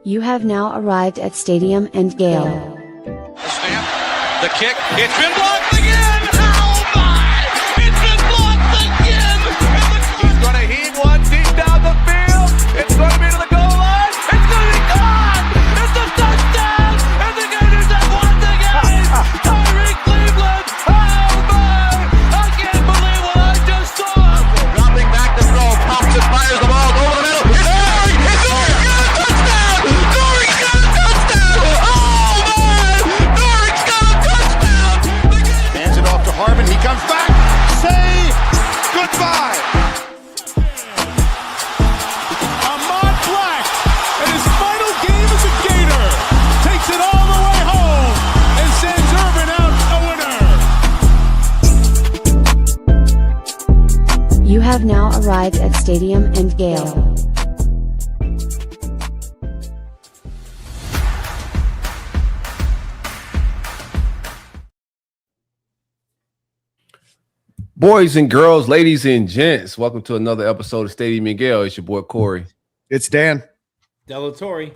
You have now arrived at Stadium and Gale. The snap, the kick, it's been blocked again! Oh my! It's been blocked again! He's going to heave one deep down the field. It's going to be to the goal line. It's going to be caught! It's a touchdown! And the Gators have won the game! Tyreek Cleveland! Oh my! I can't believe what I just saw! Dropping back to throw, pops and fires the ball over the middle. It's Dory! It's Dory! Got a touchdown! Dory's got a touchdown! Oh my! Dory's got a touchdown! Hands it off to Harmon. He comes back. Say goodbye. Ahmad Black, in his final game as a Gator, takes it all the way home and sends Urban out a winner. You have now arrived at Stadium and Gale. Boys and girls, ladies and gents, welcome to another episode of Stadium and Gale. It's your boy Corey. It's Dan. Delatorre.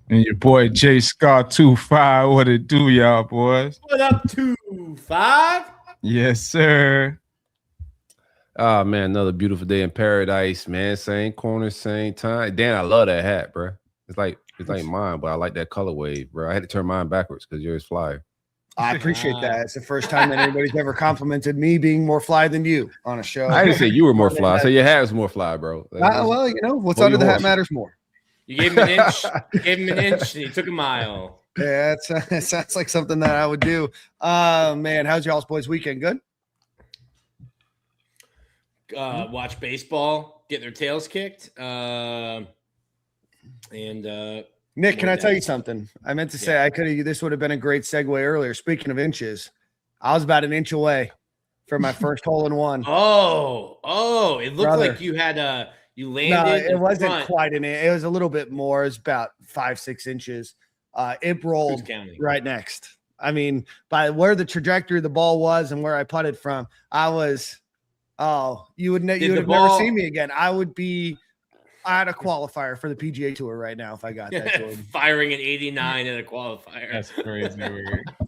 And your boy Jay Scott 25. What it do, y'all boys? What up, 2-5? Yes, sir. Ah, man, another beautiful day in paradise, man. Same corner, same time. Dan, I love that hat, bro. It's like mine, but I like that colorway, bro. I had to turn mine backwards because yours flyer. I appreciate that. It's the first time that anybody's ever complimented me being more fly than you on a show. I didn't say you were more fly. I said your hat was more fly, bro. Well, you know, what's under the hat matters more. You gave him an inch. You gave him an inch, and he took a mile. Yeah, it sounds like something that I would do. Man, how's y'all's boys' weekend? Good? Watch baseball, get their tails kicked. Nick, can I tell you something? I meant to say this would have been a great segue earlier. Speaking of inches, I was about an inch away from my first hole in one. Oh, it looked like you had you landed. No, it wasn't quite an inch. It was a little bit more. It was about 5-6 inches. It rolled right next. I mean, by where the trajectory of the ball was and where I putted from, I was. Oh, you would have never seen me again. I had a qualifier for the PGA Tour right now if I got that. Firing an 89 in a qualifier. That's crazy.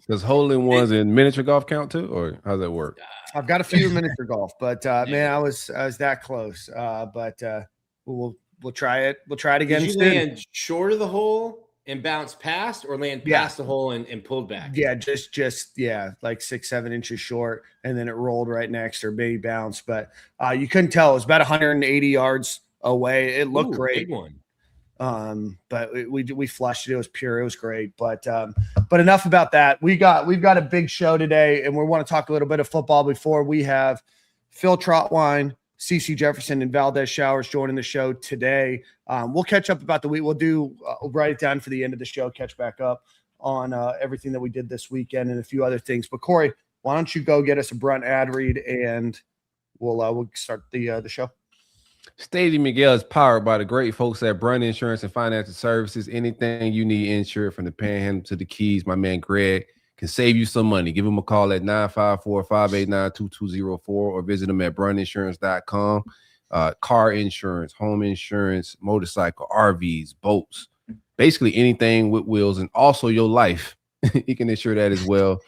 Does hole-in-ones in miniature golf count too, or how does that work? I've got a few miniature golf, but man, I was that close. But we'll try it. We'll try it again. Did you land short of the hole and bounce past, or land past the hole and pulled back? Yeah, just like 6-7 inches short, and then it rolled right next or maybe bounced. But you couldn't tell. It was about 180 yards away. It looked great. Big one. But we flushed it. It was pure. It was great. But enough about that. We've got a big show today, and we want to talk a little bit of football before we have Phil Trautwein, Cece Jefferson, and Valdez Showers joining the show today. We'll catch up about the week. We'll do write it down for the end of the show. Catch back up on everything that we did this weekend and a few other things. But Corey, why don't you go get us a Brunt ad read, and we'll start the show. Stadium and Gale is powered by the great folks at Brunt Insurance and Financial Services. Anything you need insured, from the Panhandle to the Keys, my man Greg can save you some money. Give him a call at 954-589-2204 or visit them at bruntinsurance.com. Car insurance, home insurance, motorcycle, RVs, boats, basically anything with wheels, and also your life. He can insure that as well.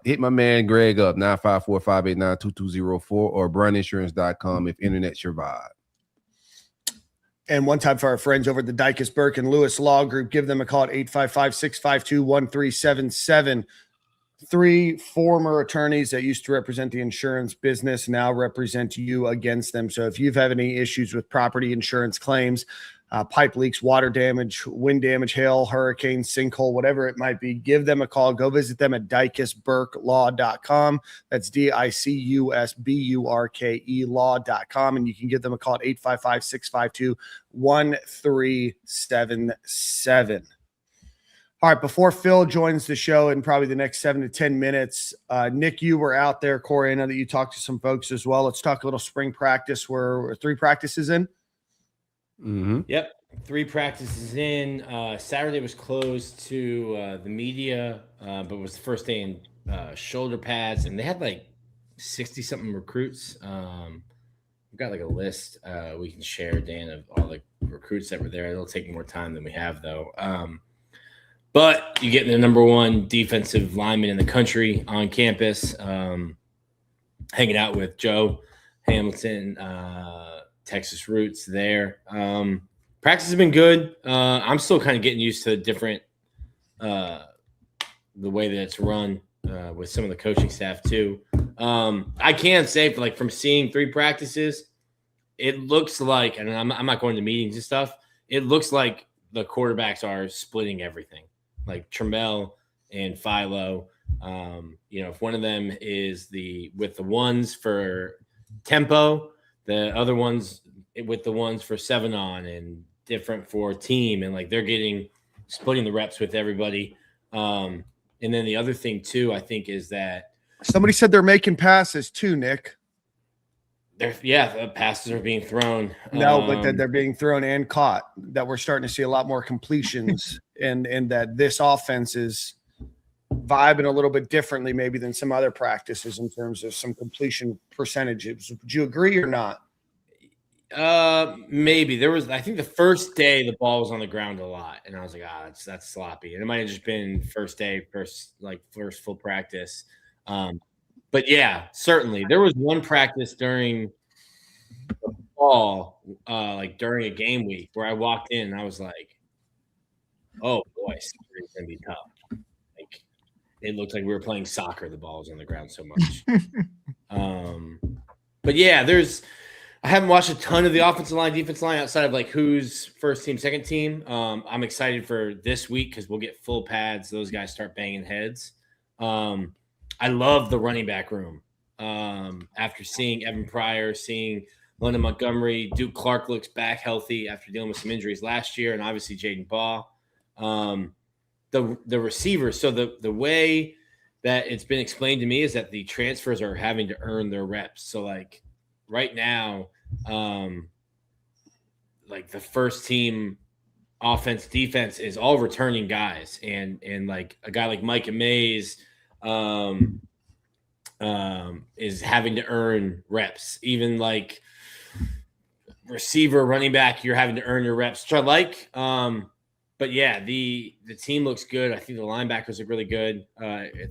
Hit my man Greg up, 954-589-2204 or bruntinsurance.com if internet's your vibe. And one time for our friends over at the Dykes Burke and Lewis Law Group, give them a call at 855-652-1377. 3 former attorneys that used to represent the insurance business now represent you against them. So if you've had any issues with property insurance claims, pipe leaks, water damage, wind damage, hail, hurricane, sinkhole, whatever it might be, give them a call. Go visit them at dykesburkelaw.com. That's DICUSBURKE law.com. And you can give them a call at 855-652-1377. All right, before Phil joins the show in probably the next 7 to 10 minutes, Nick, you were out there. Corey, I know that you talked to some folks as well. Let's talk a little spring practice. We're 3 practices in. Mm-hmm. Yep, 3 practices in. Saturday was closed to the media, but it was the first day in shoulder pads, and they had like 60-something recruits. we've got like a list we can share, Dan, of all the recruits that were there. It'll take more time than we have, though. But you get the number one defensive lineman in the country on campus, hanging out with Joe Hamilton, Texas roots there. Practice has been good. I'm still kind of getting used to different the way that it's run with some of the coaching staff too. I can say from seeing 3 practices, it looks like, and I'm not going to meetings and stuff, it looks like the quarterbacks are splitting everything, like Trammell and Philo. If one of them is with the ones for tempo, the other ones with the ones for 7-on and different for team, and like they're splitting the reps with everybody. And then the other thing too, I think, is that somebody said they're making passes too, Nick. The passes are being thrown. No, but that they're being thrown and caught. That we're starting to see a lot more completions, and that this offense is vibing a little bit differently, maybe than some other practices in terms of some completion percentages. Would you agree or not? Maybe there was. I think the first day the ball was on the ground a lot, and I was like, that's sloppy. And it might have just been first full practice. But yeah, certainly there was one practice during the fall, during a game week, where I walked in and I was like, oh boy, it's gonna be tough. Like it looked like we were playing soccer. The ball was on the ground so much. But yeah, I haven't watched a ton of the offensive line, defensive line outside of who's first team, second team. I'm excited for this week because we'll get full pads. Those guys start banging heads. I love the running back room. After seeing Evan Pryor, seeing London Montgomery, Duke Clark looks back healthy after dealing with some injuries last year, and obviously Jaden Baugh. The receivers. So the way that it's been explained to me is that the transfers are having to earn their reps. So right now, the first team offense, defense is all returning guys, and a guy like Micah Mays is having to earn reps. Even receiver, running back, you're having to earn your reps, which I like. But yeah, the team looks good. I think the linebackers look really good.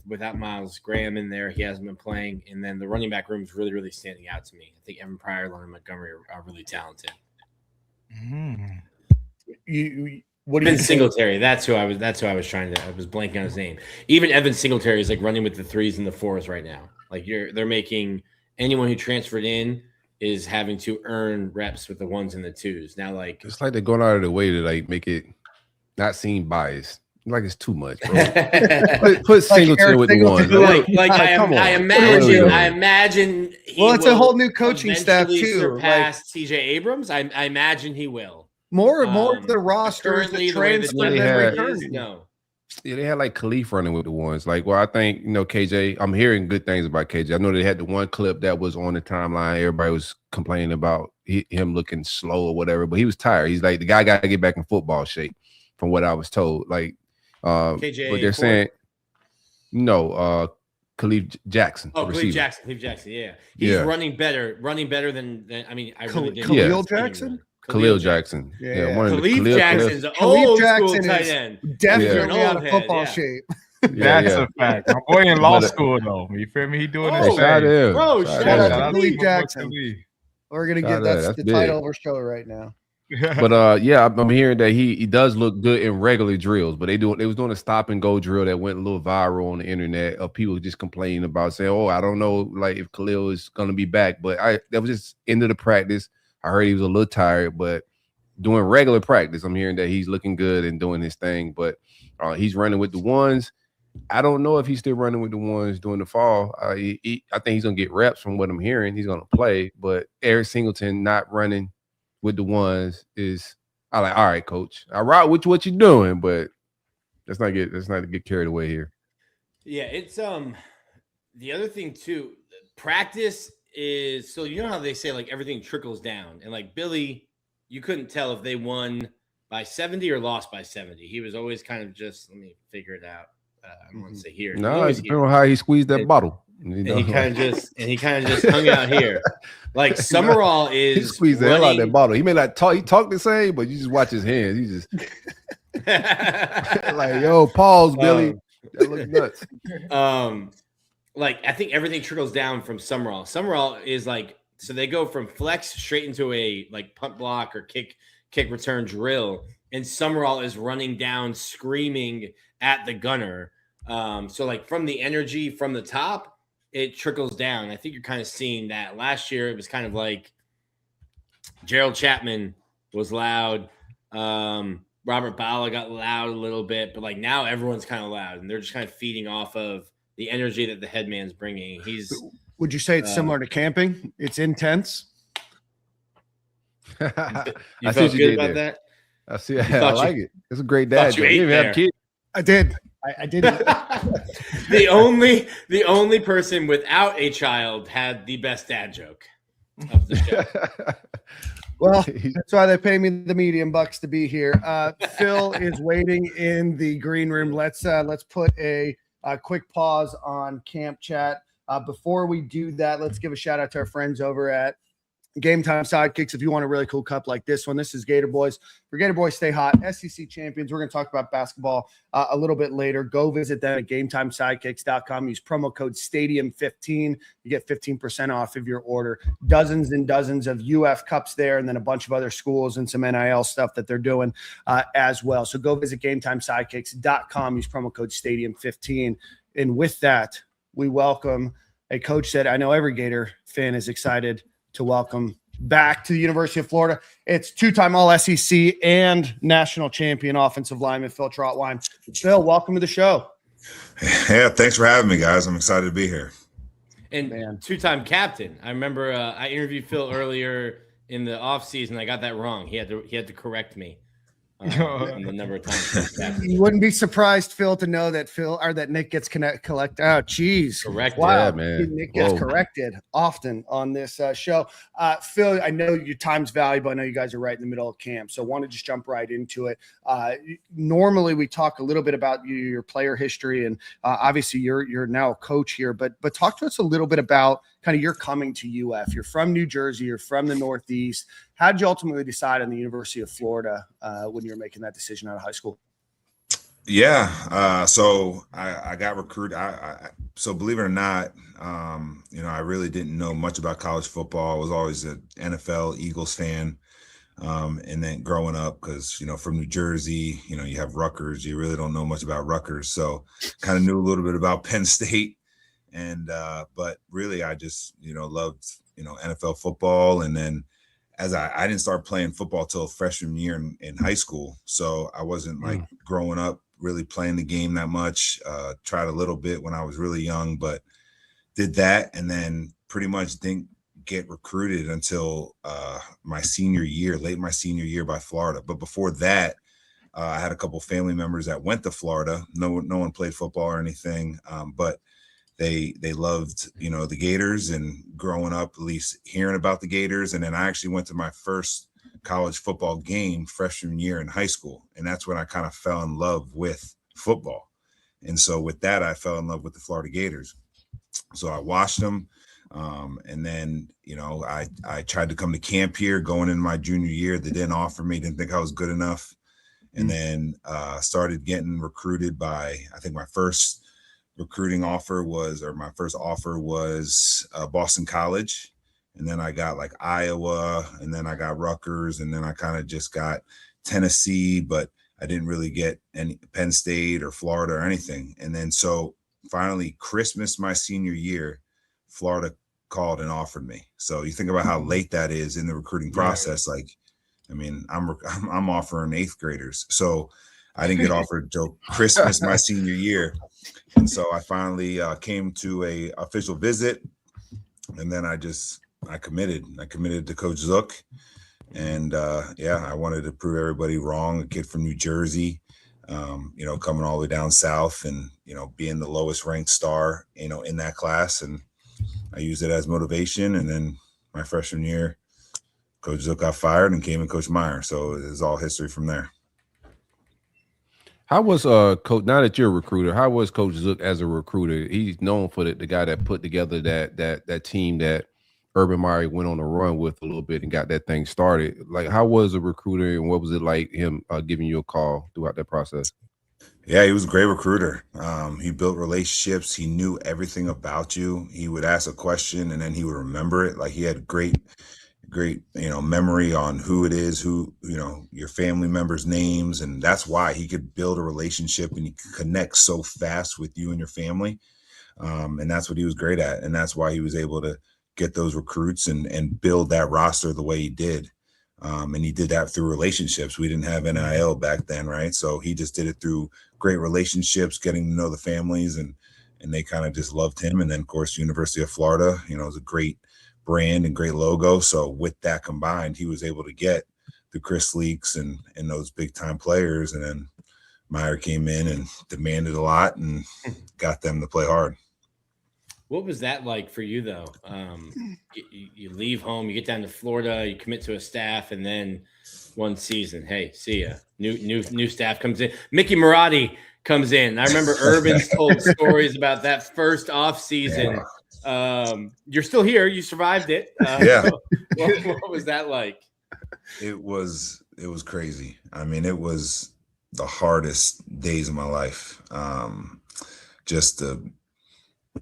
Without Miles Graham in there, he hasn't been playing. And then the running back room is really, really standing out to me. I think Evan Pryor, London Montgomery are really talented. Evan Singletary, that's who I was trying to. I was blanking on his name. Even Evan Singletary is running with the 3s and the 4s right now. They're making anyone who transferred in is having to earn reps with the 1s and the 2s. Now, it's like they're going out of their way to make it not seem biased. It's too much, bro. put Singletary with the 1s. I imagine. It's a whole new coaching staff too. Surpass T.J. Abrams. I imagine he will. More of the roster is the transfer than returning. No. Yeah, they had Khalif running with the 1s. I think, KJ, I'm hearing good things about KJ. I know they had the one clip that was on the timeline. Everybody was complaining about him looking slow or whatever, but he was tired. He's the guy got to get back in football shape, from what I was told. KJ, but they're saying, no, Khalif Jackson. Oh, Khalif Jackson, yeah. He's running better than I really didn't. Khalil Jackson? Khalil Jackson. Khalif Jackson's an old school tight end. Definitely out of football shape. That's a fact. My boy in law school, though. You feel me? He doing his thing. Bro, shout out to Khalif Jackson. We're going to get that's the title of our show right now. But I'm hearing that he does look good in regular drills, but they was doing a stop and go drill that went a little viral on the internet of people just complaining about saying, I don't know if Khalil is going to be back, but that was just end of the practice. I heard he was a little tired, but doing regular practice, I'm hearing that he's looking good and doing his thing. But he's running with the 1s. I don't know if he's still running with the 1s during the fall. I think he's going to get reps from what I'm hearing. He's going to play, but Eric Singleton not running with the 1s is all right, coach. I rock with what you're doing, but let's not get carried away here. Yeah, it's the other thing too. Practice is so how they say everything trickles down, and Billy, you couldn't tell if they won by 70 or lost by 70. He was always kind of just let me figure it out. I don't want to say here. No, it depends on how he squeezed that bottle. And he kind of just hung out here. Like Summerall he is squeezed the hell out of running- that bottle. He may not talk. He talked the same, but you just watch his hands. He just like, yo, pause, Billy. That looks nuts. Like I think everything trickles down from Summerall. Summerall is like, so they go from flex straight into a like punt block or kick return drill, and Summerall is running down screaming at the gunner. So like from the energy from the top, it trickles down. I think you're kind of seeing that. Last year it was kind of like Gerald Chapman was loud. Robert Bala got loud a little bit, but like now everyone's kind of loud, and they're just kind of feeding off of the energy that the headman's bringing. Would you say it's similar to camping? It's intense. You I felt good about that? I see. I like it. It's a great dad. You joke. You even have kids. I did. I didn't. The only person without a child had the best dad joke of the show. Well, that's why they pay me the medium bucks to be here. Phil is waiting in the green room. Let's put a quick pause on camp chat. Before we do that, let's give a shout out to our friends over at Game Time Sidekicks. If you want a really cool cup like this one, this is Gator Boys. For Gator Boys Stay Hot, SEC champions. We're going to talk about basketball a little bit later. Go visit them at GameTimeSidekicks.com. Use promo code Stadium15. You get 15% off of your order. Dozens and dozens of UF cups there, and then a bunch of other schools and some NIL stuff that they're doing as well. So go visit GameTimeSidekicks.com. Use promo code Stadium15. And with that, we welcome a coach that I know every Gator fan is excited to welcome back to the University of Florida. It's two-time All-SEC and national champion offensive lineman Phil Trautwein. Phil, welcome to the show. Yeah, thanks for having me, guys. I'm excited to be here. And two-time captain. I remember I interviewed Phil earlier in the offseason. I got that wrong. He had to correct me on the number of times. You wouldn't be surprised, Phil, to know that Nick gets collect. Oh, geez. Correct. Wow, Yeah, man. Nick gets corrected often on this show. Phil, I know your time's valuable. I know you guys are right in the middle of camp, so I want to just jump right into it. Normally, we talk a little bit about your player history, and obviously, you're now a coach here. But talk to us a little bit about kind of your coming to UF. You're from New Jersey. You're from the Northeast. How did you ultimately decide on the University of Florida when you were making that decision out of high school? Yeah. So I got recruited. So believe it or not, I really didn't know much about college football. I was always an NFL Eagles fan. And then growing up, because, from New Jersey, you have Rutgers, you really don't know much about Rutgers. So kind of knew a little bit about Penn State. And, but really I just, loved, NFL football. And then as I didn't start playing football till freshman year in high school. So I wasn't like growing up really playing the game that much. Tried a little bit when I was really young, but did that. And then pretty much didn't get recruited until my senior year, late my senior year by Florida. But before that, I had a couple family members that went to Florida. No one played football or anything, but they loved, the Gators, and growing up, at least hearing about the Gators. And then I actually went to my first college football game freshman year in high school. And that's when I kind of fell in love with football. And so with that, I fell in love with the Florida Gators. So I watched them. And then, I tried to come to camp here going in my junior year. They didn't offer me, didn't think I was good enough. And then started getting recruited by, I think my first offer was Boston College. And then I got like Iowa, and then I got Rutgers, and then I kind of just got Tennessee, but I didn't really get any Penn State or Florida or anything. And then so finally Christmas my senior year, Florida called and offered me. So you think about how late that is in the recruiting process. Like, I mean, I'm offering 8th graders. So I didn't get offered till Christmas my senior year. And so I finally came to a official visit, and then I committed to Coach Zook. And I wanted to prove everybody wrong. A kid from New Jersey, coming all the way down south, and, being the lowest ranked star, in that class. And I used it as motivation. And then my freshman year, Coach Zook got fired and came in Coach Meyer. So it's all history from there. How was Coach? Now that you're a recruiter, how was Coach Zook as a recruiter? He's known for the guy that put together that team that Urban Meyer went on a run with a little bit and got that thing started. Like, how was a recruiter, and what was it like him giving you a call throughout that process? Yeah, he was a great recruiter. He built relationships. He knew everything about you. He would ask a question and then he would remember it. Like, he had great, memory on who it is, your family members' names. And that's why he could build a relationship and he could connect so fast with you and your family. And that's what he was great at. And that's why he was able to get those recruits and build that roster the way he did. And he did that through relationships. We didn't have NIL back then, right? So he just did it through great relationships, getting to know the families, and they kind of just loved him. And then, of course, University of Florida, is a great brand and great logo. So with that combined, he was able to get the Chris Leaks and those big time players. And then Meyer came in and demanded a lot and got them to play hard. What was that like for you, though? You leave home, you get down to Florida, you commit to a staff, and then one season, hey, see ya. New staff comes in. Mickey Marotti comes in. I remember Urban's told stories about that first off season. Yeah. You're still here. You survived it. Yeah. What was that like? It was crazy. I mean, it was the hardest days of my life. Just the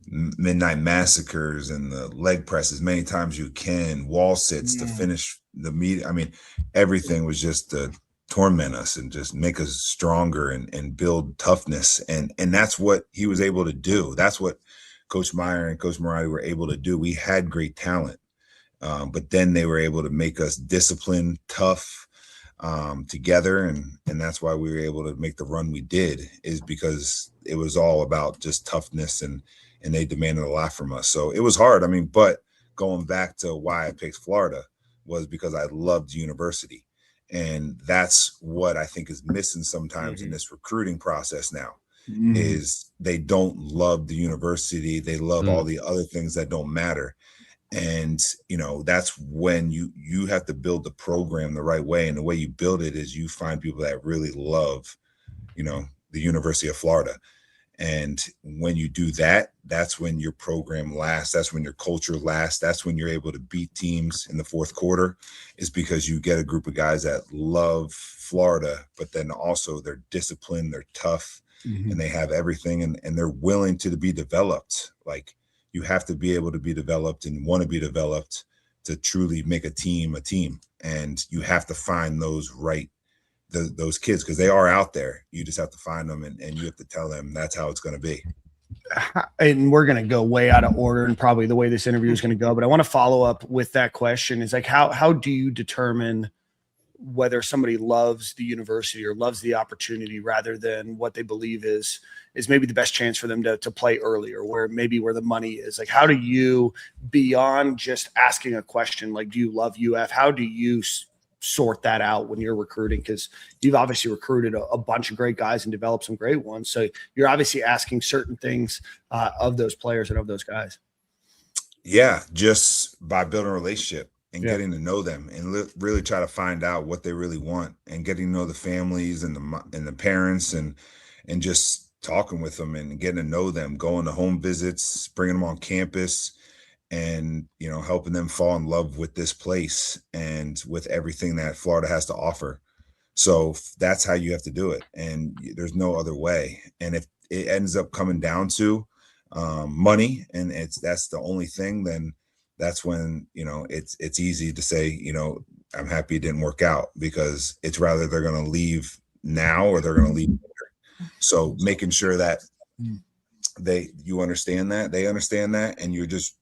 midnight massacres and the leg press as many times you can, wall sits to finish the meet. I mean, everything was just to torment us and just make us stronger and build toughness. And that's what he was able to do. That's what Coach Meyer and Coach Marotti were able to do. We had great talent, but then they were able to make us disciplined, tough, together. And that's why we were able to make the run we did, is because it was all about just toughness and they demanded a lot from us. So it was hard. I mean, but going back to why I picked Florida was because I loved university. And that's what I think is missing sometimes in this recruiting process now, is they don't love the university. They love all the other things that don't matter. And, that's when you have to build the program the right way. And the way you build it is you find people that really love, the University of Florida. And when you do that, that's when your program lasts. That's when your culture lasts. That's when you're able to beat teams in the fourth quarter, is because you get a group of guys that love Florida, but then also they're disciplined, they're tough, and they have everything, and they're willing to be developed. Like, you have to be able to be developed and want to be developed to truly make a team. And you have to find those those kids, because they are out there. You just have to find them and you have to tell them that's how it's going to be. And we're going to go way out of order and probably the way this interview is going to go, but I want to follow up with that question. Is like, how do you determine whether somebody loves the university or loves the opportunity rather than what they believe is maybe the best chance for them to play earlier, where the money is? Like, how do you, beyond just asking a question, like, do you love UF? How do you sort that out when you're recruiting? Because you've obviously recruited a bunch of great guys and developed some great ones. So you're obviously asking certain things of those players and of those guys. Yeah, just by building a relationship and getting to know them and really try to find out what they really want, and getting to know the families and the parents and just talking with them and getting to know them, going to home visits, bringing them on campus, and helping them fall in love with this place and with everything that Florida has to offer. So that's how you have to do it, and there's no other way. And if it ends up coming down to money, and that's the only thing, then that's when it's easy to say, I'm happy it didn't work out, because it's rather they're going to leave now or they're going to leave later. So making sure that you understand that, they understand that, and you're just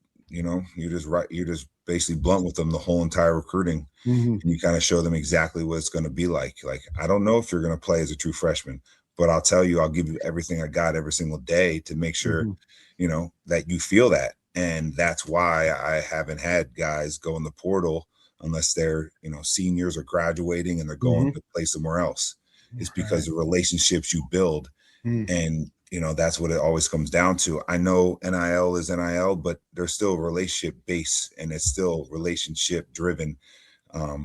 basically blunt with them the whole entire recruiting. And you kind of show them exactly what it's going to be like. Like, I don't know if you're going to play as a true freshman, but I'll tell you, I'll give you everything I got every single day to make sure, that you feel that. And that's why I haven't had guys go in the portal unless they're, seniors or graduating and they're going to play somewhere else. It's because the relationships you build. And that's what it always comes down to. I know NIL is NIL, but there's still a relationship base, and it's still relationship driven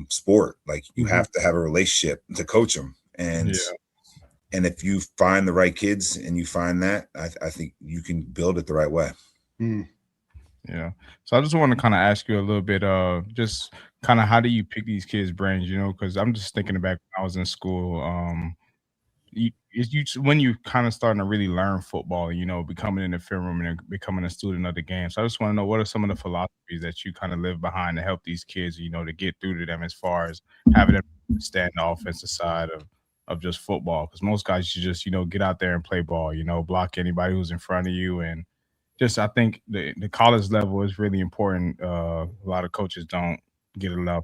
sport. Like, you have to have a relationship to coach them. And And if you find the right kids and you find that, I think you can build it the right way. Yeah. So I just want to kind of ask you a little bit, just kind of how do you pick these kids' brains? Because I'm just thinking back when I was in school. When you kind of starting to really learn football, becoming in the film room and becoming a student of the game. So I just want to know, what are some of the philosophies that you kind of live behind to help these kids, to get through to them as far as having them understand the offensive side of just football? Because most guys should just, get out there and play ball, block anybody who's in front of you. And just, I think the college level is really important. A lot of coaches don't get enough,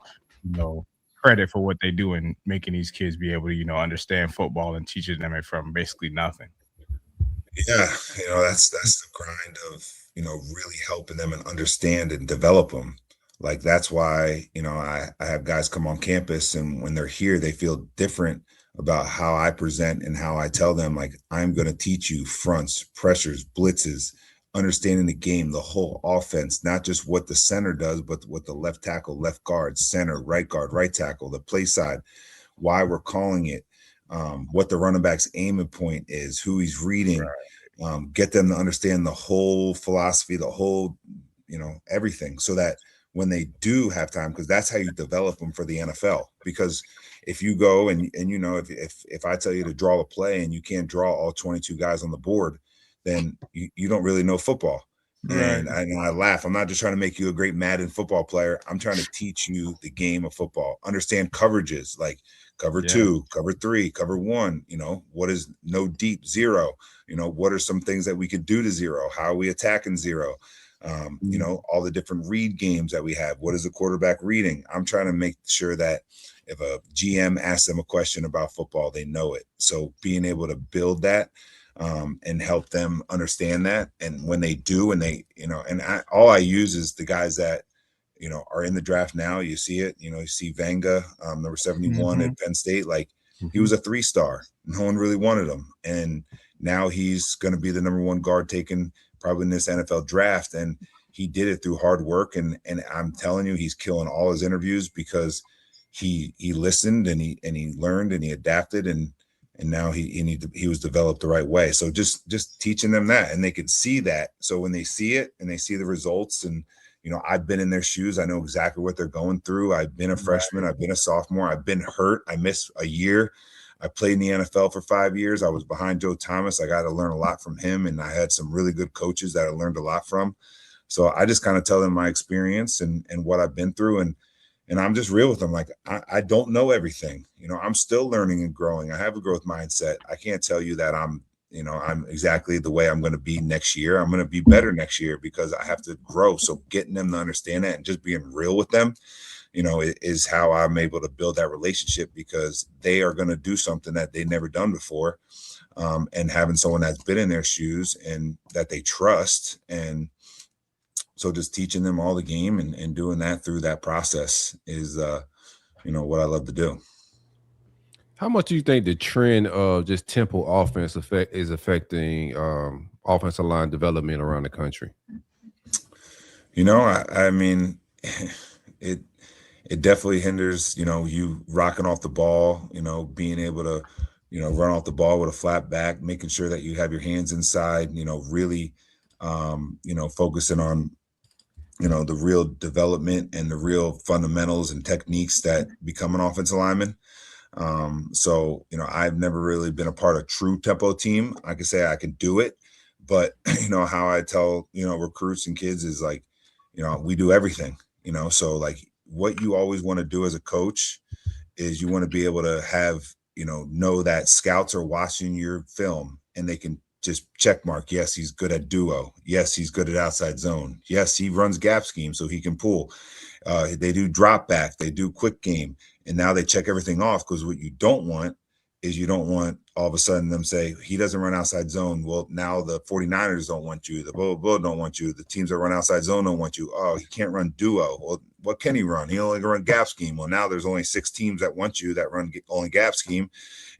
credit for what they do in making these kids be able to, understand football and teaching them it from basically nothing. Yeah, that's the grind of, really helping them and understand and develop them. Like, that's why, I have guys come on campus, and when they're here, they feel different about how I present and how I tell them, like, I'm going to teach you fronts, pressures, blitzes, understanding the game, the whole offense, not just what the center does, but what the left tackle, left guard, center, right guard, right tackle, the play side, why we're calling it, what the running back's aiming point is, who he's reading, get them to understand the whole philosophy, the whole, everything, so that when they do have time, because that's how you develop them for the NFL. Because if you go and if I tell you to draw a play and you can't draw all 22 guys on the board, then you don't really know football. Right. And I laugh. I'm not just trying to make you a great Madden football player. I'm trying to teach you the game of football. Understand coverages, like cover 2, cover 3, cover 1. What is no deep, 0? What are some things that we could do to 0? How are we attacking 0? All the different read games that we have. What is the quarterback reading? I'm trying to make sure that if a GM asks them a question about football, they know it. So being able to build that, and help them understand that. And when they do, and they, all I use is the guys that, are in the draft now. You see it, you see Vanga, number 71 at Penn State. Like, he was a 3-star. No one really wanted him. And now he's going to be the number 1 guard taken probably in this NFL draft. And he did it through hard work. And I'm telling you, he's killing all his interviews because he listened and he learned and he adapted, and now he was developed the right way. So just teaching them that, and they can see that. So when they see it and they see the results, and I've been in their shoes, I know exactly what they're going through. I've been a freshman, I've been a sophomore, I've been hurt, I missed a year. I played in the NFL for 5 years. I was behind Joe Thomas. I got to learn a lot from him, and I had some really good coaches that I learned a lot from. So I just kind of tell them my experience and what I've been through, and I'm just real with them. Like, I don't know everything. I'm still learning and growing. I have a growth mindset. I can't tell you that I'm exactly the way I'm going to be next year. I'm going to be better next year because I have to grow. So getting them to understand that and just being real with them, is how I'm able to build that relationship, because they are going to do something that they've never done before. And having someone that's been in their shoes and that they trust. And so just teaching them all the game and doing that through that process is, what I love to do. How much do you think the trend of just tempo offense is affecting offensive line development around the country? I mean, it definitely hinders, you rocking off the ball, being able to, run off the ball with a flat back, making sure that you have your hands inside, really, focusing on, the real development and the real fundamentals and techniques that become an offensive lineman. So, I've never really been a part of true tempo team. I can say I can do it, but how I tell, recruits and kids is like, we do everything, so like what you always want to do as a coach is you want to be able to have, know that scouts are watching your film and they can just check mark. Yes, he's good at duo. Yes, he's good at outside zone. Yes, he runs gap scheme so he can pull. They do drop back. They do quick game. And now they check everything off, because what you don't want is you don't want all of a sudden them say he doesn't run outside zone. Well, now the 49ers don't want you. The blah, blah, blah don't want you. The teams that run outside zone don't want you. Oh, he can't run duo. Well, what can he run? He only can run gap scheme. Well, now there's only 6 teams that want you that run only gap scheme.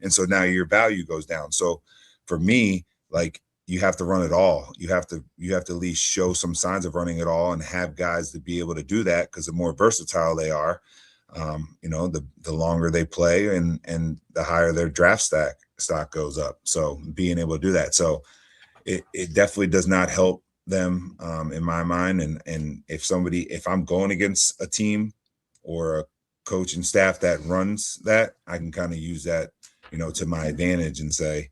And so now your value goes down. So for me, like, you have to run it all. You have to at least show some signs of running it all and have guys to be able to do that, because the more versatile they are, the longer they play and the higher their draft stock goes up. So being able to do that. So it definitely does not help them in my mind. And if I'm going against a team or a coach and staff that runs that, I can kind of use that, to my advantage and say,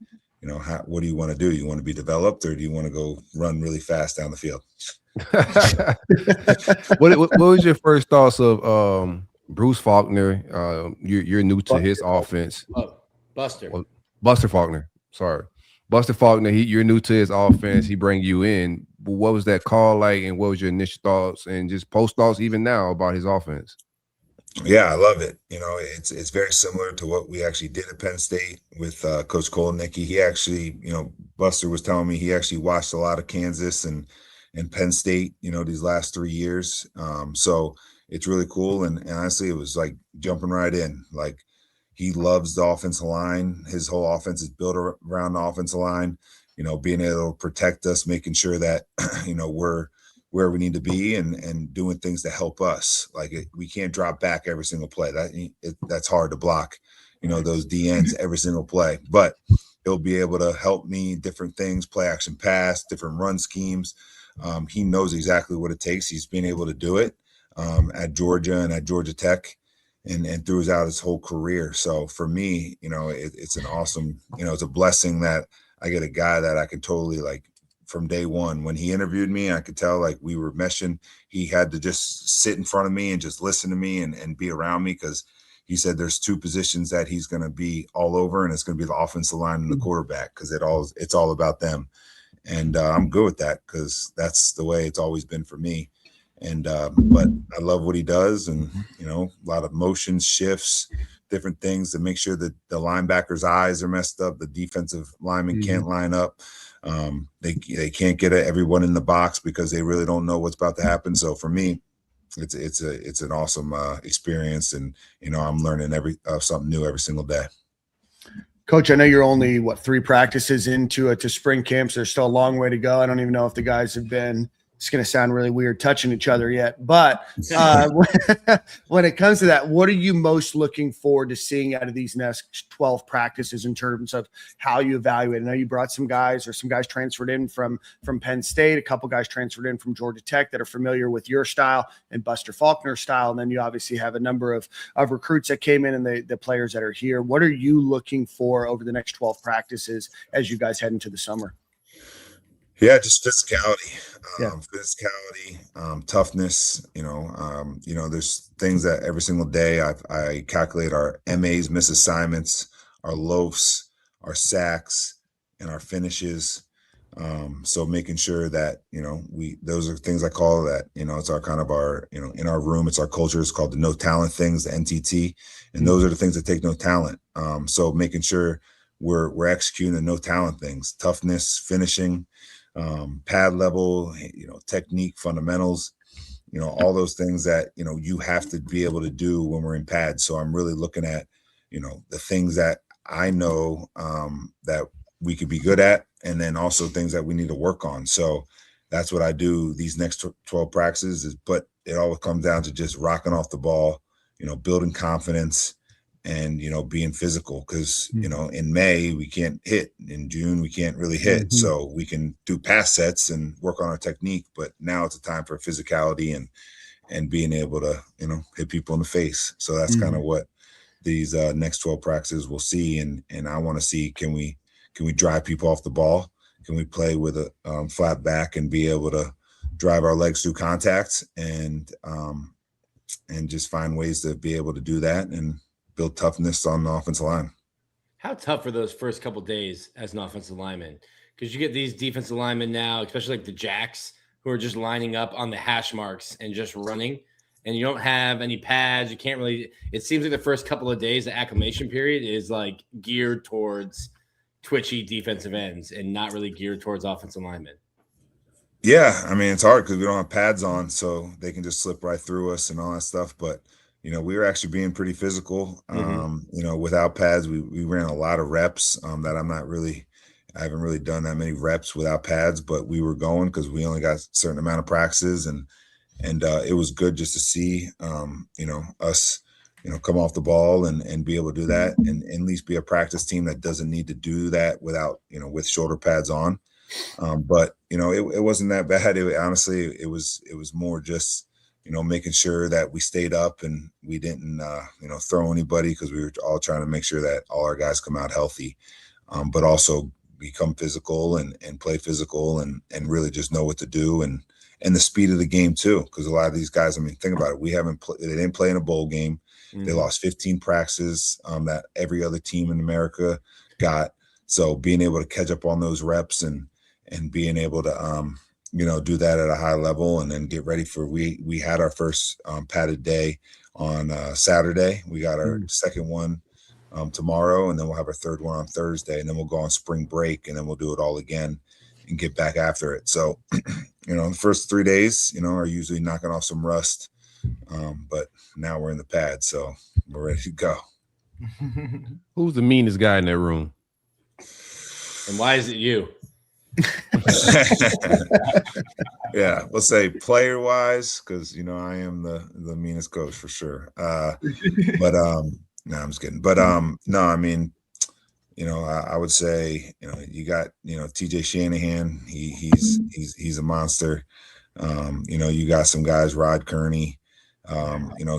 what do you want to do? You want to be developed, or do you want to go run really fast down the field? What was your first thoughts of Bruce Faulkner? You're new to his offense. Buster Faulkner. Sorry, Buster Faulkner. You're new to his offense. He bring you in. What was that call like, and what was your initial thoughts and just post thoughts even now about his offense? Yeah, I love it. It's very similar to what we actually did at Penn State with Coach Kolnicki. He actually, Buster was telling me he actually watched a lot of Kansas and Penn State, these last 3 years. So it's really cool. And honestly, it was like jumping right in. Like, he loves the offensive line. His whole offense is built around the offensive line, being able to protect us, making sure that, we're where we need to be and doing things to help us. Like, we can't drop back every single play. That's hard to block, those DNs every single play. But he'll be able to help me different things, play action pass, different run schemes. He knows exactly what it takes. He's been able to do it at Georgia and at Georgia Tech and throughout his whole career. So for me, it's an awesome, it's a blessing that I get a guy that I can totally, like, from day one. When he interviewed me, I could tell, like, we were meshing. He had to just sit in front of me and just listen to me and be around me, because he said there's 2 positions that he's going to be all over, and it's going to be the offensive line and the quarterback, because it's all about them. And I'm good with that, because that's the way it's always been for me. And but I love what he does, and a lot of motions, shifts, different things to make sure that the linebackers' eyes are messed up, the defensive linemen can't line up. They can't get everyone in the box because they really don't know what's about to happen. So for me, it's an awesome experience, and I'm learning something new every single day. Coach, I know you're only 3 practices into to spring camps. There's still a long way to go. I don't even know if the guys have been, it's going to sound really weird, touching each other yet. But when it comes to that, what are you most looking forward to seeing out of these next 12 practices in terms of how you evaluate? I know you brought some guys transferred in from Penn State, a couple guys transferred in from Georgia Tech that are familiar with your style and Buster Faulkner's style. And then you obviously have a number of recruits that came in and the players that are here. What are you looking for over the next 12 practices as you guys head into the summer? Yeah, just physicality, toughness. There's things that every single day I calculate our MAs, miss assignments, our loafs, our sacks, and our finishes. So making sure that, those are things I call that, it's our kind of our, in our room, it's our culture. It's called the no talent things, the NTT. And those are the things that take no talent. So making sure we're executing the no talent things, toughness, finishing, pad level, technique, fundamentals, all those things that, you have to be able to do when we're in pads. So I'm really looking at, the things that I know that we could be good at, and then also things that we need to work on. So that's what I do these next 12 practices but it all comes down to just rocking off the ball, building confidence, and being physical, because in May we can't hit, in June we can't really hit, so we can do pass sets and work on our technique, but now it's a time for physicality and being able to hit people in the face. So that's kind of what these next 12 practices we'll see, and I want to see, can we drive people off the ball, can we play with a flat back and be able to drive our legs through contact, and just find ways to be able to do that and build toughness on the offensive line. How tough are those first couple days as an offensive lineman? Because you get these defensive linemen now, especially like the jacks, who are just lining up on the hash marks and just running, and you don't have any pads. You can't really – it seems like the first couple of days, the acclimation period is like geared towards twitchy defensive ends and not really geared towards offensive linemen. Yeah, I mean, it's hard because we don't have pads on, so they can just slip right through us and all that stuff. But we were actually being pretty physical. Without pads, we ran a lot of reps that I haven't really done that many reps without pads, but we were going because we only got a certain amount of practices, and it was good just to see, us come off the ball and be able to do that, and at least be a practice team that doesn't need to do that without, with shoulder pads on. But it wasn't that bad. Honestly, it was more just, making sure that we stayed up and we didn't, throw anybody, because we were all trying to make sure that all our guys come out healthy, but also become physical and play physical and really just know what to do, and the speed of the game too. Because a lot of these guys, I mean, think about it. They didn't play in a bowl game. They lost 15 practices that every other team in America got. So being able to catch up on those reps and being able to, do that at a high level, and then get ready for, we had our first padded day on Saturday. We got our second one tomorrow, and then we'll have our third one on Thursday, and then we'll go on spring break, and then we'll do it all again and get back after it. So, the first 3 days, are usually knocking off some rust. But now we're in the pad, so we're ready to go. Who's the meanest guy in that room? And why is it you? Yeah, we'll say player wise, because I am the meanest coach for sure. But no, I'm just kidding. But no, I mean, I would say, you got TJ Shanahan. He's a monster. You got some guys, Rod Kearney.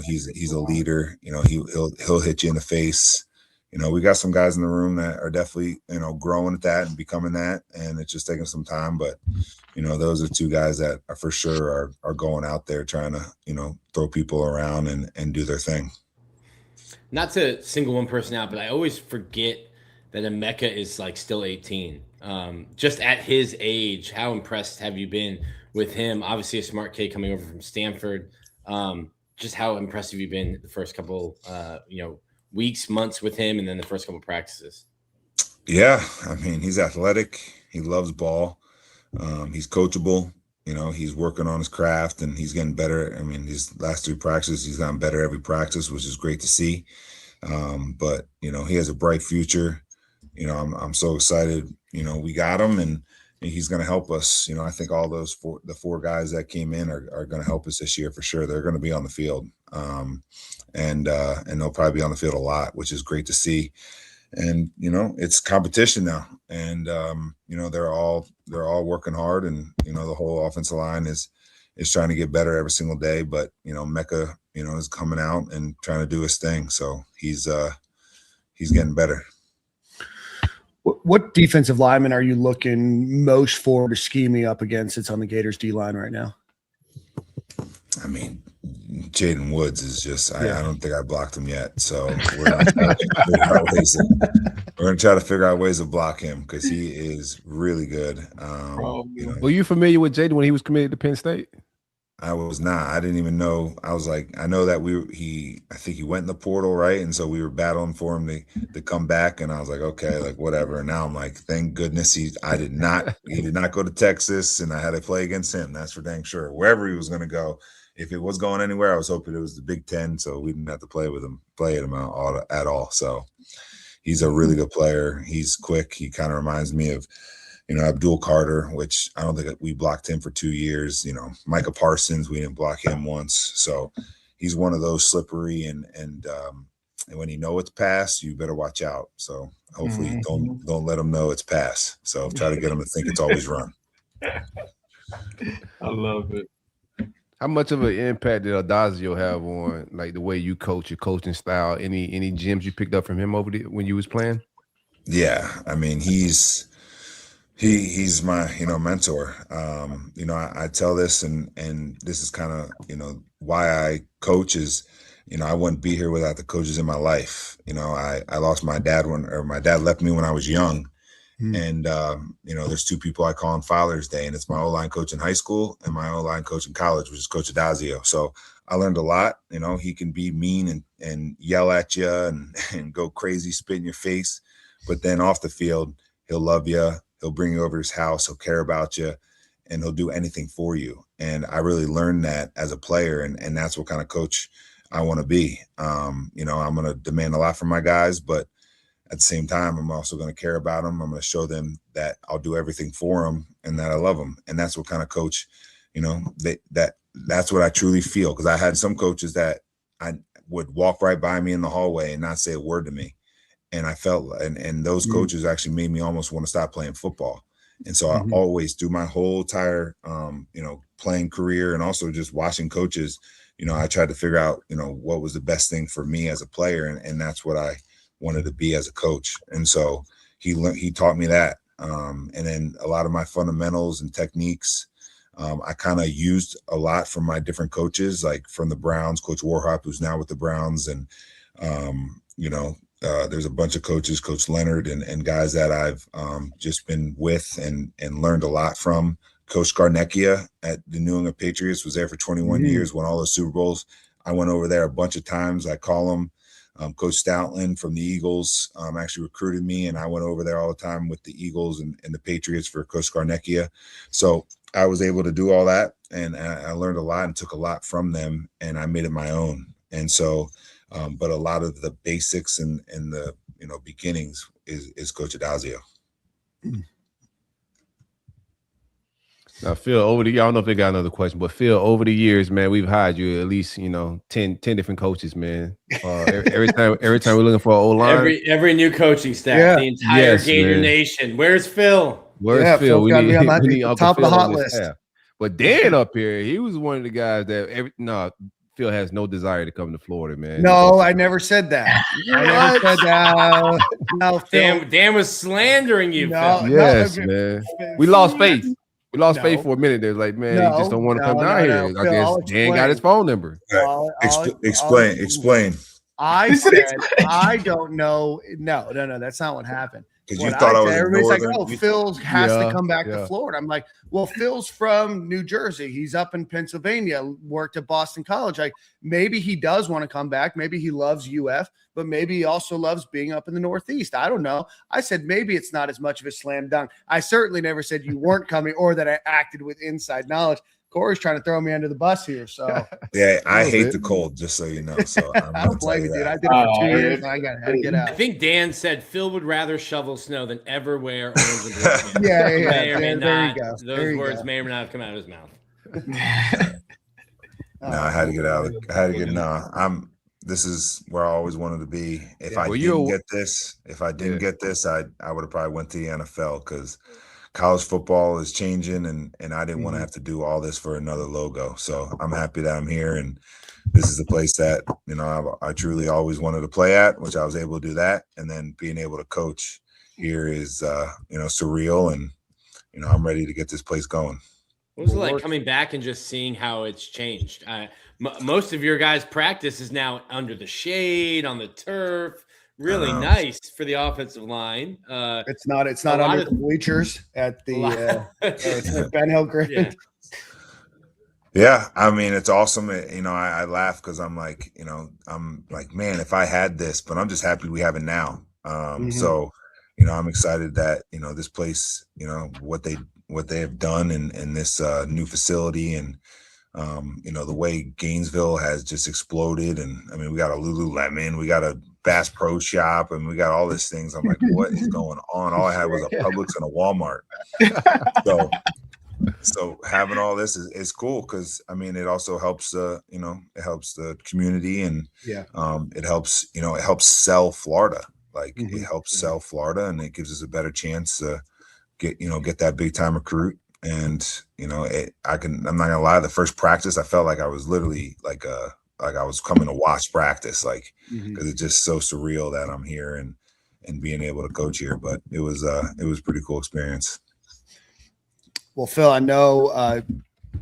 He's a leader. He'll hit you in the face. We got some guys in the room that are definitely, growing at that and becoming that, and it's just taking some time. But, those are two guys that are for sure are going out there trying to, throw people around and do their thing. Not to single one person out, but I always forget that Emeka is like still 18. Just at his age, how impressed have you been with him? Obviously a smart kid coming over from Stanford. Just how impressive you've been the first couple, weeks, months with him, and then the first couple practices. Yeah, I mean, he's athletic. He loves ball. He's coachable. He's working on his craft, and he's getting better. I mean, these last 3 practices, he's gotten better every practice, which is great to see. But he has a bright future. I'm so excited. We got him, and he's going to help us. I think all those the 4 guys that came in are going to help us this year for sure. They're going to be on the field. And they'll probably be on the field a lot, which is great to see. And it's competition now, and they're all working hard, and the whole offensive line is trying to get better every single day. But Mecca is coming out and trying to do his thing, so he's getting better. What defensive lineman are you looking most forward to scheming up against? It's on the Gators D line right now. I mean, Jaden Woods is just, I don't think I blocked him yet. So we're going to try to figure out ways to block him, because he is really good. Were you familiar with Jaden when he was committed to Penn State? I was not. I didn't even know. I was like, I know that I think he went in the portal, right? And so we were battling for him to come back. And I was like, okay, like whatever. And now I'm like, thank goodness he did not go to Texas, and I had to play against him. That's for dang sure. Wherever he was going to go. If it was going anywhere, I was hoping it was the Big Ten, so we didn't have to play him at all. So he's a really good player. He's quick. He kind of reminds me of, Abdul Carter, which I don't think we blocked him for 2 years. Micah Parsons, we didn't block him once. So he's one of those slippery, and when you know it's pass, you better watch out. So hopefully don't let him know it's pass. So try to get him to think it's always run. I love it. How much of an impact did Adazio have on like the way you coach, your coaching style? Any gems you picked up from him when you was playing? Yeah, I mean, he's my mentor. I tell this, and this is kind of why I coach is I wouldn't be here without the coaches in my life. I lost my dad my dad left me when I was young. And, there's 2 people I call on Father's Day, and it's my O-line coach in high school and my O-line coach in college, which is Coach Adazio. So I learned a lot. He can be mean and yell at you and go crazy, spit in your face. But then off the field, he'll love you. He'll bring you over to his house. He'll care about you, and he'll do anything for you. And I really learned that as a player, and that's what kind of coach I want to be. I'm going to demand a lot from my guys, but at the same time, I'm also going to care about them. I'm going to show them that I'll do everything for them and that I love them. And that's what kind of coach, that's what I truly feel. Because I had some coaches that would walk right by me in the hallway and not say a word to me. And I felt, and those coaches actually made me almost want to stop playing football. And so I always, through my whole entire, playing career and also just watching coaches, I tried to figure out, what was the best thing for me as a player. And that's what I wanted to be as a coach. And so he taught me that. And then a lot of my fundamentals and techniques, I kind of used a lot from my different coaches, like from the Browns, Coach Warhop, who's now with the Browns. And, there's a bunch of coaches, Coach Leonard and guys that I've just been with and learned a lot from. Coach Scarnecchia at the New England Patriots was there for 21 years, won all those Super Bowls. I went over there a bunch of times. I call him. Coach Stoutland from the Eagles actually recruited me, and I went over there all the time with the Eagles and the Patriots for Coach Scarnecchia. So I was able to do all that, and I learned a lot and took a lot from them, and I made it my own. And so, but a lot of the basics and the beginnings is Coach Adazio. Now, Phil, I don't know if they got another question, but Phil, over the years, man, we've hired you at least, 10 different coaches, man. Every time we're looking for an O-line. Every new coaching staff, the entire Gator Nation. Where's Phil? Phil? We need top of the hot list. Staff. But Dan up here, he was one of the guys that Phil has no desire to come to Florida, man. No, I never said that. I never said that. No, Phil. Dan was slandering you, Phil. Yes, man. We lost faith. We lost faith for a minute. They're like, man, he just don't want to come down here. I guess Dan got his phone number. Explain. I said, I don't know. No, that's not what happened. Because you thought I was everybody's like, northern. oh, Phil has to come back to Florida. I'm like, well, Phil's from New Jersey. He's up in Pennsylvania, worked at Boston College. Like, maybe he does want to come back. Maybe he loves UF, but maybe he also loves being up in the Northeast. I don't know. I said maybe it's not as much of a slam dunk. I certainly never said you weren't coming or that I acted with inside knowledge. Corey's trying to throw me under the bus here. So yeah, I hate the cold, just so you know. So I don't blame you, dude. I did it for 2 years and I had to get out. I think Dan said Phil would rather shovel snow than ever wear orange and blue. Yeah. There you go. Those words may or may not have come out of his mouth. No, I had to get out. This is where I always wanted to be. If I didn't get this, I would have probably went to the NFL because college football is changing and I didn't want to have to do all this for another logo. So I'm happy that I'm here. And this is the place that, I truly always wanted to play at, which I was able to do that. And then being able to coach here is, surreal. And, I'm ready to get this place going. What was it like coming back and just seeing how it's changed? Most of your guys' practice is now under the shade, on the turf. Really nice for the offensive line. It's not under the bleachers at the Ben Hill Griffin. Yeah, I mean, it's awesome. I laugh because I'm like, man, if I had this, but I'm just happy we have it now. So, I'm excited that, this place, what they have done in this new facility and, the way Gainesville has just exploded. And I mean, we got a Lululemon, we got a Bass Pro Shop, and we got all these things. I'm like, what is going on? All I had was a Publix and a Walmart. So having all this is cool because I mean it also helps it helps the community and it helps sell Florida. Like it helps sell Florida and it gives us a better chance to get that big time recruit. And I'm not gonna lie, the first practice I felt like I was literally like I was coming to watch practice, because it's just so surreal that I'm here and being able to coach here. But it was a pretty cool experience. Well, Phil, I know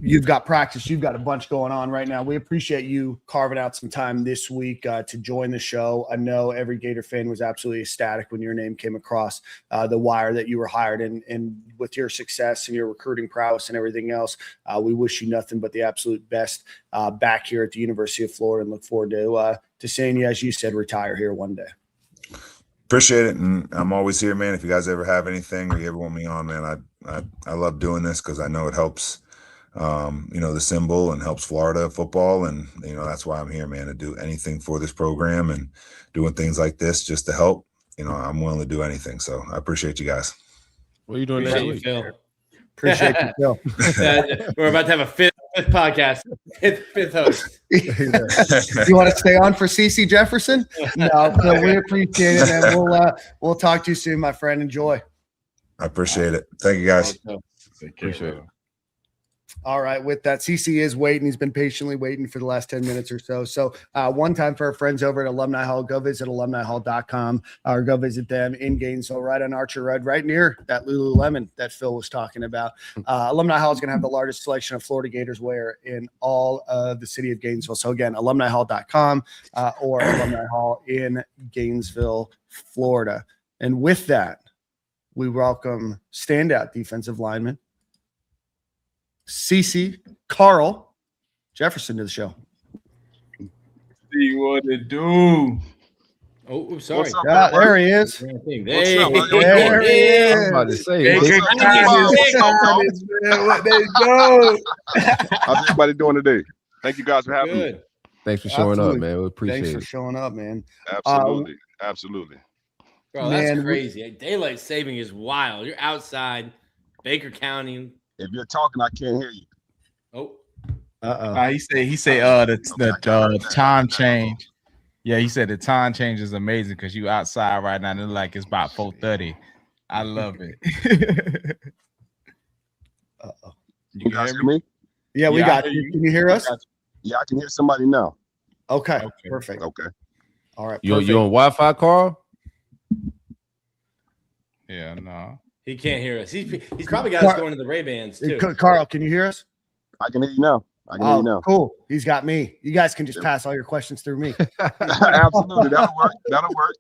you've got practice. You've got a bunch going on right now. We appreciate you carving out some time this week to join the show. I know every Gator fan was absolutely ecstatic when your name came across the wire that you were hired. And with your success and your recruiting prowess and everything else, we wish you nothing but the absolute best back here at the University of Florida and look forward to seeing you, as you said, retire here one day. Appreciate it. And I'm always here, man. If you guys ever have anything or you ever want me on, man, I love doing this because I know it helps, the symbol and helps Florida football. And, that's why I'm here, man, to do anything for this program and doing things like this just to help. I'm willing to do anything. So I appreciate you guys. What are you doing next week? Phil. Appreciate you, Phil. We're about to have a Phil Fifth podcast. Fifth host. You want to stay on for Cece Jefferson? No, we appreciate it, and we'll talk to you soon, my friend. Enjoy. I appreciate it. Thank you, guys. Appreciate it. All right, with that, CC is waiting. He's been patiently waiting for the last 10 minutes or so. So one time for our friends over at Alumni Hall, go visit alumnihall.com or go visit them in Gainesville, right on Archer Road, right near that Lululemon that Phil was talking about. Alumni Hall is going to have the largest selection of Florida Gators wear in all of the city of Gainesville. So again, alumnihall.com or Alumni Hall in Gainesville, Florida. And with that, we welcome standout defensive lineman Cece Carl Jefferson to the show. See what it do. Oh, sorry. Yeah, there he is. There he I was about to say, What they do? How's everybody doing today? Thank you guys for having me. thanks for showing Absolutely. up, man. We appreciate Thanks for it. showing up, man. Absolutely. Bro, that's Man, crazy. Daylight saving is wild. You're outside, Baker County. If you're talking, I can't hear you. Oh, He said the time change. Yeah, he said the time change is amazing because you outside right now and it's like it's about 4:30. I love it. You guys hear me? Yeah, we got you. Can you hear us? Yeah, I can hear somebody now. Okay. Perfect. Okay. All right. You on Wi-Fi, Carl? Yeah, no. he can't hear us. He's probably got us going to the Ray-Bans too. Carl, can you hear us? I can hear you now. Cool. He's got me. You guys can just pass all your questions through me. Absolutely. That'll work.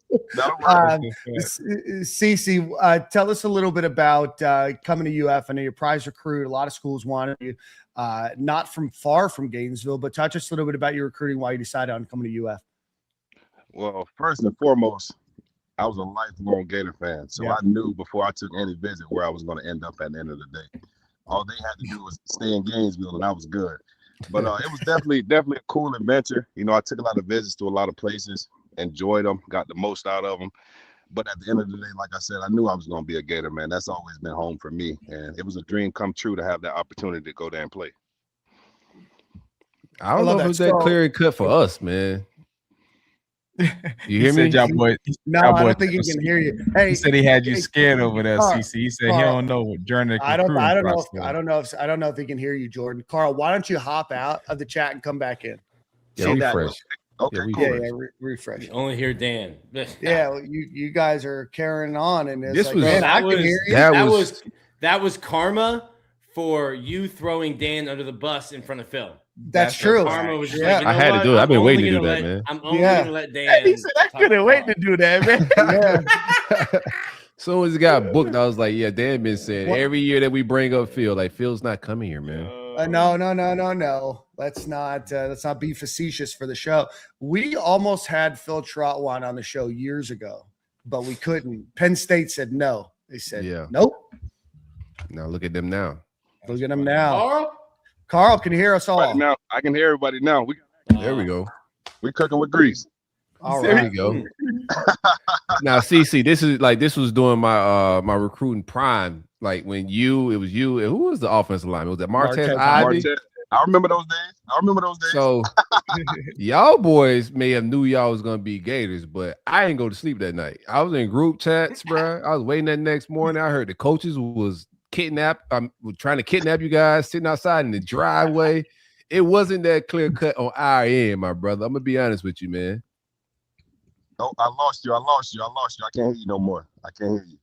Cece, tell us a little bit about coming to UF. I know you're a prize recruit. A lot of schools wanted you, not from far from Gainesville, but touch us a little bit about your recruiting, why you decided on coming to UF. Well, first and foremost, I was a lifelong Gator fan, so I knew before I took any visit where I was going to end up at the end of the day. All they had to do was stay in Gainesville, and I was good. But it was definitely a cool adventure. You know, I took a lot of visits to a lot of places, enjoyed them, got the most out of them. But at the end of the day, like I said, I knew I was going to be a Gator, man. That's always been home for me, and it was a dream come true to have that opportunity to go there and play. I don't know if it was that clear and cut for us, man. You hear me? Y'all boy, no, I don't think he can hear you. Hey, he said he had you scared over there, CC. He said he don't know during the I don't know if he can hear you, Jordan. Carl, why don't you hop out of the chat and come back in? Yeah, refresh. Okay, refresh. You only hear Dan. Yeah, well, you guys are carrying on, and it's This like, was- man, I can hear you. That was karma for you throwing Dan under the bus in front of Phil. That's true. Karma was just Yeah. like, I had to do it. I've been waiting to do that, man. I'm only going to let Dan. He said I couldn't wait to do that, man. Yeah. Soon as it got booked, I was like, yeah, Dan been saying every year that we bring up Phil, like Phil's not coming here, man. No. Let's not be facetious for the show. We almost had Phil Trautwein on the show years ago, but we couldn't. Penn State said no. They said nope. Now look at them now. Look at them now. Carl, can you hear us all? Now I can hear everybody now. There we go. We're cooking with grease. All There right. you go. Now, CC, this was during my my recruiting prime. Like when it was you. Who was the offensive lineman? Was that Martez Ivy? I remember those days. So y'all boys may have knew y'all was gonna be Gators, but I didn't go to sleep that night. I was in group chats, bro. I was waiting that next morning. I heard the coaches was trying to kidnap you guys, sitting outside in the driveway. It wasn't that clear cut on our end, my brother. I'm gonna be honest with you, man. Oh, I lost you. I can't hear you no more. I can't hear you.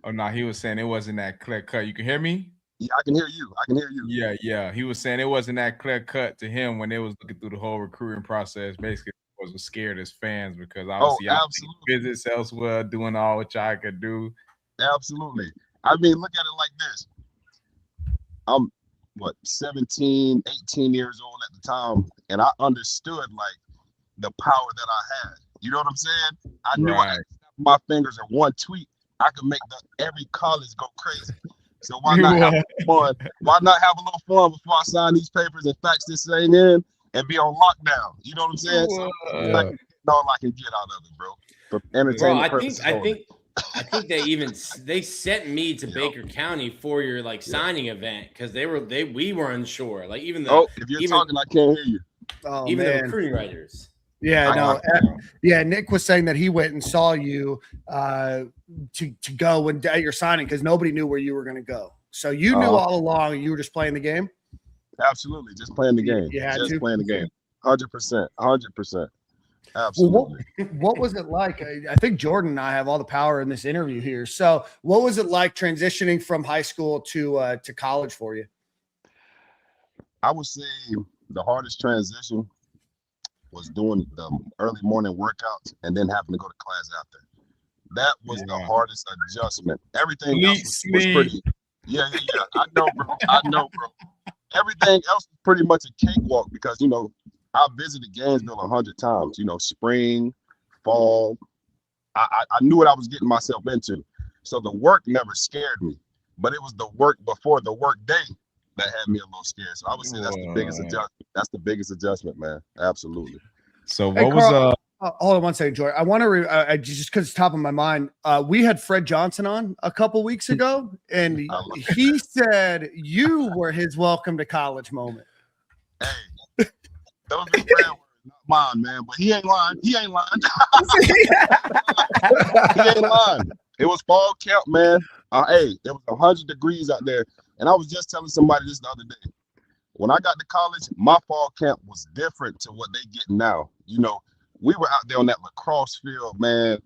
Oh no, he was saying it wasn't that clear cut. You can hear me? Yeah, I can hear you. Yeah. He was saying it wasn't that clear cut to him when they was looking through the whole recruiting process. Basically, was scared as fans because obviously y'all visits elsewhere, doing all what y'all could do. Absolutely. I mean, look at it like this. I'm 17, 18 years old at the time, and I understood like the power that I had. You know what I'm saying? I knew I could snap my fingers in one tweet. I could make every college go crazy. So why not have fun? Why not have a little fun before I sign these papers and fax this thing in and be on lockdown? You know what I'm saying? So all I can get out of it, bro. For entertainment purposes. I think they sent me to Baker County for your signing event because we were unsure. Like even the if you're talking, I can't hear you. Oh, even man. the recruiting writers. Yeah, no. Yeah, Nick was saying that he went and saw you to go at your signing because nobody knew where you were going to go. So you knew all along you were just playing the game? Absolutely. Just playing the game. Just playing the game. 100%. 100%. Absolutely. Well, what was it like? I think Jordan and I have all the power in this interview here. So what was it like transitioning from high school to college for you? I would say the hardest transition was doing the early morning workouts and then having to go to class after. That was the hardest adjustment. Everything else was pretty. Yeah. I know, bro. Everything else was pretty much a cakewalk because, I visited Gainesville 100 times, spring, fall. I knew what I was getting myself into. So the work never scared me, but it was the work before the work day that had me a little scared. So I would say that's the biggest adjustment. That's the biggest adjustment, man. Absolutely. So Hey, Carl, hold on one second, Joy. I want to just because it's top of my mind. We had Fred Johnson on a couple weeks ago, and he said you were his welcome to college moment. Hey, those are Fred words, not mine, man. But he ain't lying. He ain't lying. It was fall camp, man. It was 100 degrees out there, and I was just telling somebody this the other day. When I got to college, my fall camp was different to what they get now. We were out there on that lacrosse field, man.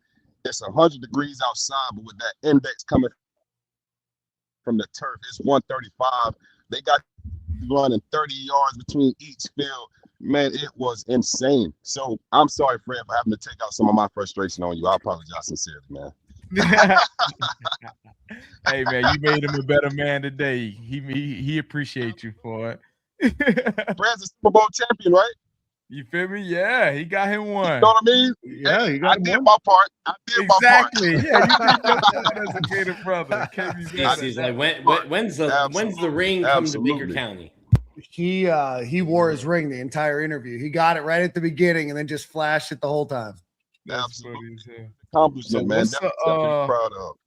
It's 100 degrees outside, but with that index coming from the turf, it's 135. They got running 30 yards between each field. Man, it was insane. So I'm sorry, Fred, for having to take out some of my frustration on you. I apologize sincerely, man. Hey, man, you made him a better man today. He appreciates you for it. Fred's a Super Bowl champion, right? You feel me? Yeah, he got him one. You know what I mean? Yeah, hey, I did my part. Exactly. Yeah, you did your part as a Gator brother. He's like, when's the ring come to Baker County? He wore his ring the entire interview. He got it right at the beginning and then just flashed it the whole time. Absolutely. Accomplishment, man. That's proud of.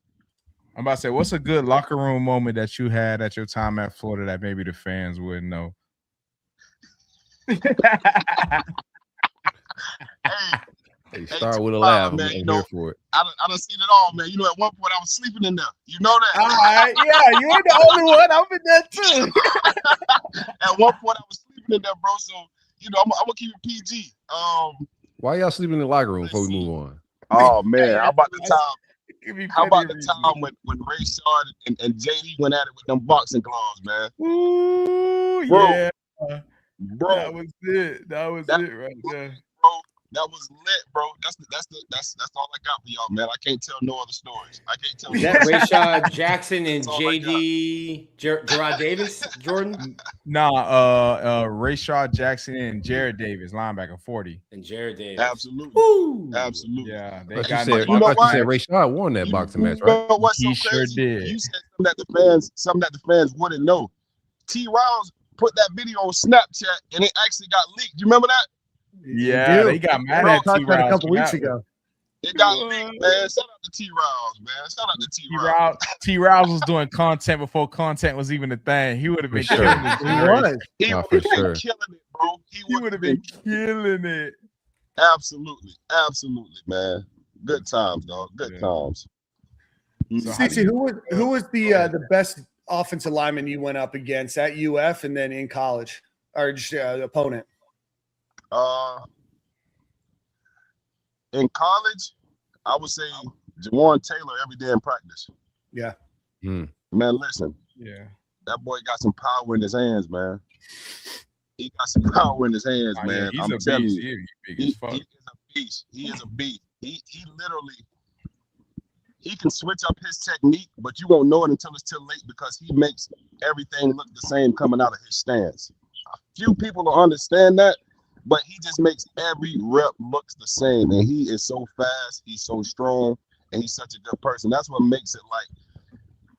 I'm about to say, what's a good locker room moment that you had at your time at Florida that maybe the fans wouldn't know? Hey, start with a laugh. Man, I'm here for it. I done seen it all, man. At one point I was sleeping in there. You know that. All right, yeah, you ain't the only one. I'm in there too. At one point I was sleeping in there, bro. So I'm gonna keep it PG. Why y'all sleeping in the locker room before we move on? Oh man, how about the time when Ray Shaw and JD went at it with them boxing gloves, man? Ooh, bro, yeah. Bro, that was it right there. Bro, that was lit, bro. That's all I got for y'all, man. I can't tell no other stories. I can't tell. Is that Rashad Jackson and JD Gerard Davis, Jordan? Nah, Rashad Jackson and Jared Davis, linebacker 40. And Jared Davis. Absolutely. Woo. Absolutely. Yeah. You said Rashad won that boxing match, right? You know what's so He crazy? sure did. You said something that the fans wouldn't know. T. Rouse put that video on Snapchat and it actually got leaked. You remember that? Yeah, they got mad at T. Rouse a couple weeks ago. It got leaked, man. Shout out to T. Rouse, man. Shout out to T. Rouse. T. Rouse was doing content before content was even a thing. He would have been killing it. He would have been killing it, bro. He would have been killing it. Absolutely. Absolutely, man. Good times, dog. Good times. So Cece, who was the best offensive lineman you went up against at UF and then in college, or just opponent? In college, I would say Jawan Taylor every day in practice. Yeah. Man, listen. Yeah. That boy got some power in his hands, man. He got some power in his hands, man. He's I'm a telling beast. you. He is a beast. He is a beast. He literally can switch up his technique, but you won't know it until it's too late because he makes everything look the same coming out of his stance. A few people don't understand that, but he just makes every rep looks the same. And he is so fast, he's so strong, and he's such a good person. That's what makes it like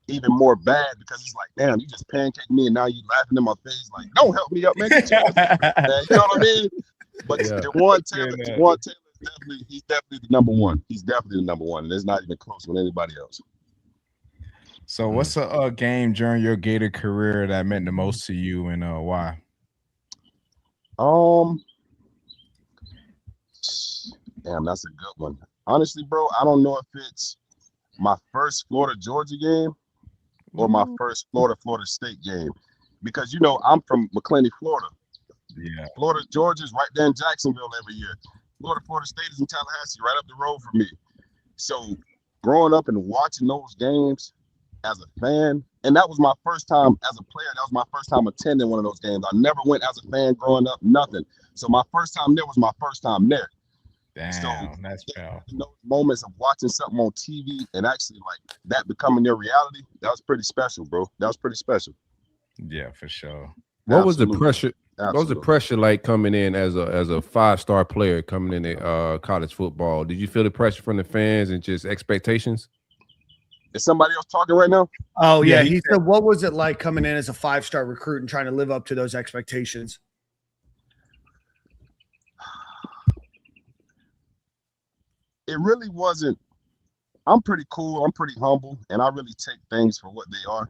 even more bad because it's like, damn, you just pancaked me and now you laughing in my face like, don't help me up, man. Man, you know what I mean? But Jawan Taylor is he's definitely the number one. He's definitely the number one, and it's not even close with anybody else. So, what's a game during your Gator career that meant the most to you, and why? Damn, that's a good one. Honestly, bro, I don't know if it's my first Florida Georgia game or my first Florida State game, because I'm from McClenny, Florida. Yeah, Florida Georgia is right there in Jacksonville every year. Florida State is in Tallahassee, right up the road from me. So growing up and watching those games as a fan, and that was my first time as a player. That was my first time attending one of those games. I never went as a fan growing up, nothing. So my first time there was my first time there. damn, So that's powerful. those moments of watching something on TV and actually like that becoming your reality, that was pretty special, bro. That was pretty special. Yeah, for sure. What was the Absolutely. pressure? What was the Absolutely. pressure like coming in as a 5-star player coming in college football? Did you feel the pressure from the fans and just expectations? Is somebody else talking right now? Oh, yeah. Yeah, He said, what was it like coming in as a 5-star recruit and trying to live up to those expectations? It really wasn't. I'm pretty cool. I'm pretty humble, and I really take things for what they are.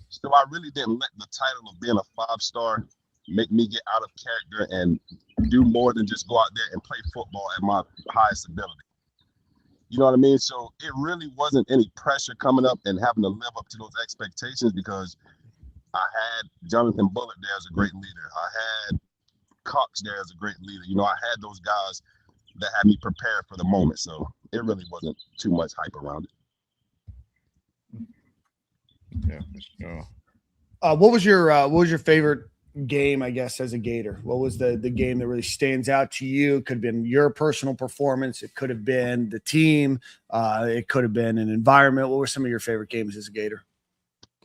So I really didn't let the title of being a 5-star make me get out of character and do more than just go out there and play football at my highest ability. You know what I mean? So it really wasn't any pressure coming up and having to live up to those expectations, because I had Jonathan Bullitt there as a great leader. I had Cox there as a great leader. I had those guys that had me prepared for the moment. So it really wasn't too much hype around it. Yeah, for sure. What was your favorite game, I guess, as a Gator? What was the game that really stands out to you? It could have been your personal performance. It could have been the team. It could have been an environment. What were some of your favorite games as a Gator?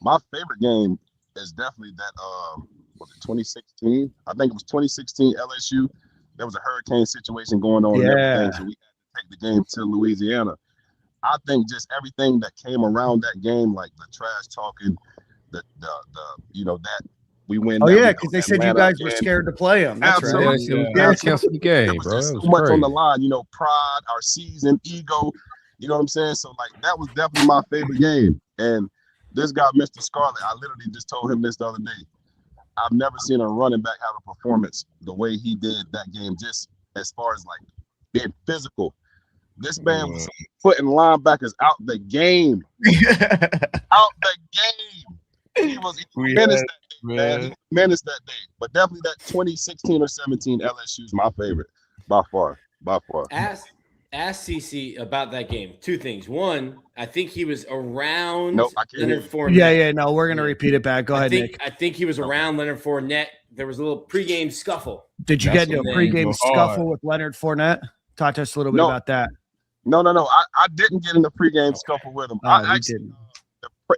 My favorite game is definitely that, was it 2016? I think it was 2016 LSU. There was a hurricane situation going on and everything, so we had to take the game to Louisiana. I think just everything that came around that game, like the trash talking, the that we win. Oh, yeah, because they said you guys were scared to play them. That's Absolutely. right. Yeah, cancel the game, There was bro. just That so was much on crazy. the line, pride, our season, ego. You know what I'm saying? So, like, that was definitely my favorite game. And this guy, Mr. Scarlett, I literally just told him this the other day. I've never seen a running back have a performance the way he did that game, just as far as, like, being physical. This man was putting linebackers out the game. Out the game. He was menaced that day, man. He was menaced that day. But definitely that 2016 or 17 LSU is my favorite by far. Ask Cece about that game. Two things. One, I think he was around Nope, I can't Leonard hear Fournette. Yeah. No, we're gonna repeat it back. Go ahead, Nick. I think he was around Leonard Fournette. There was a little pregame scuffle. Did you That's get into a when they pregame go scuffle hard. with Leonard Fournette? Talk to us a little bit No. about that. No. I didn't get in the pregame scuffle with him. I You actually didn't.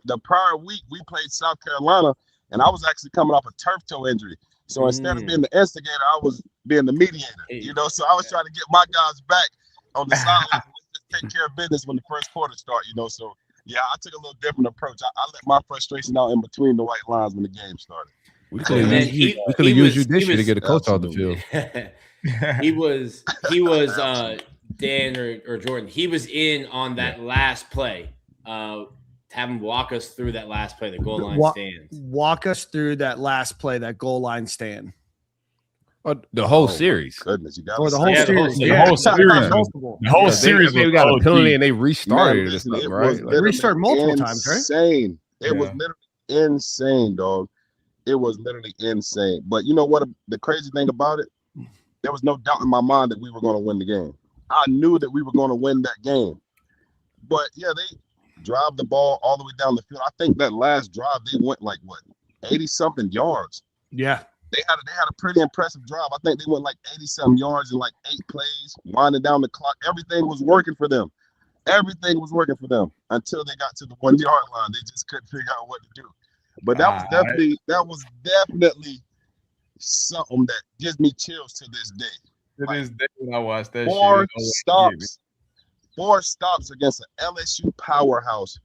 the prior week we played South Carolina, and I was actually coming off a turf toe injury. So instead of being the instigator, I was being the mediator. So I was trying to get my guys back on the sideline, just take care of business when the first quarter started. So yeah, I took a little different approach. I let my frustration out in between the white lines when the game started. We could And then have used you this year to get a coach off the absolutely. field. He was Dan or Jordan. He was in on that last play. Have him walk us through that last play, the goal line stands. Walk us through that last play, that goal line stand. The whole series. Goodness, you got Or the whole Yeah, the whole series. series. The whole series. Multiple. The whole Yeah, series they was got a OG. penalty and they restarted Man, it, listen, or something, it right? was Like, literally restarted multiple times, right? insane. It was Yeah. literally insane, dog. It was literally insane. But you know what? The crazy thing about it, there was no doubt in my mind that we were going to win the game. I knew that we were going to win that game. But yeah, they drive the ball all the way down the field. I think that last drive they went like 80-something yards. Yeah. They had a pretty impressive drive. I think they went like 80-something yards in like 8 plays, winding down the clock. Everything was working for them. Everything was working for them until they got to the 1-yard line. They just couldn't figure out what to do. But that was definitely something that gives me chills to this day. To this day when I watched that Four stops against an LSU powerhouse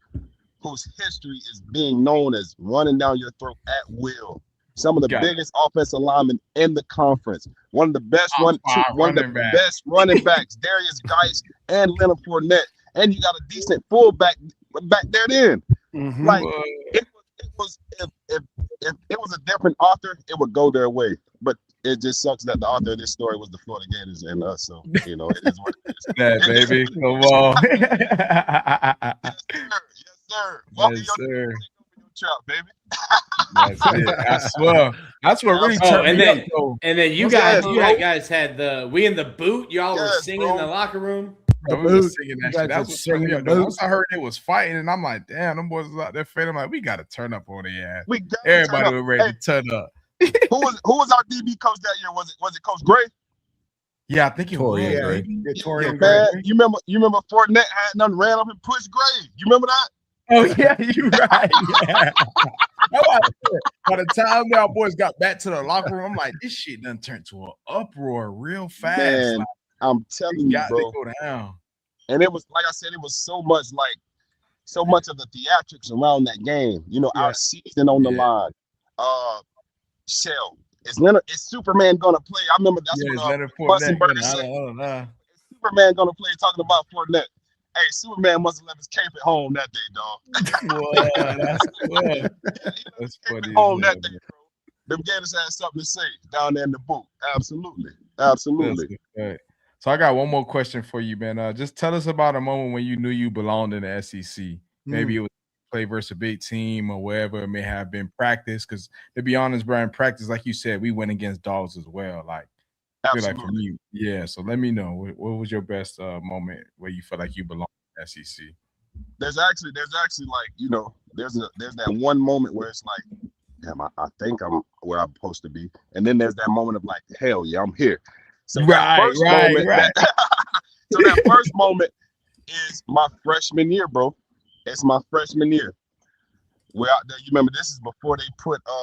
whose history is being known as running down your throat at will. Some of the biggest offensive linemen in the conference. One of the best best running backs, Darius Geis and Leonard Fournette. And you got a decent fullback back there then. Mm-hmm. Like it was if it was a different author, it would go their way. But it just sucks that the author of this story was the Florida Gators and us. So, it is what it is. That baby. Come on. Yes, sir. Welcome your trap, baby. That's it. I swear really turned me up. And then you guys had the We in the Boot. Y'all were singing in the locker room. Bro, we were singing that shit. That's what turned me up. Once I heard it was fighting, and I'm like, damn, them boys was out there fighting. I'm like, we got to turn up on their ass. Everybody was ready to turn up. Who was our DB coach that year? Was it Coach Gray? Yeah, I think it was. Yeah, man, you remember Fournette had nothing, ran up and pushed Gray. You remember that? Oh yeah, you're right. Yeah. By the time our boys got back to the locker room, I'm like, this shit done turned to an uproar real fast. Man, like, I'm telling you, bro. Go down. And it was like I said, it was so much of the theatrics around that game. Our season on the line. Shell, is Superman gonna play? I remember that's what Mussenberger said. Is Superman gonna play? Talking about Fournette. Hey, Superman must have left his cape at home that day, dog. Wow, that's funny. Home that day, bro. Them Gators had something to say down there in the boot. Absolutely. Right. So I got one more question for you, man. Just tell us about a moment when you knew you belonged in the SEC. Maybe it was play versus a big team or wherever it may have been practice. Because to be honest, bro, in practice, like you said, we went against dogs as well. Like, I feel like for me, yeah. So let me know what was your best moment where you felt like you belonged in the SEC. There's actually like there's that one moment where it's like, damn, I think I'm where I'm supposed to be, and then there's that moment of like, hell yeah, I'm here. So right. So that first moment is my freshman year, bro. It's my freshman year. We're out there. You remember this is before they put the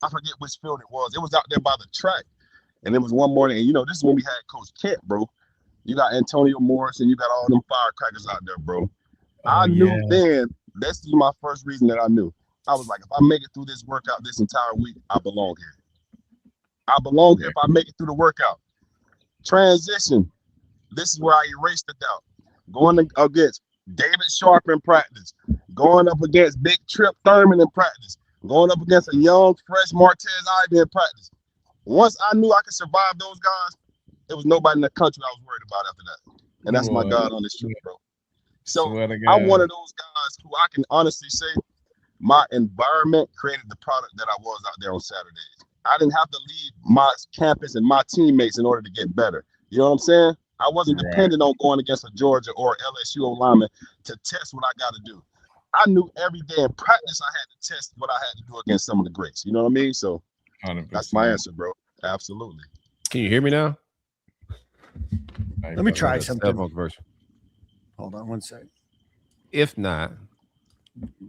I forget which field it was. It was out there by the track. And it was one morning, and this is when we had Coach Kent, bro. You got Antonio Morris and you got all them firecrackers out there, bro. I knew then, this is my first reason that I knew. I was like, if I make it through this workout this entire week, I belong here. I belong here if I make it through the workout. Transition. This is where I erased the doubt. Going against David Sharp in practice. Going up against Big Trip Thurman in practice. Going up against a young, fresh Martez Ivy in practice. Once I knew I could survive those guys, there was nobody in the country I was worried about after that. And that's my God on this truth, bro. So I'm one of those guys who I can honestly say my environment created the product that I was out there on Saturdays. I didn't have to leave my campus and my teammates in order to get better. You know what I'm saying? I wasn't dependent on going against a Georgia or LSU lineman to test what I got to do. I knew every day in practice I had to test what I had to do against some of the greats. You know what I mean? So 100%. That's my answer, bro. Absolutely. Can you hear me now? Let me try something. Hold on one second. If not,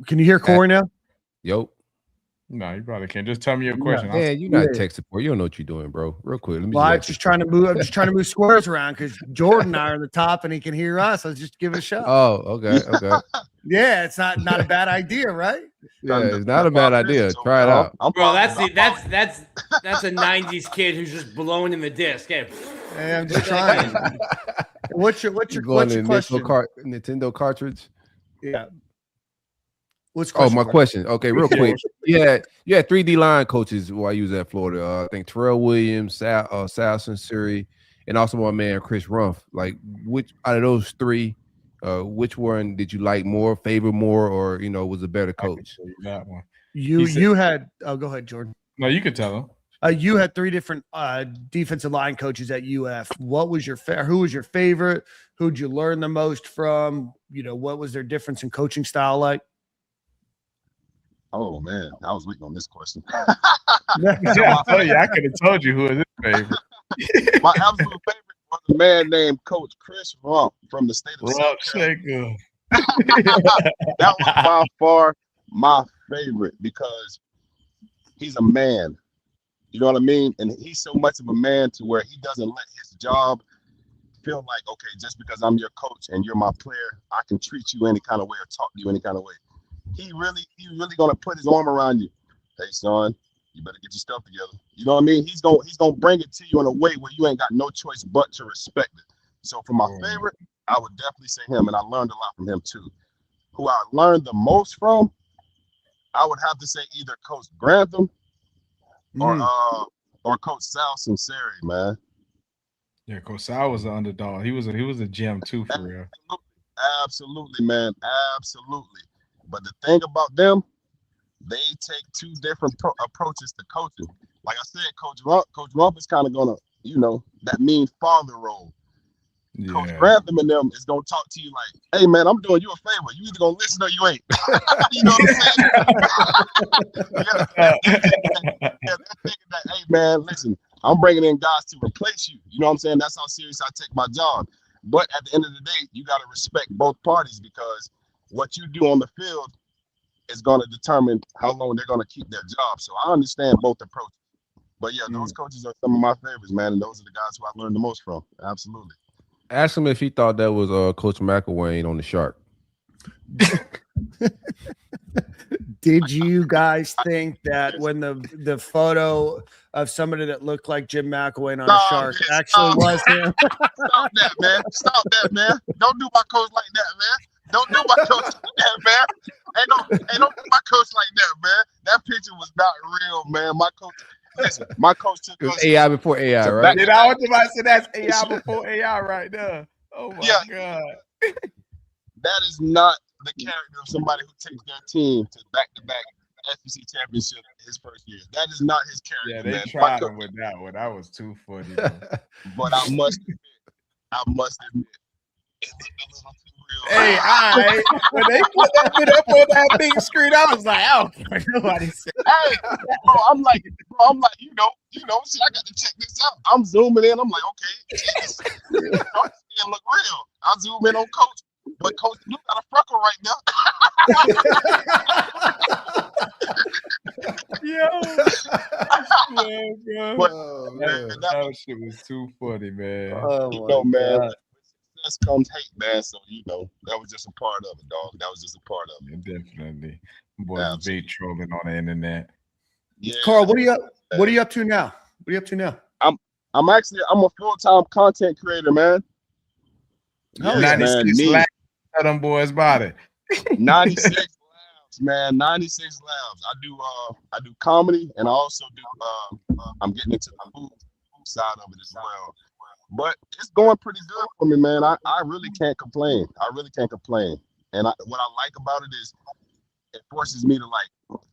can you hear Corey now? Yo. No, you probably can't. Just tell me your question. Yeah, you're not tech support. You don't know what you're doing, bro. Real quick. Let me I'm just trying to move squares around because Jordan and I are on the top and he can hear us. Let's just give it a shot. Oh, okay. Yeah, it's not a bad idea, right? Yeah, it's not a bad idea. Try it out. Bro, that's a 90s kid who's just blowing in the disc. Yeah, I'm just trying. What's your question? Nintendo cartridge? Yeah. My question. Okay, real quick. You had 3 D-line coaches while you was at Florida. I think Terrell Williams, Sal Sensori, and also my man Chris Rumph. Like, which out of those 3, which one did you like more, favor more, or was a better coach? That one. You had. Oh, go ahead, Jordan. No, you could tell him. You had 3 different defensive line coaches at UF. What was who was your favorite? Who'd you learn the most from? What was their difference in coaching style like? Oh man, I was waiting on this question. I could have told you who was his favorite. My absolute favorite was a man named Coach Chris Rumph from the state of South Carolina. That was by far my favorite because he's a man. You know what I mean? And he's so much of a man to where he doesn't let his job feel like, okay, just because I'm your coach and you're my player, I can treat you any kind of way or talk to you any kind of way. he really gonna put his arm around you. Hey son, you better get your stuff together. You know what I mean? He's gonna bring it to you in a way where you ain't got no choice but to respect it. So for my favorite, I would definitely say him, and I learned a lot from him too. Who I learned the most from, I would have to say either Coach Grantham or Coach Sal Sinceri, man. Yeah, Coach Sal was an underdog. He was a gem too, for real. Absolutely, man. Absolutely. But the thing about them, they take two different approaches to coaching. Like I said, Coach Rump is kind of gonna, that mean father role. Yeah. Coach Grantham and them is gonna talk to you like, "Hey man, I'm doing you a favor. You either gonna listen or you ain't." You know what I'm saying? They're thinking that, "Hey man, listen, I'm bringing in guys to replace you." You know what I'm saying? That's how serious I take my job. But at the end of the day, you got to respect both parties, because what you do on the field is going to determine how long they're going to keep their job. So I understand both approaches. But yeah, those coaches are some of my favorites, man, and those are the guys who I learned the most from. Absolutely. Ask him if he thought that was Coach McElwain on the Shark. Did you guys think that when the photo of somebody that looked like Jim McElwain on a Shark actually was him? Stop that, man. Stop that, man. Don't do my coach like that, man. Don't do my coach like that, man. Ain't no do my coach like that, man. That picture was not real, man. My coach took us AI before AI, right? Did I was about to say that's AI before AI right there. Oh my God. That is not the character of somebody who takes their team to back-to-back SEC championship his first year. That is not his character. Yeah, they man. tried him with that one. That was too funny. But I must admit, it looked a little too real. Hey, when they put that bit up on that big screen, I was like, I don't care what nobody said. Hey, bro, I'm like, see, I got to check this out. I'm zooming in. I'm like, okay, geez, it look real. I zoom in on Coach. But Coach Blue got a freckle right now. That shit was too funny, man. Oh, man. Success comes hate, man. So, that was just a part of it, dog. That was just a part of it. Yeah, definitely. Boys big trolling on the internet. Yeah. Carl, what are you up to now? What are you up to now? I'm a full-time content creator, man. Oh, yeah, man. Tell them boys about it. 96 labs, man. 96 labs. I do comedy, and I also do I'm getting into the food side of it as well. But it's going pretty good for me, man. I really can't complain. And what I like about it is it forces me to like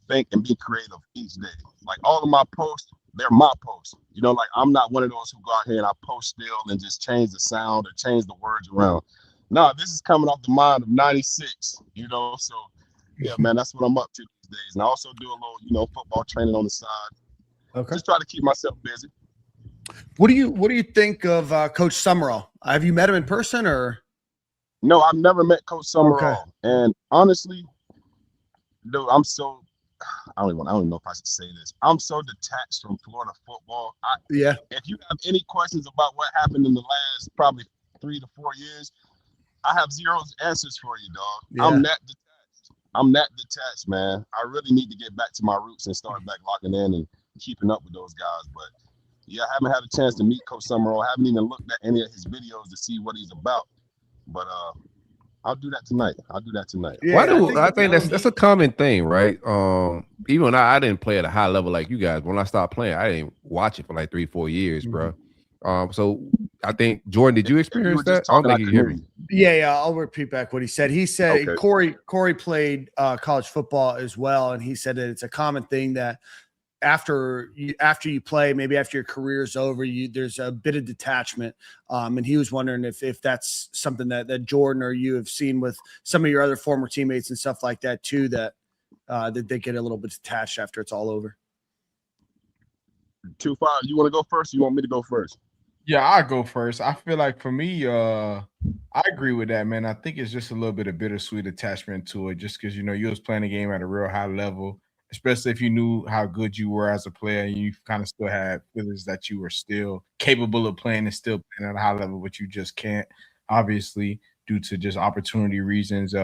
think and be creative each day. Like all of my posts, they're my posts. Like I'm not one of those who go out here and I post still and just change the sound or change the words around. No, this is coming off the mind of 96, so yeah, man, that's what I'm up to these days. And I also do a little, football training on the side. Okay. Just try to keep myself busy. What do you think of Coach Summerall? Have you met him in person or? No, I've never met Coach Summerall. Okay. And honestly, dude, I don't even know if I should say this. I'm so detached from Florida football. If you have any questions about what happened in the last probably 3 to 4 years, I have zero answers for you, dog. Yeah. I'm that detached, man. I really need to get back to my roots and start back locking in and keeping up with those guys. But yeah, I haven't had a chance to meet Coach Summerall. I haven't even looked at any of his videos to see what he's about. But I'll do that tonight. Yeah, I think that's a common thing, right? Even when I didn't play at a high level like you guys. When I stopped playing, I didn't watch it for like 3-4 years, bro. So I think Jordan, did you experience that? I don't think you hear me. Yeah. I'll repeat back what he said. He said Corey played college football as well, and he said that it's a common thing that after you play, maybe after your career is over, there's a bit of detachment. And he was wondering if that's something that Jordan or you have seen with some of your other former teammates and stuff like that too, that they get a little bit detached after it's all over. 2-5. You want to go first? Or you want me to go first? Yeah, I'll go first. I feel like for me, I agree with that, man. I think it's just a little bit of bittersweet attachment to it, just because, you was playing the game at a real high level, especially if you knew how good you were as a player and you kind of still had feelings that you were still capable of playing and still playing at a high level, but you just can't, obviously, due to just opportunity reasons.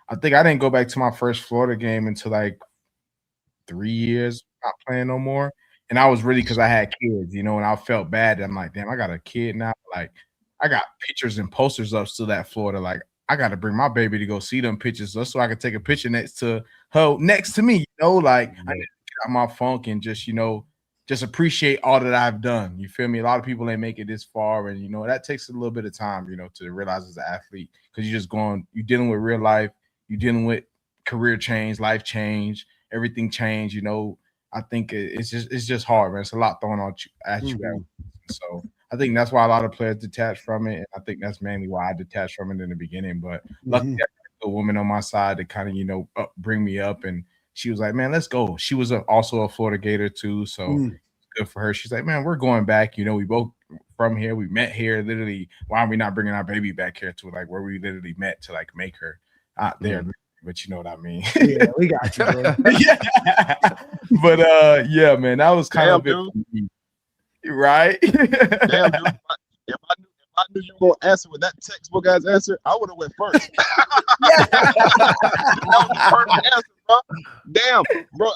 I think I didn't go back to my first Florida game until like 3 years not playing no more. And I was really because I had kids, and I felt bad. I'm like, damn, I got a kid now. Like, I got pictures and posters up still at Florida. Like, I got to bring my baby to go see them pictures just so I can take a picture next to her, next to me. Like, I need to get out my funk and just, just appreciate all that I've done. You feel me? A lot of people ain't make it this far, and that takes a little bit of time, to realize as an athlete, because you're dealing with real life, you're dealing with career change, life change, everything change. I think it's just hard, man. It's a lot thrown at you. So I think that's why a lot of players detach from it, and I think that's mainly why I detached from it in the beginning. But luckily, I got a woman on my side to kind of bring me up, and she was like, "Man, let's go." She was also a Florida Gator too, so good for her. She's like, "Man, we're going back. We both from here. We met here. Literally, why are we not bringing our baby back here to like where we literally met to like make her out there?" But you know what I mean. Yeah, we got you, bro. Yeah. But yeah, man, that was kind of it. Right? Damn, dude. If I knew you were gonna answer with that textbook as answer, I would have went first. That was the perfect answer, bro. Damn, bro.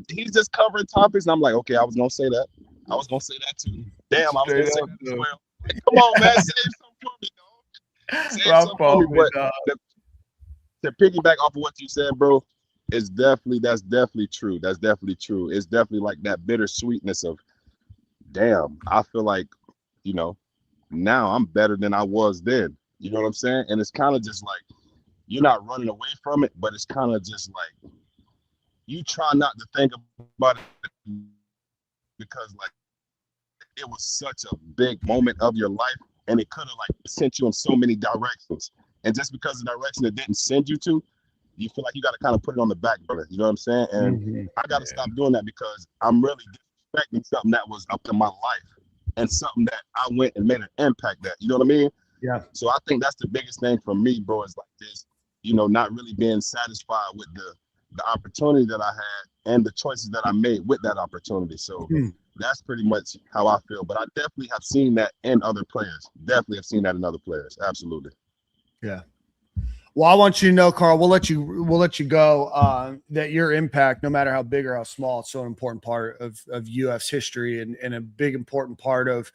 He's just covering topics, and I'm like, okay, I was gonna say that. I was gonna say that too. Damn, I was gonna say that as well. Come on, man, save some for me, dog. Save some for me, but to piggyback off of what you said, bro, that's definitely true. That's definitely true. It's definitely like that bittersweetness of, damn, I feel like, now I'm better than I was then. You know what I'm saying? And it's kind of just like, you're not running away from it, but it's kind of just like, you try not to think about it because like, it was such a big moment of your life, and it could have like sent you in so many directions. And just because the direction it didn't send you to, you feel like you got to kind of put it on the back burner. You know what I'm saying? And I got to stop doing that because I'm really disrespecting something that was up in my life and something that I went and made an impact at. You know what I mean? Yeah. So I think that's the biggest thing for me, bro, is like this, not really being satisfied with the opportunity that I had and the choices that I made with that opportunity. So that's pretty much how I feel. But I definitely have seen that in other players. Definitely have seen that in other players. Absolutely. Yeah. Well, I want you to know, Carl, we'll let you go, that your impact, no matter how big or how small, it's so an important part of UF's history and a big important part of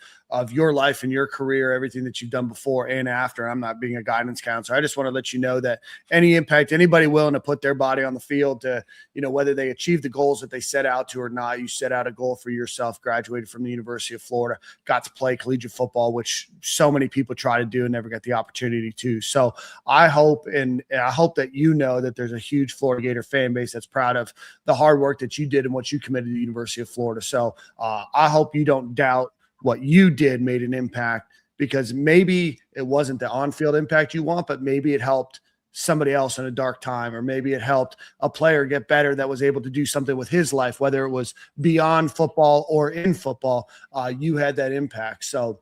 your life and your career, everything that you've done before and after. I'm not being a guidance counselor. I just want to let you know that any impact, anybody willing to put their body on the field to, whether they achieve the goals that they set out to or not, you set out a goal for yourself, graduated from the University of Florida, got to play collegiate football, which so many people try to do and never get the opportunity to. So I hope that that there's a huge Florida Gator fan base that's proud of the hard work that you did and what you committed to the University of Florida. So I hope you don't doubt what you did made an impact, because maybe it wasn't the on-field impact you want, but maybe it helped somebody else in a dark time, or maybe it helped a player get better that was able to do something with his life, whether it was beyond football or in football. You had that impact. So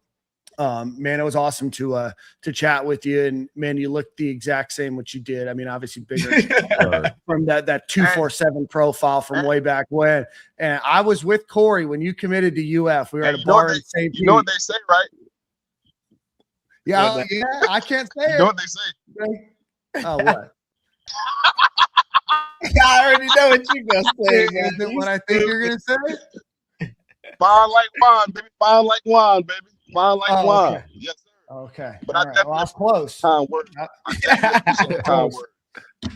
man, it was awesome to chat with you, and man, you look the exact same what you did. I mean, obviously bigger from that 247 profile from way back when. And I was with Corey when you committed to UF. We were at a bar in St. Pete. You know what they say, right? Yeah, I can't say it. You know what they say? Oh, what? I already know what you're gonna say. Is it what I think you're gonna say? Fine like wine, baby. Fine like wine, baby. Fine like wine. Okay. Yes, sir. Okay. But All I right. definitely Well, I was close. kind word. I definitely appreciate the kind words.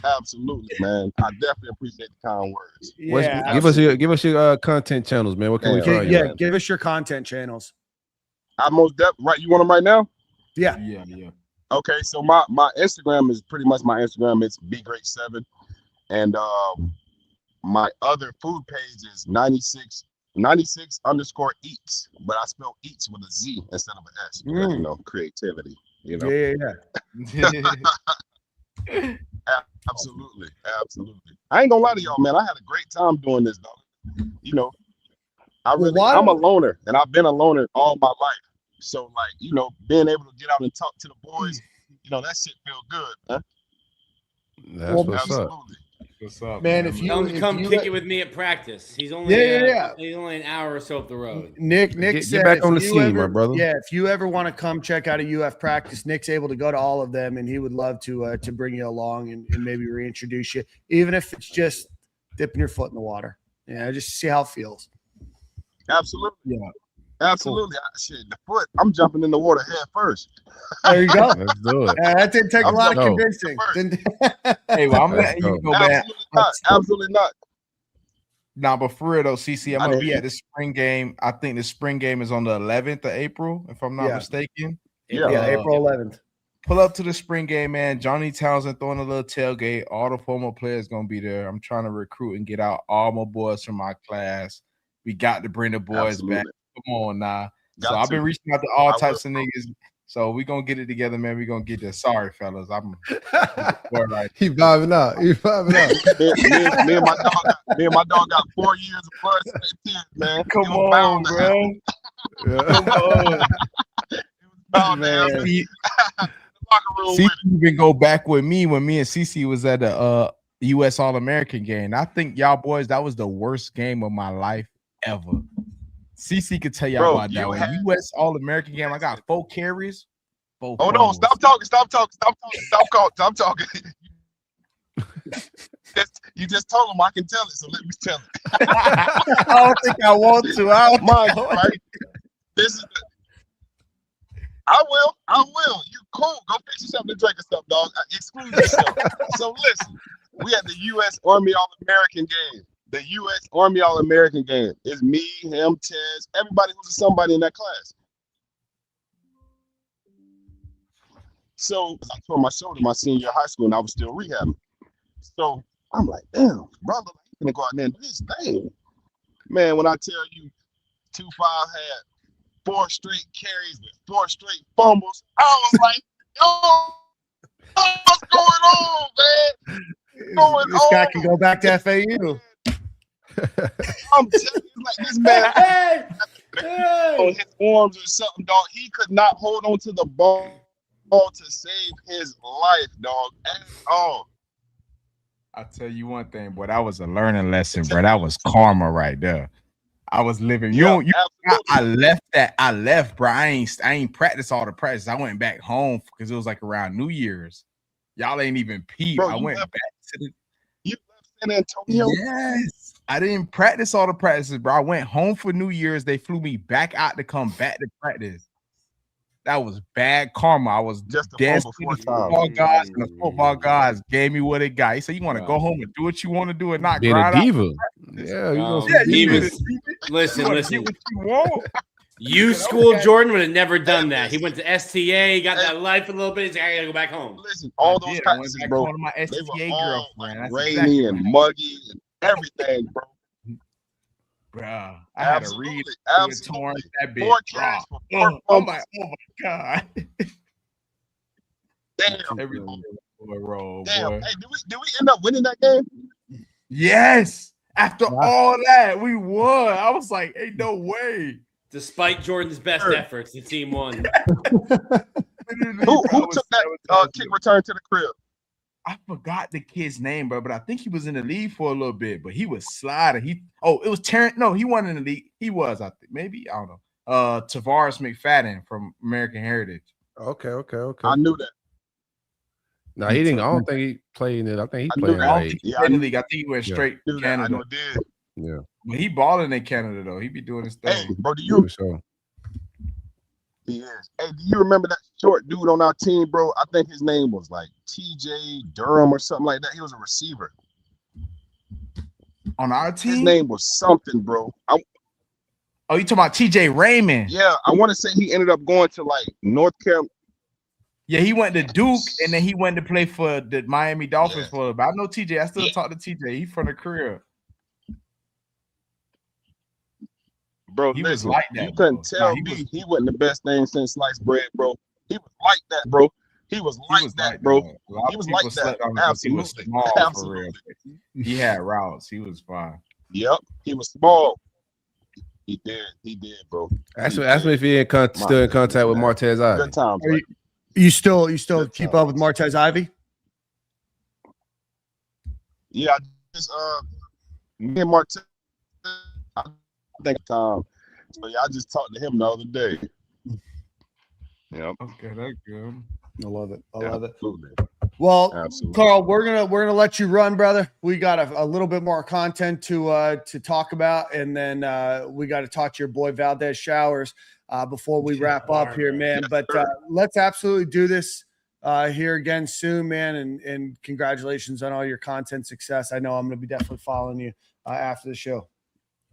Absolutely, man. I definitely appreciate the kind words. Yeah. Give us your content channels, man. What can we find you? Yeah, give us your content channels. I most definitely right. You want them right now? Yeah. Okay, so my Instagram is pretty much my Instagram. It's bgreat7, and my other food page is 96 _ eats, but I spell eats with a Z instead of an S because creativity. Yeah. Absolutely. I ain't gonna lie to y'all, man. I had a great time doing this, though. I'm a loner, and I've been a loner all my life. So, like, being able to get out and talk to the boys, that shit feel good, man. That's what's up. What's up, Man, if you Tell him to come kick it with me at practice. He's only he's only an hour or so up the road. Nick Get said back if on the you scene, my brother. Yeah, if you ever want to come check out a UF practice, Nick's able to go to all of them, and he would love to bring you along and maybe reintroduce you, even if it's just dipping your foot in the water. Yeah, just to see how it feels. Absolutely. Yeah. Absolutely. Shit, the foot, I'm jumping in the water head first. There you go. Let's do it. That didn't take a lot of go. convincing. Hey, well, I'm Let's letting you go. go, man. Absolutely not. Absolutely not. Nah, but for real though, CC, I'm I gonna know be you- at the spring game. I think the spring game is on the 11th of April, if I'm not Yeah. mistaken. Yeah. April 11th. Pull up to the spring game, man. Johnny Townsend throwing a little tailgate. All the former players gonna be there. I'm trying to recruit and get out all my boys from my class. We got to bring the boys back. Absolutely. Come on now. Got So I've to. been reaching out to all I types will. of niggas. So we gonna get it together, man. We gonna get there. Sorry, fellas. I'm right. He vibing out. He vibing out. Me and my dog got 4 years of blood, sweat, and tears, man. Come It was bound on, to happen. bro. Yeah. Come on. Bound to happen. See, The locker room CC with it. even go back with me when me and CC was at the U.S. All-American game. I think y'all boys, that was the worst game of my life ever. CC could tell y'all Bro, about that you one. had- U.S. All-American game, I got 4 carries. 4 Oh no! fumbles. Stop talking! Stop talking! You just told him I can tell it, so let me tell it. I don't think I want to. Mind you, right? This is. I will. You cool? Go fix you something to drink or something, dog. Exclude yourself. So listen, we had the U.S. Army All-American game. The U.S. Army All-American game. It's me, him, Tez, everybody who's somebody in that class. So I tore my shoulder my senior year of high school, and I was still rehabbing. So I'm like, damn, brother, I'm gonna go out there and do this thing. Man, when I tell you 2-5 had 4 straight carries with 4 straight fumbles, I was like, yo, what's going on, man? What's This going guy on? can go back to FAU. I'm telling you, like this man on his arms or something, dog. He could not hold on to the ball to save his life, dog, at all. I'll tell you one thing, boy. That was a learning lesson, bro. That was karma right there. I was living. Absolutely. I left, bro. I ain't practiced all the practice. I went back home because it was like around New Year's. Y'all ain't even peep. Bro, I you went left- back to the. You left San Antonio. Yes. I didn't practice all the practices, bro. I went home for New Year's. They flew me back out to come back to practice. That was bad karma. I was Just a dancing fumble to 4 the times. football guys, and the football guys gave me what it got. He said, "You want to Wow. go home and do what you want to do and not Being a grind out." diva. Yeah, you know, Yeah, He you was- was, Listen. get what you want. You school Jordan would have never done that. He went to STA, got that life for a little bit. He's like, I gotta go back home. Listen, all I those did. I went practices, back bro, home to my they STA were all girlfriend. like That's rainy exactly and right. muggy and everything, bro. Bruh, I had to Absolutely, read absolutely. torrent that bitch. 4 carries for 4 I'm fumbles. like, oh my god. Damn, Everything boy roll, damn. boy. Hey, did we end up winning that game? Yes. After all that, we won. I was like, ain't no way. Despite Jordan's best efforts, the team won. Literally, Who bro, it took was that kick return to the crib? I forgot the kid's name, bro, but I think he was in the league for a little bit, but he was sliding. It was Terrence. No, he wasn't in the league. He was, I think. Maybe, I don't know. Tavares McFadden from American Heritage. Okay. I knew that. No, he didn't. I don't think he played in it. I think he I knew played in that. I don't like think he Yeah, played in I the league. I think he went Yeah. straight Knew that. I Canada. know it did. yeah, But he balling in Canada though. He be doing his Hey, thing. bro, do you? for sure. He is. Hey, do you remember that short dude on our team, bro? I think his name was like TJ Durham or something like that. He was a receiver. On our His team? name was something, bro. Oh, you talking about TJ Raymond? Yeah, I want to say he ended up going to like North Carolina. Yeah, he went to Duke and then he went to play for the Miami Dolphins Yeah. for a little bit. I know TJ. I still Yeah. talk to TJ. He from the crib. Bro, He was listen, like that, you couldn't bro. tell Nah, he me was- he wasn't the best thing since sliced bread, bro. He was like that, bro. He was He like was that, like bro. that. A lot He of was people like slept that. on him because he was Absolutely. small for Absolutely. real. He had routes. He was fine. Yep, he was small. He did, bro. Ask He me if he still in contact with Martez Ivy. Good times. Are Right? you still Good keep times. up with Martez Ivy? Yeah, I just me and Martin, I think Tom. So yeah, I just talked to him the other day. Yep. Okay, that's good. I love it. I love it. Absolutely. Well, Absolutely. Carl, we're gonna let you run, brother. We got a little bit more content to talk about, and then we got to talk to your boy Valdez Showers before we wrap up here, man. But let's absolutely do this here again soon, man. And congratulations on all your content success. I know I'm gonna be definitely following you after the show.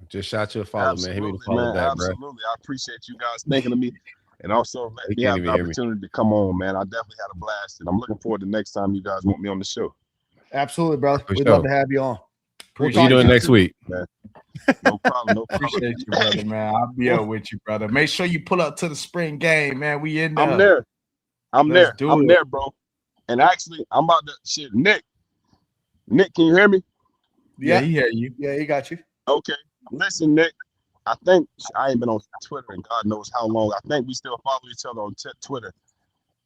Just shot you a follow, Absolutely, man. Hit me to follow back, bro. Absolutely. I appreciate you guys thinking of me. And also let You me can't have the even hear me. opportunity to come on, man. I definitely had a blast, and I'm looking forward to next time you guys want me on the show. Absolutely, brother. For We'd sure. love to have you on. What you doing next week? Man. No problem. No problem. Appreciate you, brother, man. I'll be up with you, brother. Make sure you pull up to the spring game, man. We in there. I'm there. I'm Let's there. do I'm it. there, bro. And actually, I'm about to shit. Nick, can you hear me? Yeah, he hear you. Yeah, he got you. Okay. Listen, Nick. I think I ain't been on Twitter in God knows how long. I think we still follow each other on Twitter.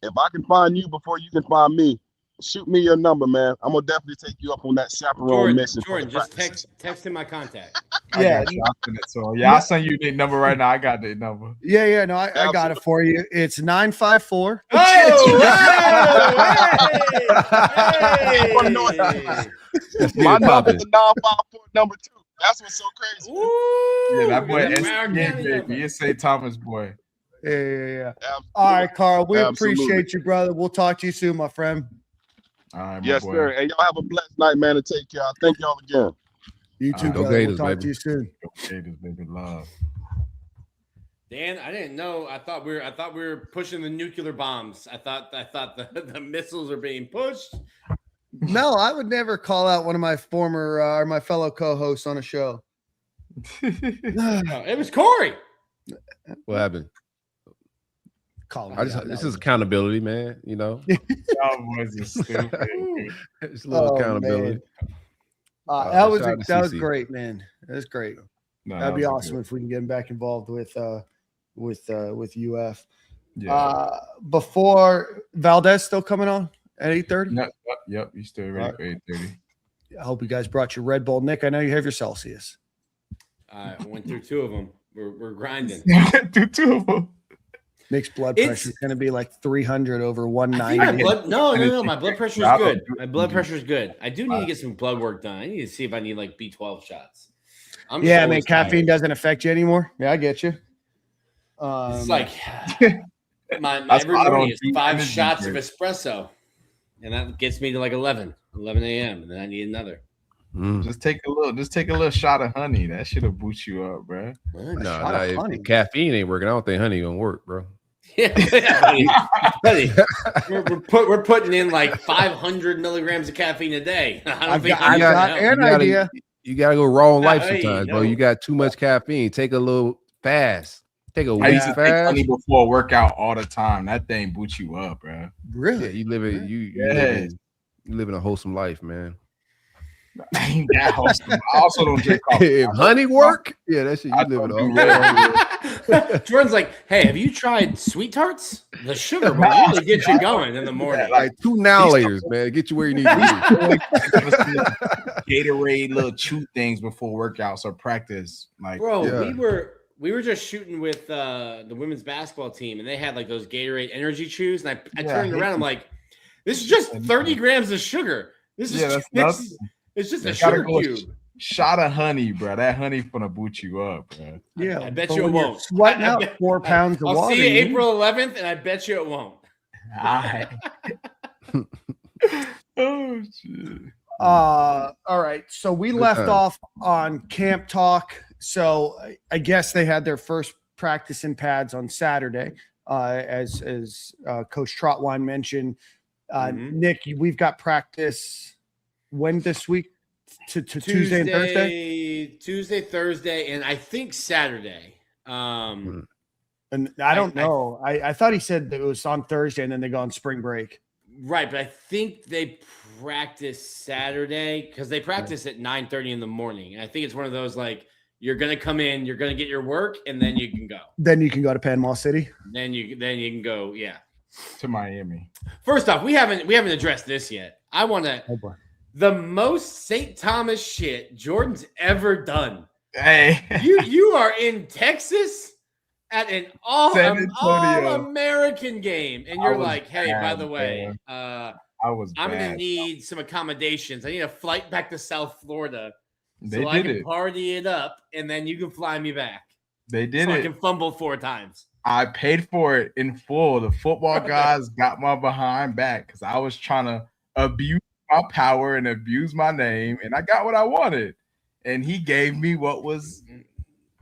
If I can find you before you can find me, shoot me your number, man. I'm gonna definitely take you up on that chaperone mission. Jordan, just text him my contact. Yeah. I'll send it to him. Yeah, I'll send you the number right now. I got the number. Yeah. No, I got it for you. It's 954. My number is 954 number 2. That's what's so crazy. Yeah, that boy American SPA, baby. It's St. Thomas boy. Yeah. Absolutely. All right, Carl. We Absolutely. appreciate you, brother. We'll talk to you soon, my friend. All right, my Yes, boy. sir. Hey, y'all have a blessed night, man, and take care. I thank y'all again. You too, Go brother. Gators, we'll talk baby. to you soon. Go Gators, baby, love. Dan, I didn't know. I thought we were pushing the nuclear bombs. I thought the missiles are being pushed. No, I would never call out one of my former or my fellow co-hosts on a show. Oh, it was Corey. What happened? Call This is accountability, man. You know, Y'all boys are stupid. it's a little accountability. That was shout out to that was CC. great, man. That was great. No, That'd be that was awesome good. if we can get him back involved with UF. Yeah. Before Valdez still coming on at 8:30. Yep. You still ready for 8:30? I hope you guys brought your Red Bull. Nick, I know you have your Celsius. I went through 2 of them. We're grinding. Do 2 of them. Nick's blood It's- pressure is going to be like 300 over I think 190. no. My blood pressure is good. My blood pressure is good. I do need to get some blood work done. I need to see if I need like B12 shots. I'm Yeah, so man, caffeine tired. doesn't affect you anymore. Yeah, I get you. It's like my That's every why I don't morning is do 5 energy shots of drinks. espresso, and that gets me to like 11 a.m. and then I need another. Just take a little shot of honey. That should have boost you up, bro. No, shot of if honey. caffeine ain't working, I don't think honey gonna work, bro. Yeah, buddy, we're putting in like 500 milligrams of caffeine a day. I don't I've think got an idea. You gotta go raw in life Hey, sometimes, no. bro. You got too much caffeine. Take a little fast. Take a I week used to take fast. honey before a workout all the time. That thing boosts you up, bro. Yeah, Really? you live it. You living a wholesome life, man. I ain't that wholesome. I also don't drink coffee. If honey work, yeah, that shit you I living don't a Jordan's like, hey, have you tried sweet tarts? The sugar will really get you going in the morning. like 2 now laters, man. Get you where you need to Gatorade little chew things before workouts or practice. Like, Bro, Yeah. we were just shooting with the women's basketball team, and they had like those Gatorade energy chews, and I Yeah, turned I hate around, I'm like, this is just 30 grams of sugar. This is that's nothing. it's just a Gotta sugar go cube. Shot of honey, bro. That honey gonna boot you up, bro. Yeah. I bet but you it when you're won't. Sweating I out bet- 4 pounds of I'll water. see you you- April 11th, and I bet you it won't. All right. Oh shit. All right. So we Good left time. off on camp talk. So I guess they had their first practice in pads on Saturday, as Coach Trautwein mentioned. Mhm. Nick, we've got practice when this week to Tuesday and Thursday. Tuesday, Thursday, and I think Saturday. And I don't know. I thought he said that it was on Thursday and then they go on spring break. Right, but I think they practice Saturday because they practice at 9:30 in the morning. And I think it's one of those like you're gonna come in, you're gonna get your work, and then you can go. Then you can go to Panama City. Then you can go. Yeah. To Miami. First off, we haven't addressed this yet. I want to. Oh boy. the most St. Thomas shit Jordan's ever done. Hey, You are in Texas at an San Antonio. all-American game, and you're was like, hey, by bad, the way, I was I'm bad. going to need some accommodations. I need a flight back to South Florida They so I did can it. party it up, and then you can fly me back. They did So it. I can fumble 4 times. I paid for it in full. The football guys got my behind back because I was trying to abuse my power and abuse my name, and I got what I wanted. And he gave me what was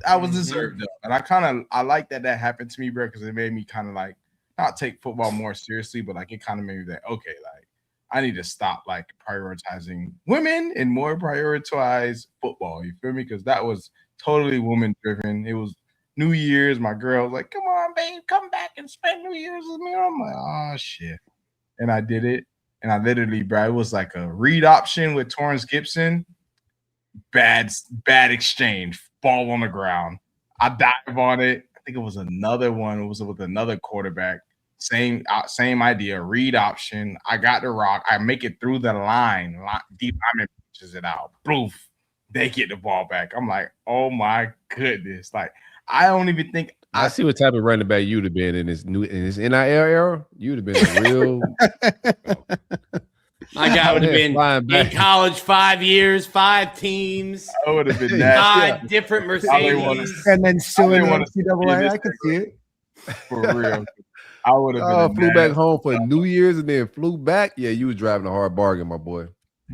I was deserved of. And I like that happened to me, bro, because it made me kind of like not take football more seriously, but like it kind of made me like, okay, like I need to stop like prioritizing women and more prioritize football. You feel me? Because that was totally woman driven. It was New Year's. My girl was like, come on, babe, come back and spend New Year's with me. I'm like, oh shit. And I did it. And I literally, bro, it was like a read option with Torrance Gibson. Bad exchange. Ball on the ground. I dive on it. I think it was another one. It was with another quarterback. Same idea. Read option. I got the rock. I make it through the line. Deep lineman pitches it out. Boof. They get the ball back. I'm like, oh my goodness. Like, I don't even think I see what type of running back you'd have been in this NIL era. You'd have been a real. My guy would have been in college 5 years, 5 teams. I would have been that. 5 different Mercedes. And then still in NCAA. I could see it. For real. I would have been flew back home for New Year's and then flew back. Yeah, you was driving a hard bargain, my boy.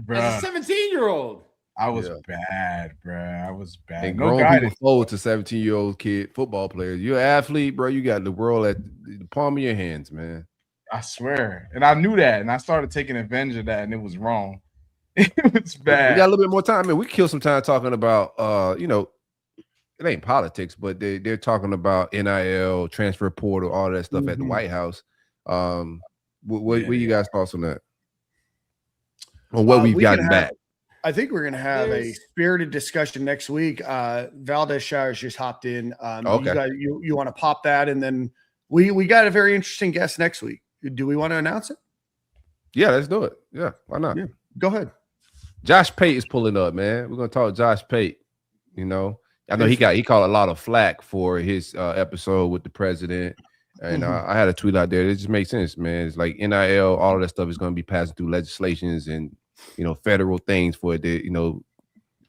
As a 17-year-old. I was bad, bro. I was bad. And grown people fold to 17-year-old kid football players. You're an athlete, bro. You got the world at the palm of your hands, man. I swear. And I knew that. And I started taking advantage of that, and it was wrong. It was bad. We got a little bit more time. I mean, we killed some time talking about it ain't politics, but they're talking about NIL, transfer portal, all that stuff at the White House. What you guys' thoughts on that? On what we've gotten back? I think we're going to have a spirited discussion next week. Valdez Showers just hopped in. Okay. You want to pop that, and then we got a very interesting guest next week. Do we want to announce it? Yeah, let's do it. Yeah, why not? Yeah, go ahead. Josh Pate is pulling up, man. We're gonna talk Josh Pate. I know he caught a lot of flack for his episode with the president, and I had a tweet out there. It just makes sense, man. It's like NIL, all of that stuff is going to be passing through legislations and federal things for it to,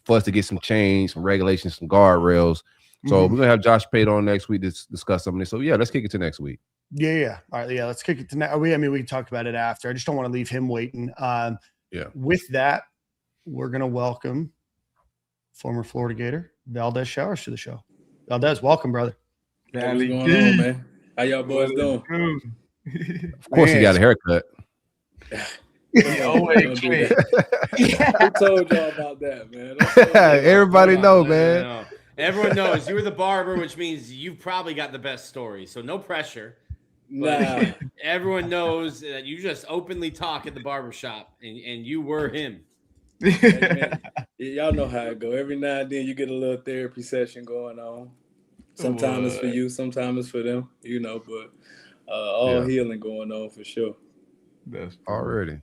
for us to get some change, some regulations, some guardrails. So we're gonna have Josh Pate on next week to discuss some of this. So yeah, let's kick it to next week. Yeah. All right, yeah, let's kick it to next. We can talk about it after. I just don't want to leave him waiting. With that, we're gonna welcome former Florida Gator Valdez Showers to the show. Valdez, welcome, brother. What's going on, man? How y'all boys doing? Of course, you got a haircut. Who told y'all about that, man? Everybody know, man. Everyone knows you're the barber, which means you've probably got the best story. So no pressure. Nah. Everyone knows that you just openly talk at the barbershop, and you were him. Hey, y'all know how it go. Every now and then you get a little therapy session going on. Sometimes it's for you, sometimes it's for them, but all healing going on for sure. That's already.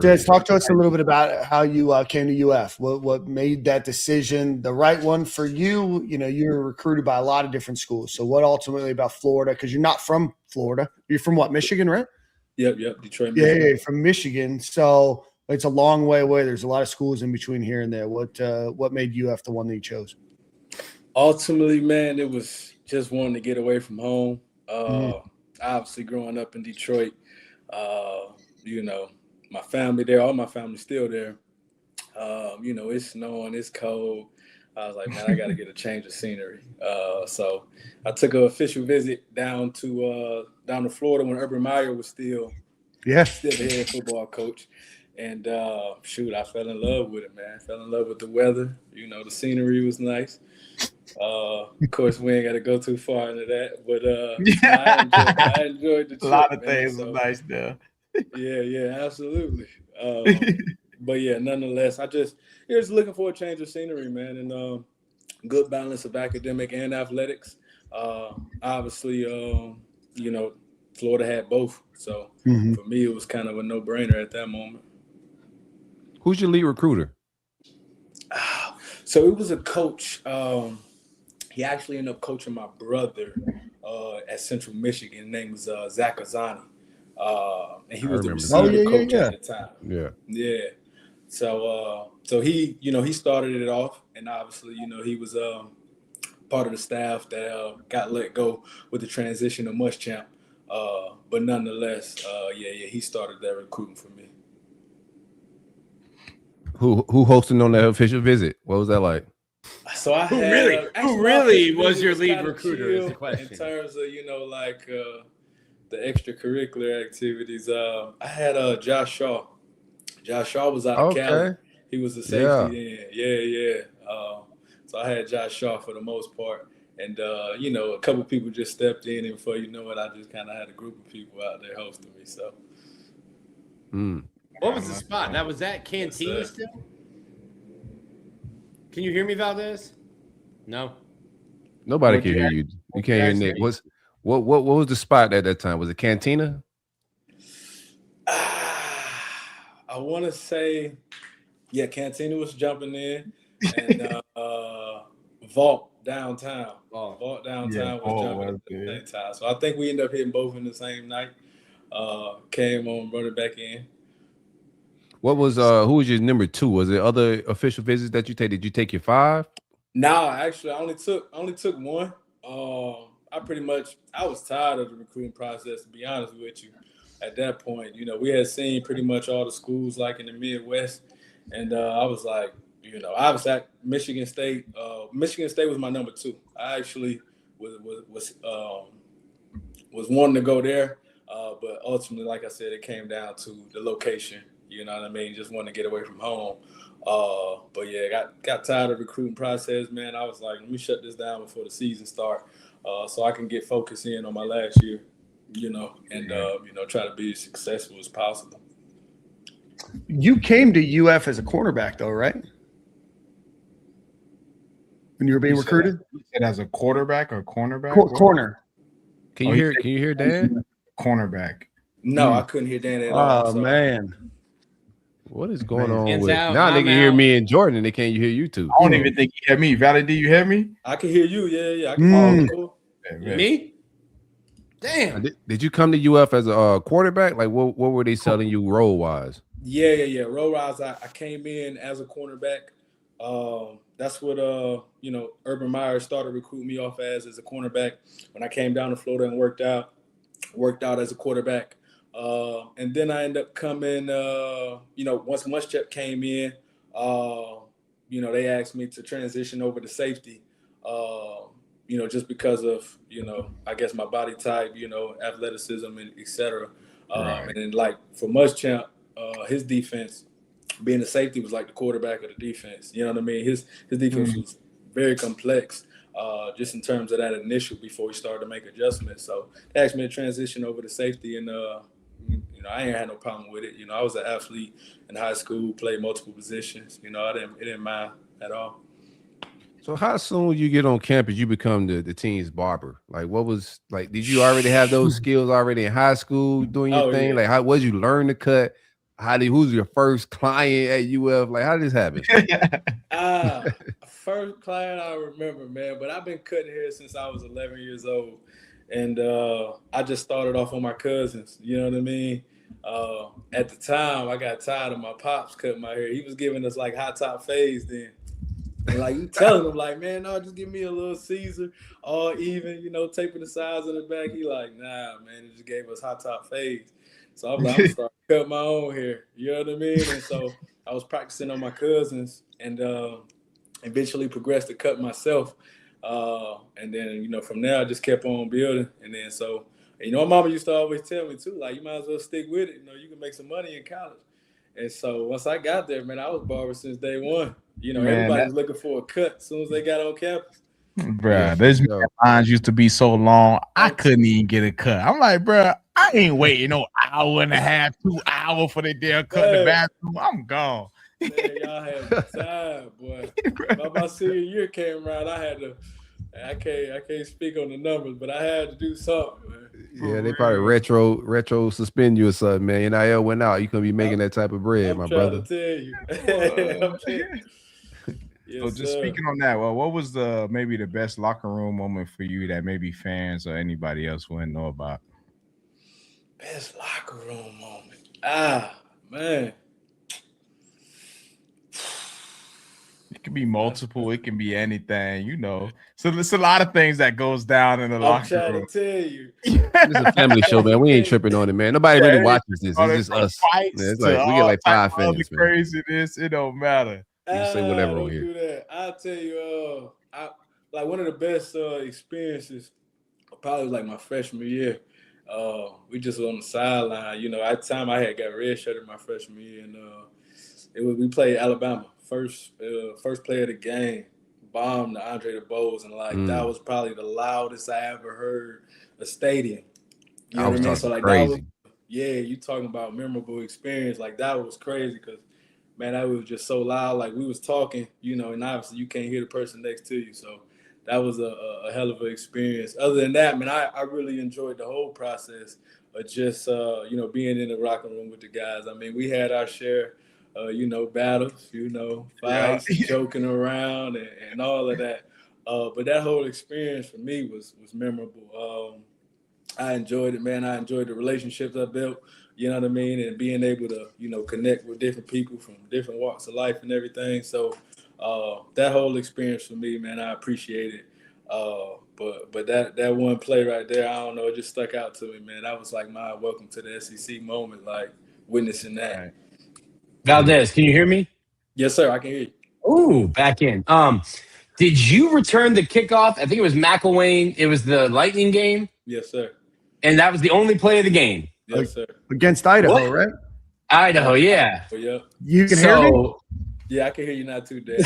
Des, talk to us a little bit about how you came to UF. What made that decision the right one for you? You were recruited by a lot of different schools. So what ultimately about Florida? Because you're not from Florida. You're from what, Michigan, right? Yep, Detroit, Michigan. Yeah, from Michigan. So it's a long way away. There's a lot of schools in between here and there. What made UF the one that you chose? Ultimately, man, it was just wanting to get away from home. Obviously, growing up in Detroit, my family there, all my family's still there. It's snowing, it's cold. I was like, man, I got to get a change of scenery. So I took an official visit down to Florida when Urban Meyer was still the head football coach. And I fell in love with it, man. Fell in love with the weather. The scenery was nice. Of course, we ain't got to go too far into that, but I enjoyed the trip. A lot of man, things were nice there. Yeah, absolutely. But yeah, nonetheless, I just looking for a change of scenery, man, and good balance of academic and athletics. Obviously, Florida had both, so for me, it was kind of a no-brainer at that moment. Who's your lead recruiter? So it was a coach. He actually ended up coaching my brother at Central Michigan. His name was Zach Azani. And he was the receiver coach at the time. Yeah. So he, he started it off, and obviously, he was part of the staff that got let go with the transition of Muschamp. But nonetheless, he started that recruiting for me. Who hosted on that official visit? What was that like? So I who had really was your lead recruiter? Is the question. In terms of the extracurricular activities, I had Josh Shaw. Josh Shaw was out of Cali. He was the safety then. Yeah. So I had Josh Shaw for the most part. And, a couple of people just stepped in, and before you know it, I just kind of had a group of people out there hosting me. So, What was the spot? That was that Cantina still? Can you hear me, Valdez? No. Nobody can hear you. You can't hear Nick. What was the spot at that time? Was it Cantina? I want to say, Cantina was jumping in, and Vault downtown. Vault downtown was jumping at the same time. So I think we ended up hitting both in the same night. Came on, brought it back in. What was who was your number 2? Was there other official visits that you take? Did you take your 5? No, actually, I only took one. I was tired of the recruiting process, to be honest with you. At that point, we had seen pretty much all the schools like in the Midwest, and I was like, I was at Michigan State. Michigan State was my number 2. I actually was wanting to go there, but ultimately, like I said, it came down to the location. You know what I mean? Just wanted to get away from home. But got tired of the recruiting process, man. I was like, let me shut this down before the season start, so I can get focused in on my last year, and try to be as successful as possible. You came to UF as a cornerback, though, right? When you were being recruited? You said as a quarterback or cornerback? Corner. Can you hear Dan? Cornerback. No, I couldn't hear Dan at all. Oh, man. What is going on Hands with out, now? They can hear me and Jordan, and they can't hear you two. I don't even think you hear me. Valley, do you hear me? I can hear you. Yeah. I can hear you. Cool. Me? Damn. Did you come to UF as a quarterback? Like, what were they selling you role wise? Yeah. Role wise, I came in as a cornerback. That's what Urban Meyer started recruiting me off as a cornerback when I came down to Florida and worked out as a quarterback. And then I ended up coming, once Muschamp came in, they asked me to transition over to safety, just because of, I guess my body type, athleticism and et cetera. And then like for Muschamp, his defense, being a safety was like the quarterback of the defense. You know what I mean? His defense was very complex, just in terms of that initial before we started to make adjustments. So they asked me to transition over to safety, and I ain't had no problem with it. I was an athlete in high school, played multiple positions. It didn't mind at all. So how soon you get on campus, you become the team's barber? Like, what was like? Did you already have those skills already in high school doing your thing? Yeah. Like, how was you learn to cut? Who's your first client at UF? Like, how did this happen? First client I remember, man. But I've been cutting hair since I was 11 years old. And I just started off on my cousins. You know what I mean? At the time, I got tired of my pops cutting my hair. He was giving us like hot top fades then. And like you telling him like, man, no, just give me a little Caesar, all even, taping the sides of the back. He like, nah, man, it just gave us hot top fades. So I'm like, I'm gonna start cutting my own hair. You know what I mean? And so I was practicing on my cousins, and eventually progressed to cut myself. And then, from there I just kept on building. And then so, my mama used to always tell me too, like, you might as well stick with it. You can make some money in college. And so once I got there, man, I was barber since day one. Everybody was looking for a cut as soon as they got on campus. Bruh, those lines used to be so long, I couldn't even get a cut. I'm like, bruh, I ain't waiting no hour and a half, 2 hours for the damn cut in the bathroom. I'm gone. Man, y'all had time, boy. My senior year came around, I I can't speak on the numbers, but I had to do something, man. Yeah, they probably retro suspend you or something, man. NIL went out. You gonna be making that type of bread, my brother. I'm trying to tell you. Yes, So just sir. speaking on that, well, what was maybe the best locker room moment for you that maybe fans or anybody else wouldn't know about? Best locker room moment. Man. It can be multiple. It can be anything, you know. So there's a lot of things that goes down in the locker room. I'm trying to tell you. It's a family show, man. We ain't tripping on it, man. Nobody really watches this. It's just us. Man, it's like we get like 5 fans. Craziness. It don't matter. You can say whatever on here. Do that. I'll tell you, like one of the best experiences probably was like my freshman year. We just was on the sideline. You know, at the time I had got redshirted my freshman year, and we played Alabama. First play of the game, bombed to Andre DeBose, and that was probably the loudest I ever heard a stadium. You know what I mean? So like crazy. You talking about memorable experience? Like that was crazy because, man, that was just so loud. Like we was talking, you know, and obviously you can't hear the person next to you. So that was a hell of an experience. Other than that, man, I really enjoyed the whole process of just being in the locker room with the guys. I mean, we had our share. Battles, fights, joking around and all of that. But that whole experience for me was memorable. I enjoyed it, man. I enjoyed the relationships I built, you know what I mean? And being able to, connect with different people from different walks of life and everything. So that whole experience for me, man, I appreciate it. But that one play right there, I don't know, it just stuck out to me, man. That was like my welcome to the SEC moment, like witnessing that. Right. Valdez, can you hear me? Yes, sir. I can hear you. Ooh, back in. Did you return the kickoff? I think it was McElwain. It was the Lightning game. Yes, sir. And that was the only play of the game. Yes, sir. Against Idaho, right? Idaho, yeah. Oh, yeah. You can hear me? Yeah, I can hear you now too, Dad.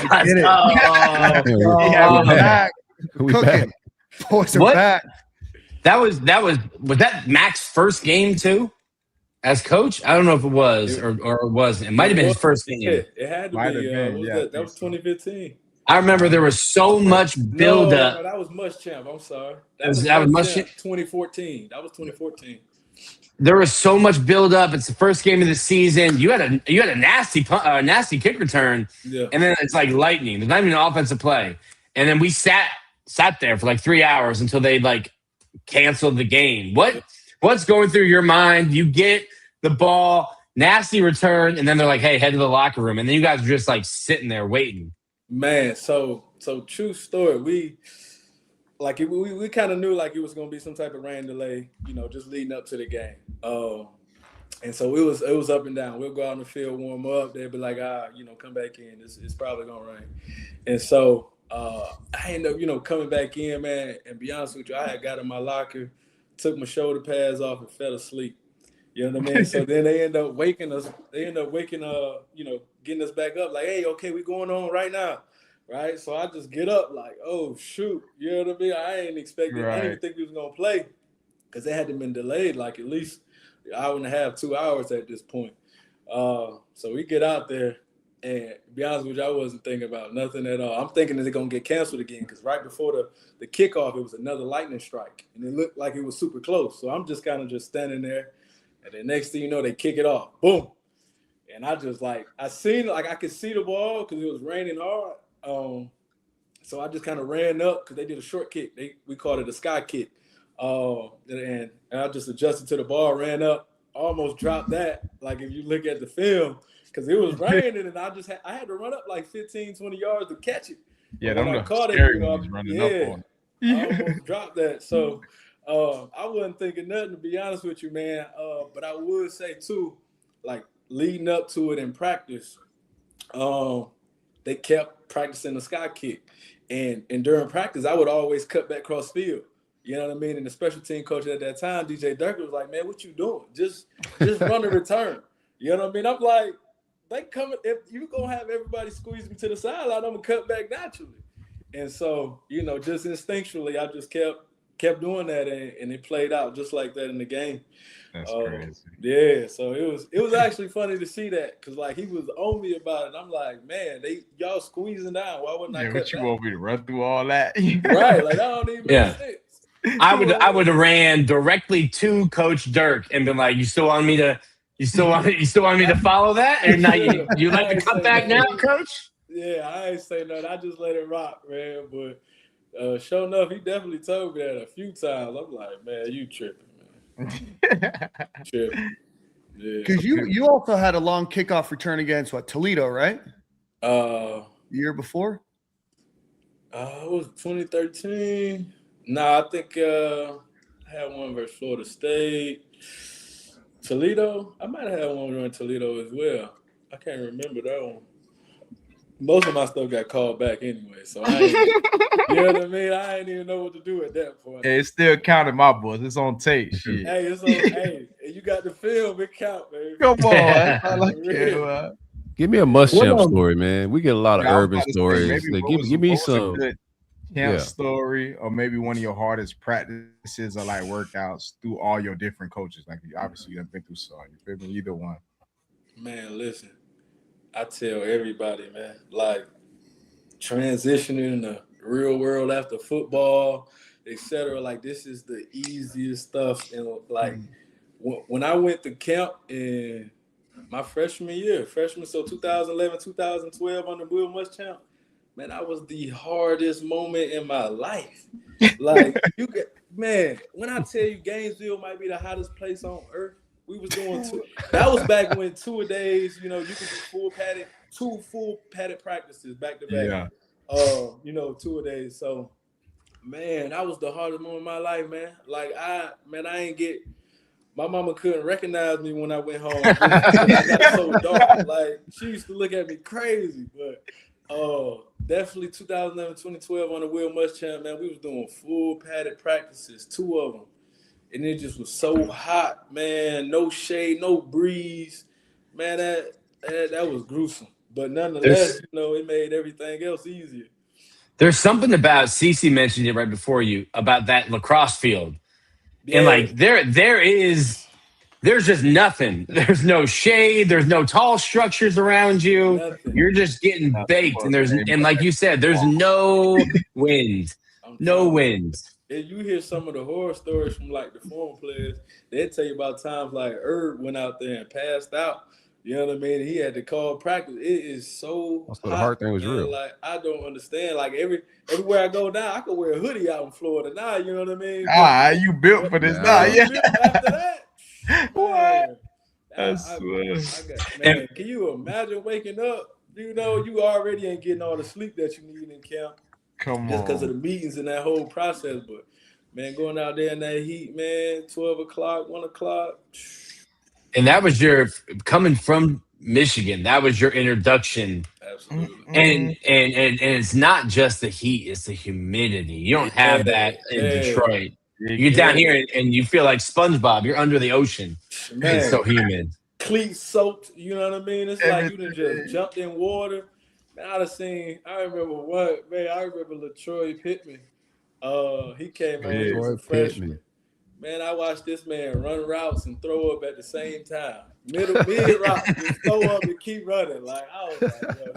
We're back. Cooking. Boys are back. Was that Mac's first game too? As coach? I don't know if it was or it wasn't. It might have been his first game. It had to be. That was 2015. I remember there was so much build-up. No, that was Muschamp. I'm sorry. That was Muschamp. 2014. That was 2014. There was so much build-up. It's the first game of the season. You had a nasty kick return, and then it's like lightning. There's not even an offensive play, and then we sat there for like 3 hours until they like canceled the game. What's going through your mind? You get the ball, nasty return, and then they're like, hey, head to the locker room. And then you guys are just like sitting there waiting. Man, so true story. We kind of knew like it was going to be some type of rain delay, just leading up to the game. And so it was up and down. We'll go out in the field, warm up. They'll be like, come back in. It's probably going to rain. And so I ended up, coming back in, man, and be honest with you, I had got in my locker, took my shoulder pads off and fell asleep. You know what I mean? So then they end up waking us. They end up waking, getting us back up. Like, hey, okay, we going on right now, right? So I just get up like, oh shoot, you know what I mean? I ain't expecting. I didn't even think we was gonna play because they hadn't been delayed like at least an hour and a half, 2 hours at this point. So we get out there, and to be honest with you, I wasn't thinking about nothing at all. I'm thinking that they're gonna get canceled again because right before the kickoff, it was another lightning strike, and it looked like it was super close. So I'm just kind of just standing there, and the next thing you know, they kick it off, boom, and I just I could see the ball because it was raining hard. So I just kind of ran up because they did a short kick. We called it a sky kick, and I just adjusted to the ball, ran up, almost dropped that. Like if you look at the film. Because it was raining, and I had to run up like 15, 20 yards to catch it. Yeah, when I caught it, running up on it. I almost dropped that. So I wasn't thinking nothing, to be honest with you, man. But I would say, too, like leading up to it in practice, they kept practicing the sky kick. And during practice, I would always cut back cross field. You know what I mean? And the special team coach at that time, DJ Durkin, was like, man, what you doing? Just run the return. You know what I mean? I'm like, they coming. If you gonna have everybody squeeze me to the sideline, I'm gonna cut back naturally. And so, just instinctually, I just kept kept doing that, and it played out just like that in the game. That's crazy. Yeah, so it was actually funny to see that because like he was on me about it. I'm like, man, y'all squeezing down. Why wouldn't I cut What you that? want me to run through all that? Right, like I don't even make sense. I would have ran directly to Coach Dirk and been like, you still want me to follow that? And now you like to cut back now, Coach? Yeah, I ain't say nothing. I just let it rock, man. But sure enough, he definitely told me that a few times. I'm like, man, you tripping, man. Tripping. Yeah. Because you also had a long kickoff return against Toledo, right? The year before? It was 2013. Nah, I think I had one versus Florida State. Toledo, I might have had one in Toledo as well. I can't remember that one. Most of my stuff got called back anyway, so I ain't, you know what I mean? I ain't even know what to do at that point. Hey, it's still counting, my boys. It's on tape. Shit. Hey, it's on. Hey, you got the film. It count, baby. Come on. That's all I care about. Give me a must-champ story, man. We get a lot of urban stories. Give me some good camp story, or maybe one of your hardest practices or like workouts through all your different coaches. Like obviously you've been through some. You feel me? Either one. Man, listen. I tell everybody, man, like transitioning in the real world after football, etc. Like this is the easiest stuff. And like when I went to camp in my freshman year, so 2011, 2012 on the Will Muschamp, man, that was the hardest moment in my life. Like man, when I tell you Gainesville might be the hottest place on earth, we was doing that was back when 2 days, you could do two full padded practices back to back. Yeah. 2 days. So, man, that was the hardest moment of my life, man. Like my mama couldn't recognize me when I went home. I got so dark. Like she used to look at me crazy, but definitely 2011, 2012 on the Will Muschamp, man, we was doing full padded practices, 2 of them. And it just was so hot, man. No shade, no breeze. Man, that was gruesome. But nonetheless, it made everything else easier. There's something about Cece mentioned it right before you about that lacrosse field. Yeah. And like there's just nothing. There's no shade, there's no tall structures around you. Nothing. You're just getting baked. And like you said, there's no wind. No wind. And you hear some of the horror stories from like the former players. They tell you about times like Herb went out there and passed out. You know what I mean? He had to call practice. It is so hot. The hard thing was real. Like I don't understand. Like everywhere I go now, I could wear a hoodie out in Florida now. You know what I mean? You built for this now. Yeah. After that, what? Man, can you imagine waking up? You already ain't getting all the sleep that you need in camp. Come on. Just because of the meetings and that whole process. But, man, going out there in that heat, man, 12 o'clock, 1 o'clock. And that was coming from Michigan, that was your introduction. Absolutely. And it's not just the heat, it's the humidity. You don't have that in Detroit. You get down here and you feel like SpongeBob. You're under the ocean. Man, it's so humid. Cleats soaked, you know what I mean? It's like you done just jumped in water. Man, I remember LaTroy Pittman. He came out here as a freshman. Man, I watched this man run routes and throw up at the same time. Mid route, just throw up and keep running. Like, I was like, yo,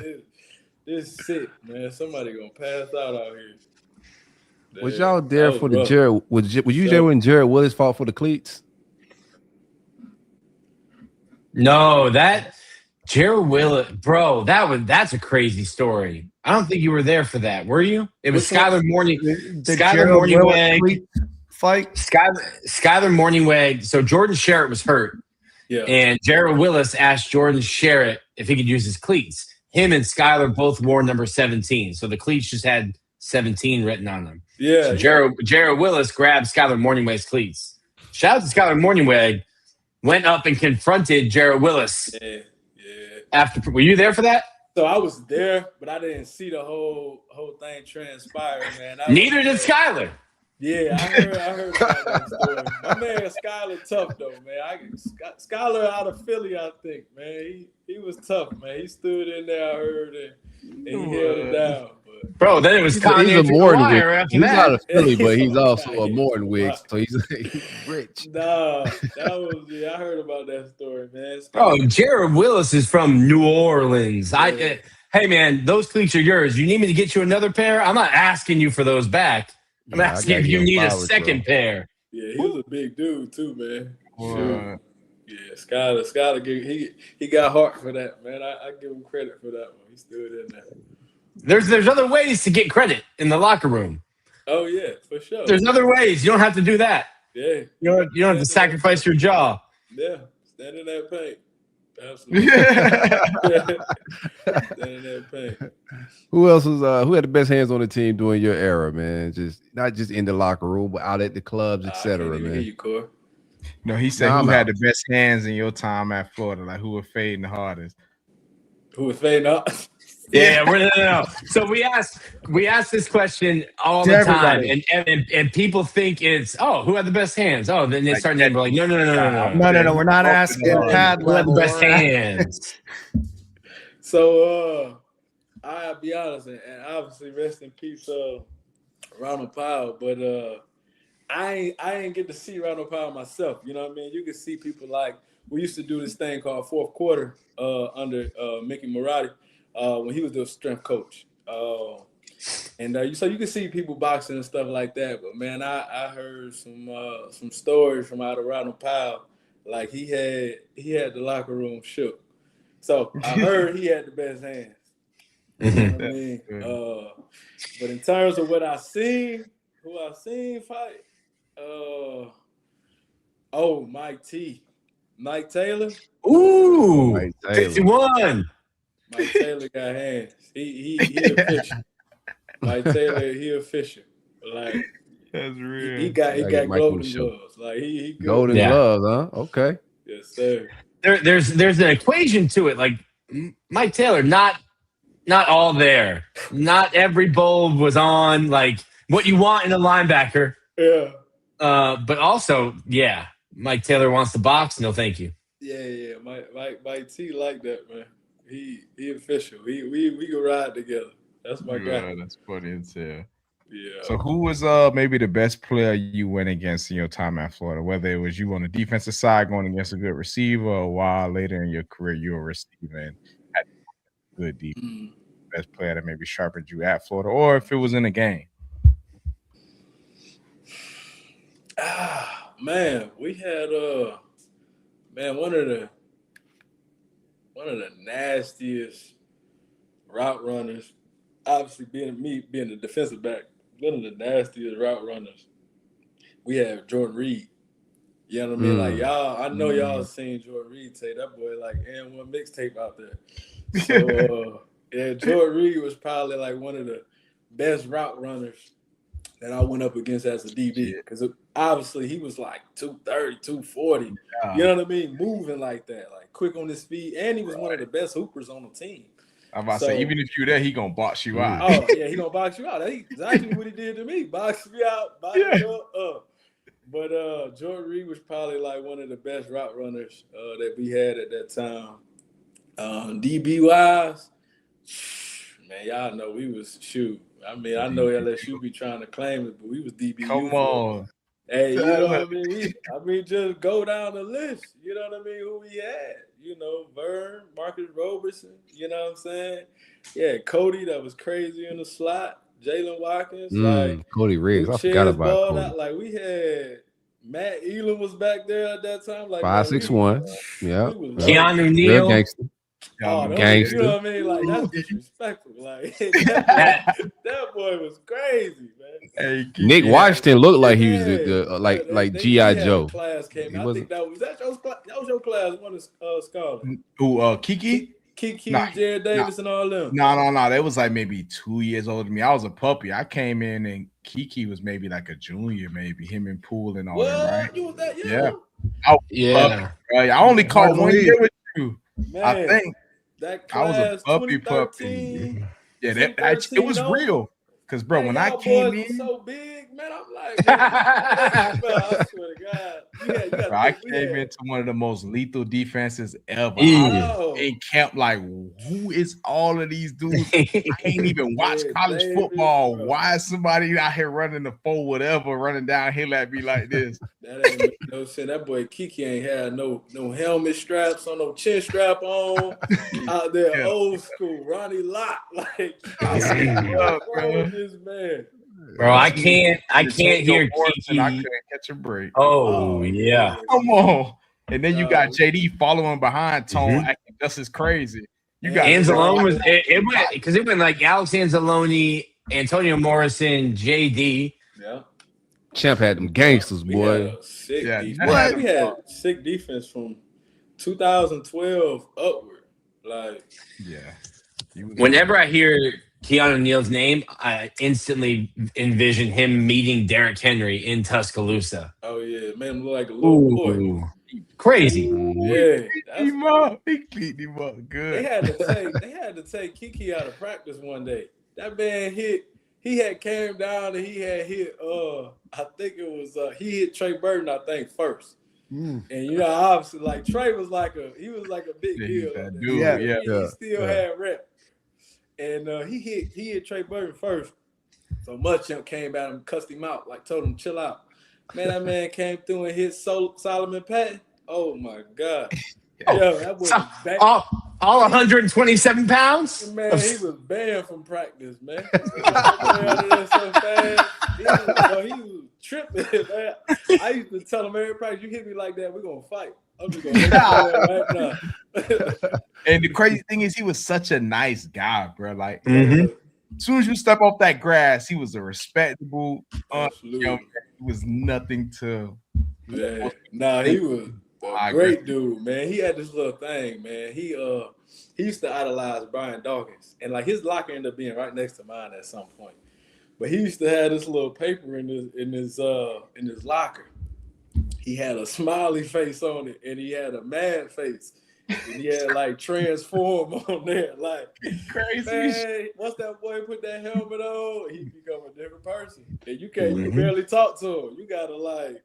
this is sick, man. Somebody gonna pass out here. Was y'all there for the Jared? Was you there when Jared Willis fought for the cleats? No, that Jared Willis, bro, that's a crazy story. I don't think you were there for that. Were you? It was Skyler Morningweg fight. Skyler Morningweg. So Jordan Sherritt was hurt. Yeah. And Jared Willis asked Jordan Sherritt if he could use his cleats. Him and Skyler both wore number 17. So the cleats just had 17 written on them. Yeah. So Jared Willis grabbed Skyler Morningweg's cleats. Shout out to Skyler Morningweg. Went up and confronted Jared Willis. Yeah. Were you there for that? So I was there, but I didn't see the whole thing transpire, man. Neither did Skyler. Yeah, I heard about that story. My man Skyler tough though, man. Skyler out of Philly, I think, man. He was tough, man. He stood in there, I heard, and he held it down. But Bro, then it was He's Kanye a through the Morton wire Wig. after He's that. out of Philly, but he's also a Kanye Morton through the Wig, so he's rich. Nah, that was I heard about that story, man. Bro, Jared Willis is from New Orleans. Yeah. Hey man, those cleats are yours. You need me to get you another pair? I'm not asking you for those back. I'm Yeah, I asking gotta if you give him need a flowers, second pair. Yeah, he was a big dude too, man. What? Yeah, Skyler, he got heart for that, man. I give him credit for that one. He stood in there. There's other ways to get credit in the locker room. Oh yeah, for sure. There's other ways. You don't have to do that. Yeah. You don't have to sacrifice your jaw. Yeah, stand in that paint. Absolutely. Stand in that paint. Who else was who had the best hands on the team during your era, man? Just not just in the locker room, but out at the clubs, etc. Hear Man. you, Cor. No, he said who had the best hands in your time at Florida, like who were fading the hardest. Who was fading up? Yeah, no. So we ask this question all the time, and people think it's who had the best hands? Oh, then they start naming like no. We're not asking pad who had the level. best hands. So I'll be honest, and obviously rest in peace, Ronald Powell. But I ain't get to see Ronald Powell myself. You know what I mean? You can see people like we used to do this thing called fourth quarter under Mickey Marotti. When he was the strength coach. So you can see people boxing and stuff like that. But man, I heard some stories from out of Ronald Powell. Like he had the locker room shook. So I heard he had the best hands. You know what I mean? But in terms of what I seen, who I seen fight, Mike Taylor. Ooh, Mike Taylor. 51. Mike Taylor got hands. He official. Mike Taylor, he official. Like that's real. He got golden gloves. Like he golden gloves, huh? Okay. Yes, sir. There's an equation to it. Like Mike Taylor, not all there. Not every bulb was on. Like what you want in a linebacker. Yeah. But also, Mike Taylor wants to box. No, thank you. Yeah. Mike T like that, man. He official. We can ride together. That's my guy. That's funny as hell. Yeah. So who was maybe the best player you went against in your time at Florida? Whether it was you on the defensive side going against a good receiver, or a while later in your career you were receiving at good defense. Best player that maybe sharpened you at Florida, or if it was in a game. Man, we had one of the nastiest route runners. Obviously, being the defensive back, one of the nastiest route runners. We have Jordan Reed. You know what I mean? Like y'all, I know y'all seen Jordan Reed take that boy like and1 mixtape out there. So Jordan Reed was probably like one of the best route runners that I went up against as a DB, because obviously he was like 230, 240. You know what I mean? Moving like that, like quick on his feet, and he was one of the best hoopers on the team. I'm about to say, even if you're there, he gonna box you out. Oh yeah, he gonna box you out. That's exactly what he did to me. Box me out, box me up. But Jordan Reed was probably like one of the best route runners that we had at that time. DB wise, man, y'all know we was shoot. I mean, I know LSU be trying to claim it, but we was DB. Come on. Hey, you know what I mean? Just go down the list. You know what I mean? Who we had? You know, Vern, Marcus Robertson. You know what I'm saying? Yeah, Cody, that was crazy in the slot. Jalen Watkins, like Cody Riggs. I forgot about Cody. Out. Like we had Matt Elam was back there at that time. Like 5'6", yeah. Keanu Neal. Gangster. Gangster. You know what I mean? Like that's disrespectful. Like that boy was crazy, man. Hey, Nick Washington looked like he was like G.I. Joe. Class came. I think that was your class. That was your class. One of Scarlet. Who? Kiki, Jared Davis, and all them. No. They was like maybe 2 years older than me. I was a puppy. I came in and Kiki was maybe like a junior, maybe him and Poole and all that. Right? You was that young? Yeah. I only caught 1 year with you. Man, I think that class, I was a puppy. Yeah, it was real. Because bro, when I came in, so big, man, I'm like, man, I swear to God. You got I came into one of the most lethal defenses ever. Oh. In camp, like, who is all of these dudes? I ain't even watch college football. Bro. Why is somebody out here running the 4 whatever, running downhill at me like this? That ain't make no sense. That boy Kiki ain't had no helmet straps on, no chin strap on. Out there, old school, Ronnie Lott. Like, what's wrong with this man? Bro, I can't hear Kiki. I couldn't catch a break. Oh yeah. Come on. And then you got JD following behind Tone acting just as crazy. You got Anzalone was it went because it went like Alex Anzalone, Antonio Morrison, JD. Yeah. Champ had them gangsters, boy. We had sick defense from 2012 upward. Like, Whenever I hear Keanu Neal's name, I instantly envision him meeting Derrick Henry in Tuscaloosa. Oh yeah, made him look like a little boy. Crazy. Yeah, he beat him up good. They had to take Kiki out of practice one day. That man he had came down and he had hit I think it was he hit Trey Burton, I think, first. And you know, obviously, like Trey was like a big deal. He still had rep. And he hit Trey Burton first. So Muschamp came out and cussed him out, like told him chill out. Man, that man came through and hit Solomon Patton. Oh my God. Yo, that was back. All 127 pounds? Man, he was banned from practice, man. He was so fast. He was tripping, man. I used to tell him every practice, you hit me like that, we're gonna fight. I'm just gonna hit you right now. And the crazy thing is, he was such a nice guy, bro. Like, as soon as you step off that grass, he was a respectable. He was nothing to. Yeah, he was a great dude, man. He had this little thing, man. He used to idolize Brian Dawkins, and like his locker ended up being right next to mine at some point. But he used to have this little paper in his locker. He had a smiley face on it, and he had a mad face. And he had like transform on there, like crazy. Man, once that boy put that helmet on, he become a different person. And you can barely talk to him. You gotta like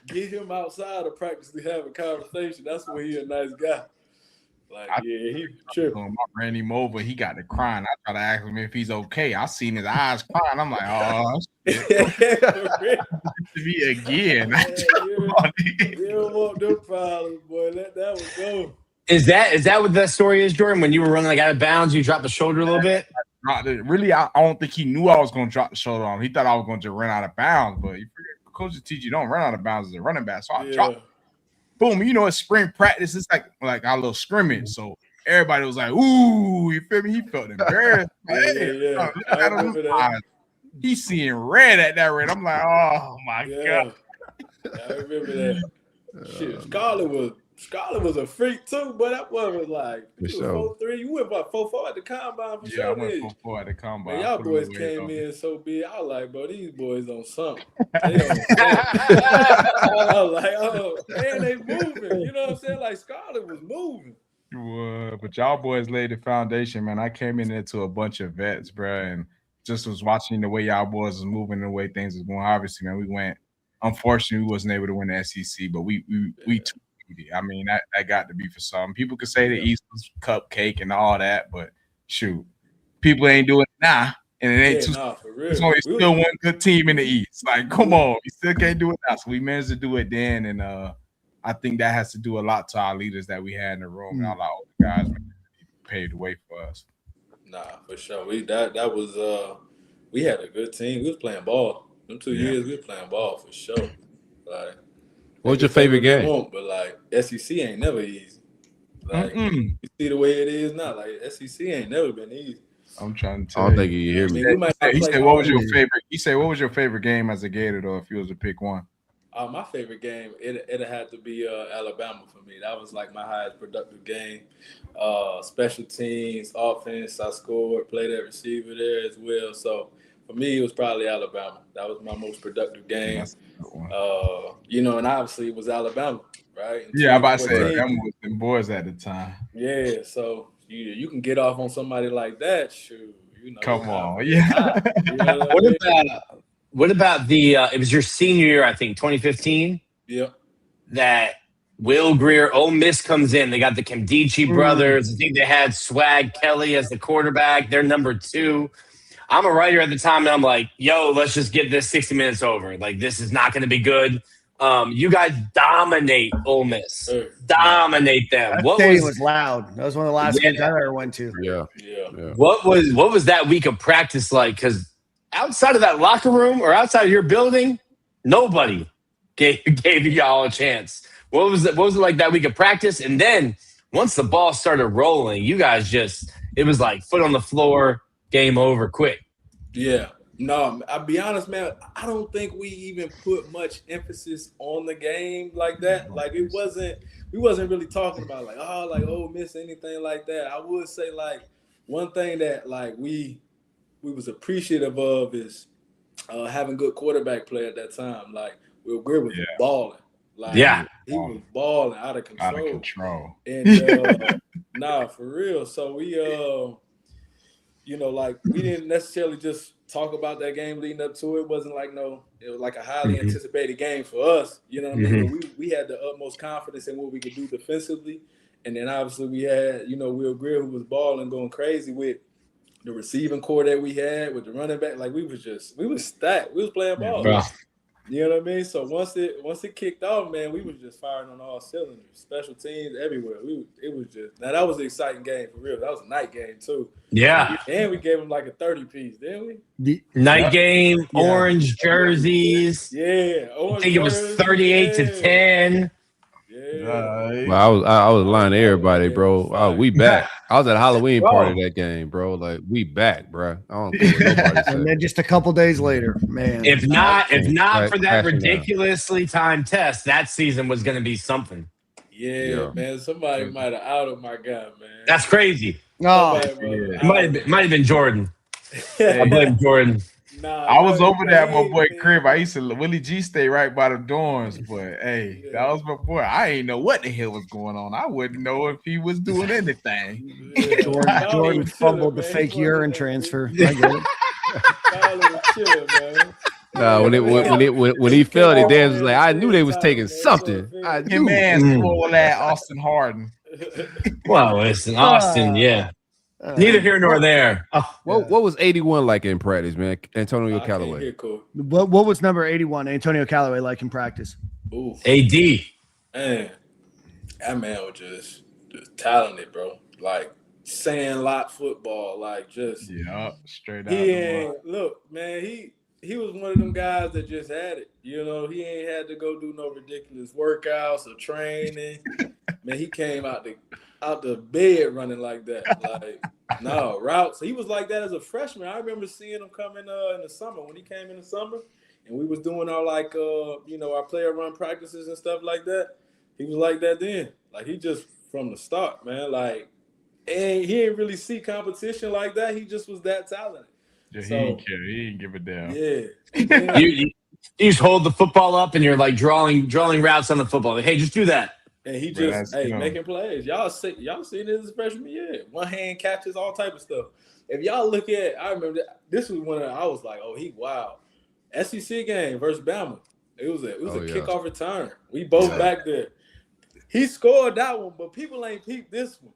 get him outside of practice to have a conversation. That's where he a nice guy. Like, he tripping. I ran him over. He got to crying. I tried to ask him if he's okay. I seen his eyes crying. I'm like, oh, to me again. You don't want them problems, boy. Let that one go. Is that what that story is, Jordan? When you were running like out of bounds, you dropped the shoulder a little bit? Really, I don't think he knew I was going to drop the shoulder on him. He thought I was going to run out of bounds, but coaches teach you don't run out of bounds as a running back. So I dropped. Boom, you know, it's spring practice. It's like our little scrimmage. So everybody was like, ooh, you feel me? He felt embarrassed. He's seeing red at that rate. I'm like, oh my God. I remember that. Shit, Scarlett was a freak too, but that one was like 4'3". You went about 4'4" at the combine for sure. Yeah, I went 4'4" at the combine. Man, y'all boys came in so big. I was like, bro, these boys on something. They on something. I was like, oh, man, they moving. You know what I'm saying? Like Scarlett was moving. But y'all boys laid the foundation, man. I came in into a bunch of vets, bro, and just was watching the way y'all boys was moving, the way things was going. Obviously, man, we went. Unfortunately, we wasn't able to win the SEC, but we took. I mean, that got to be for some. People could say the East was cupcake and all that, but shoot, people ain't doing it now. And it ain't it's only still one good team in the East. Like, come on, we still can't do it now. So we managed to do it then, and I think that has to do a lot to our leaders that we had in the room and all our older guys paved the way for us. Nah, for sure. We had a good team. We was playing ball. Them 2 years we were playing ball for sure. Like, what was your favorite game? But like SEC ain't never easy. Like you see the way it is now. Like SEC ain't never been easy. I'm trying to tell I don't think you hear me. He said, "What was your favorite?" He said, "What was your favorite game as a Gator, though? If you was to pick one." My favorite game, it had to be Alabama for me. That was like my highest productive game. Special teams, offense, I scored, played at receiver there as well. So for me, it was probably Alabama. That was my most productive game. You know, and obviously it was Alabama, right? Yeah, I'm about to say them was them boys at the time. Yeah, so you can get off on somebody like that. Shoot, you know. Come on, You know What about the? It was your senior year, I think, 2015. Yep. That Will Greer, Ole Miss comes in. They got the Kimdichie brothers. I think they had Swag Kelly as the quarterback. They're number 2. I'm a writer at the time, and I'm like, yo, let's just get this 60 minutes over. Like, this is not going to be good. You guys dominate Ole Miss. Dominate them. That What stadium was loud. That was one of the last Yeah. games I ever went to. Yeah. What was that week of practice like? Because outside of that locker room or outside of your building, nobody gave y'all a chance. What was it like that week of practice? And then once the ball started rolling, you guys it was like foot on the floor, game over, quick. Yeah. No, I'll be honest, man. I don't think we even put much emphasis on the game like that. Like we wasn't really talking about like Ole Miss, anything like that. I would say like one thing that like we was appreciative of is having good quarterback play at that time. Like Will Greer was balling. Like he was balling out of control. And for real. So we like we didn't necessarily just talk about that game leading up to it. It wasn't like it was like a highly anticipated game for us. You know what I mean? But we had the utmost confidence in what we could do defensively. And then obviously we had, Will Greer, who was balling, going crazy with the receiving core that we had, with the running back. Like we was stacked. We was playing ball. Yeah. You know what I mean? So once it kicked off, man, we was just firing on all cylinders, special teams everywhere. That was an exciting game for real. That was a night game too. Yeah. And we gave them like a 30-piece, didn't we? Night game, orange jerseys. Yeah. I think it was 38-10. Yeah. Well, I was lying to everybody, bro. We back. I was at a Halloween party that game, bro. Like we back, bro. I don't care what nobody said. And then just a couple days later, man. If not for that ridiculously timed test, that season was going to be something. Yeah, man. Somebody might have outed my guy, man. That's crazy. Oh, It might have been Jordan. I blame Jordan. I was over there at my boy crib. I used to Willie G stay right by the dorms, but hey, that was my boy. I ain't know what the hell was going on. I wouldn't know if he was doing anything. Jordan fumbled the fake urine transfer. I get it. When he felt it, Dan was like, I knew they was taking something. I knew. Man, all that Austin Harden. Well, listen, Austin, yeah. Neither here nor there. What was 81 like in practice, man? Antonio Callaway. What was number 81, Antonio Callaway, like in practice? Ooh. AD. Man, that man was just talented, bro. Like sandlot football, like just straight out. Look, man, he was one of them guys that just had it. He ain't had to go do no ridiculous workouts or training. Man, he came out the bed running like that. Like, no, routes. He was like that as a freshman. I remember seeing him coming in the summer when he came in the summer, and we was doing our our player run practices and stuff like that. He was like that then. Like he just from the start, man. Like, and he didn't really see competition like that. He just was that talented. Yeah, he didn't care. He didn't give a damn. Yeah. You just hold the football up and you're like drawing routes on the football. Like, hey, just do that. And he just making plays. Y'all seen it as a freshman year. One hand catches, all type of stuff. If y'all look at, I remember this was when I was like, oh, he wow. SEC game versus Bama. It was a kickoff return. We both back there. He scored that one, but people ain't peeped this one.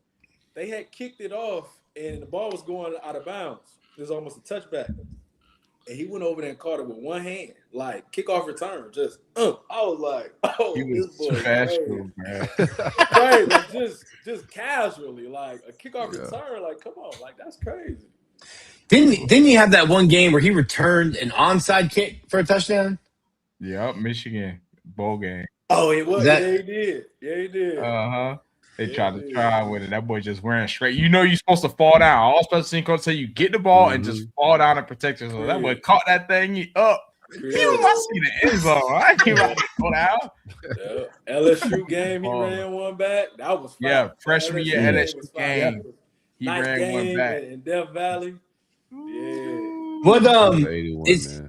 They had kicked it off, and the ball was going out of bounds. It was almost a touchback. And he went over there and caught it with one hand, like kickoff return. Just, I was like, oh, this boy, special, man. Crazy. just casually, like a kickoff return. Like, come on, like that's crazy. Didn't you have that one game where he returned an onside kick for a touchdown? Yep, Michigan bowl game. Oh, it was. Yeah, he did. Yeah, he did. They tried to try with it. That boy just wearing straight. You're supposed to fall down. All special team coach say you get the ball and just fall down and protect yourself. So that boy caught that thing up. I see the end zone. I can't go down. LSU game, he ran one back. That was fun. Freshman year LSU game. He ran one back in Death Valley. Yeah. What is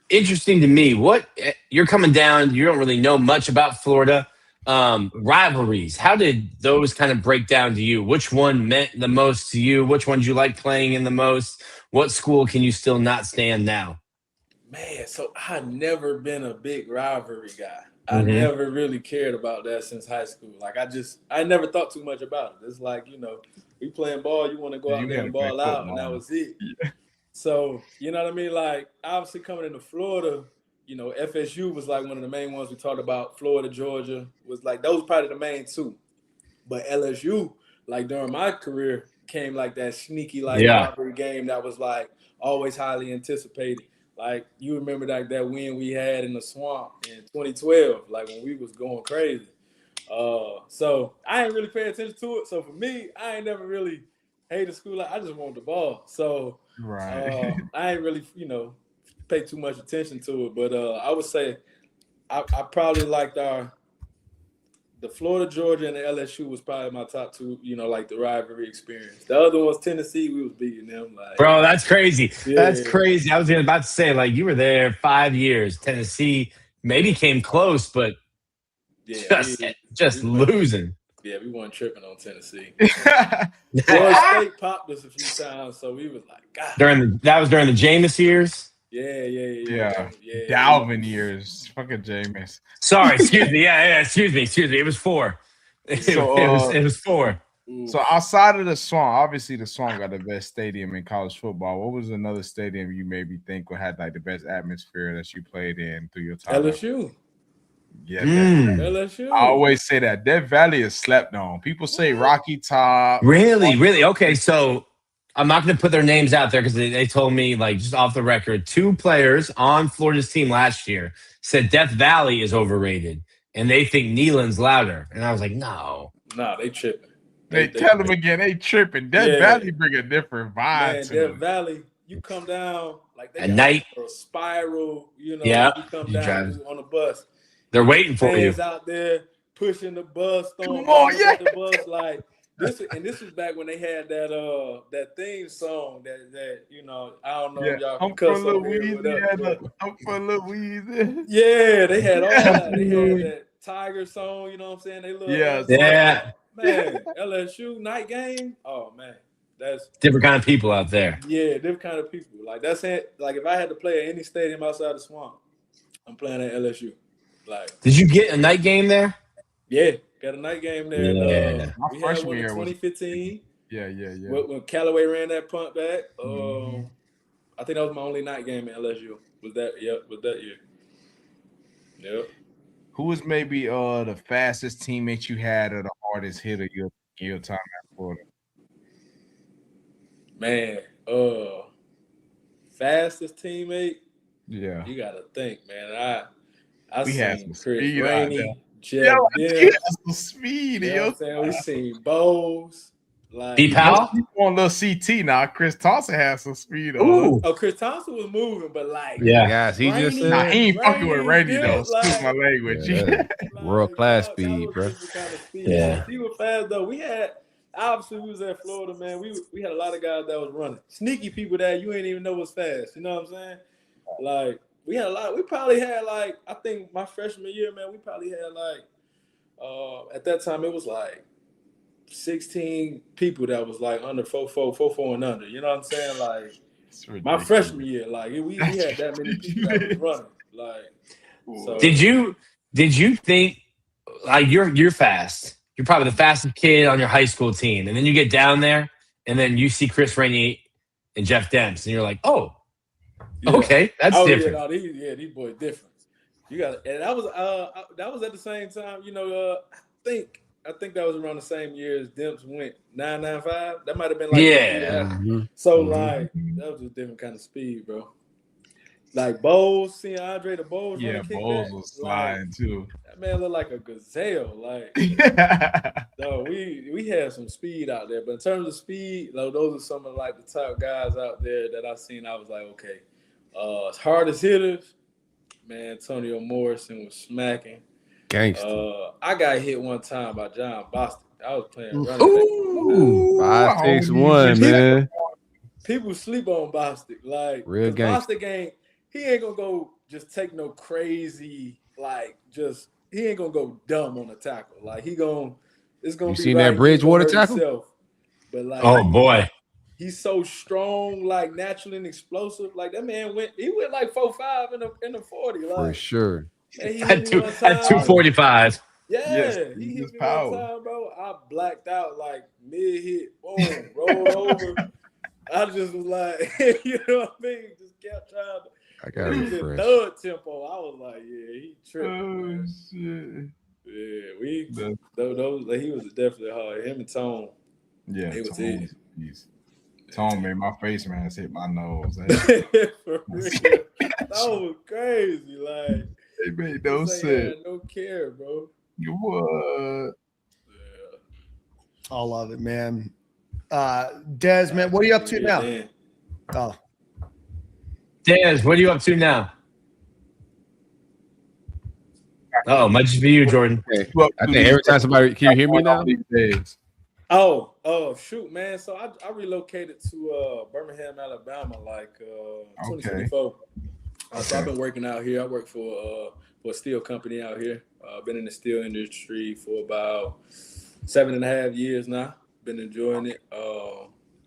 interesting to me? What you're coming down? You don't really know much about Florida. Rivalries. How did those kind of break down to you? Which one meant the most to you? Which ones you like playing in the most? What school can you still not stand now? Man, so I never been a big rivalry guy. I never really cared about that since high school. Like I never thought too much about it. It's like, we playing ball, you want to go out there and ball out, and that was it. Yeah. So, you know what I mean? Like, obviously coming into Florida, FSU was like one of the main ones we talked about. Florida, Georgia was like, those probably the main two. But LSU, like during my career, came like that sneaky rivalry game that was like always highly anticipated. Like, you remember that win we had in the Swamp in 2012, like when we was going crazy. So I ain't really pay attention to it. So for me, I ain't never really hated school. I just want the ball. So I ain't really, pay too much attention to it. But I would say I probably liked the Florida, Georgia, and the LSU was probably my top two, like the rivalry experience. The other one's Tennessee. We was beating them. Like, bro, that's crazy. Yeah. That's crazy. I was about to say, like, you were there 5 years. Tennessee maybe came close, but just losing. Yeah, we weren't tripping on Tennessee. Florida State popped us a few times, so we was like, God. That was during the Jameis years? Yeah. Dalvin years. Fucking Jameis. Sorry, excuse me. Yeah, excuse me. It was 4. It was 4. So outside of the Swamp, obviously the Swamp got the best stadium in college football. What was another stadium you maybe think had like the best atmosphere that you played in through your time? LSU. Yeah, LSU. I always say that Death Valley is slept on. People say Rocky Top. Really? Okay, so I'm not going to put their names out there because they told me, like, just off the record, 2 players on Florida's team last year said Death Valley is overrated, and they think Neyland's louder. And I was like, no. No, they tripping. They tell them again, they tripping. Death Valley bring a different vibe to Death Valley, you come down, like they at night, a spiral, you come down on the bus. They're waiting for you. Out there pushing the bus, throwing the bus like this. And this was back when they had that theme song that I don't know if y'all can cuss over here. I'm from Louisiana. Yeah, they had all that. They had that Tiger song. You know what I'm saying? They look. Yeah. Man, LSU night game. Oh man, that's different kind of people out there. Yeah, different kind of people. Like that's it. Like if I had to play at any stadium outside the Swamp, I'm playing at LSU. Like, did you get a night game there? Yeah, got a night game there. Yeah, we had one in 2015. Yeah. When Callaway ran that punt back, I think that was my only night game at LSU. Was that year? Yep. Who was maybe the fastest teammate you had or the hardest hitter your time at Florida? Man, fastest teammate. Yeah, you gotta think, man. We had some Chris speed Rainey, Jeff. Yeah, some speed. You know what I'm saying? We seen Bowes. Like, D. Powell on little CT now. Chris Thompson has some speed. Oh, Chris Thompson was moving, but like, guys, he just he ain't fucking with Randy though. Excuse my language. World class speed, bro. Yeah, he was fast though. We was at Florida, man. We had a lot of guys that was running, sneaky people that you ain't even know was fast. You know what I'm saying? Like, we had a lot. We probably had like, I think my freshman year, man, we probably had like, at that time it was like 16 people that was like under 4'4" and under. You know what I'm saying? Like my freshman year, like we had that many people that was running. Like, so. Did you think like you're fast? You're probably the fastest kid on your high school team, and then you get down there, and then you see Chris Rainey and Jeff Demps, and you're like, oh. Yeah. Okay, that's different. Yeah, these boys different. You got, and that was at the same time. I think that was around the same year as Demps went 995. That might have been like So like that was a different kind of speed, bro. Like Bowles, seeing Andre the Bowles. Yeah, Bowles was sliding too. That man looked like a gazelle. Like, no, we had some speed out there. But in terms of speed, like, those are some of like the top guys out there that I've seen. I was like, okay. As hard as hitters, man, Antonio Morrison was smacking. Gangster. I got hit one time by John Bostic. I was playing running back. 5-6-1, man. People sleep on Bostic. Like, real gangster. Bostic he ain't gonna go just take no crazy, like, he ain't gonna go dumb on a tackle. Like, it's gonna you be seen right that Bridgewater tackle? Himself. But like, oh boy. he's so strong, like naturally and explosive. Like that man went like 4.5 in the 40. Like, For sure. And he At hit me one time. 245. Yeah, Yes, he hit his me power. one time, bro. I blacked out like mid-hit, boom, rolled over. I just was like, you know what I mean? Just kept trying to. I got He was in refresh. third tempo. I was like, yeah, he tripped. Oh shit. Yeah, those he was definitely hard. Him and Tone. Yeah, It was Tone it. was a beast. Tone made my face mask hit my nose. For real. That was crazy. Like It made no this ain't sense. had no care, bro. You what? Yeah. I love it, man. Des, man, what are you up to now? Man. Oh, Dez, what are you up to now? Oh, might just be you, Jordan. Hey, I think every time somebody, can you hear me now? Oh, shoot, man. So I relocated to Birmingham, Alabama, like 2024. So I've been working out here. I work for a steel company out here. Been in the steel industry for about 7.5 years now. Been enjoying it.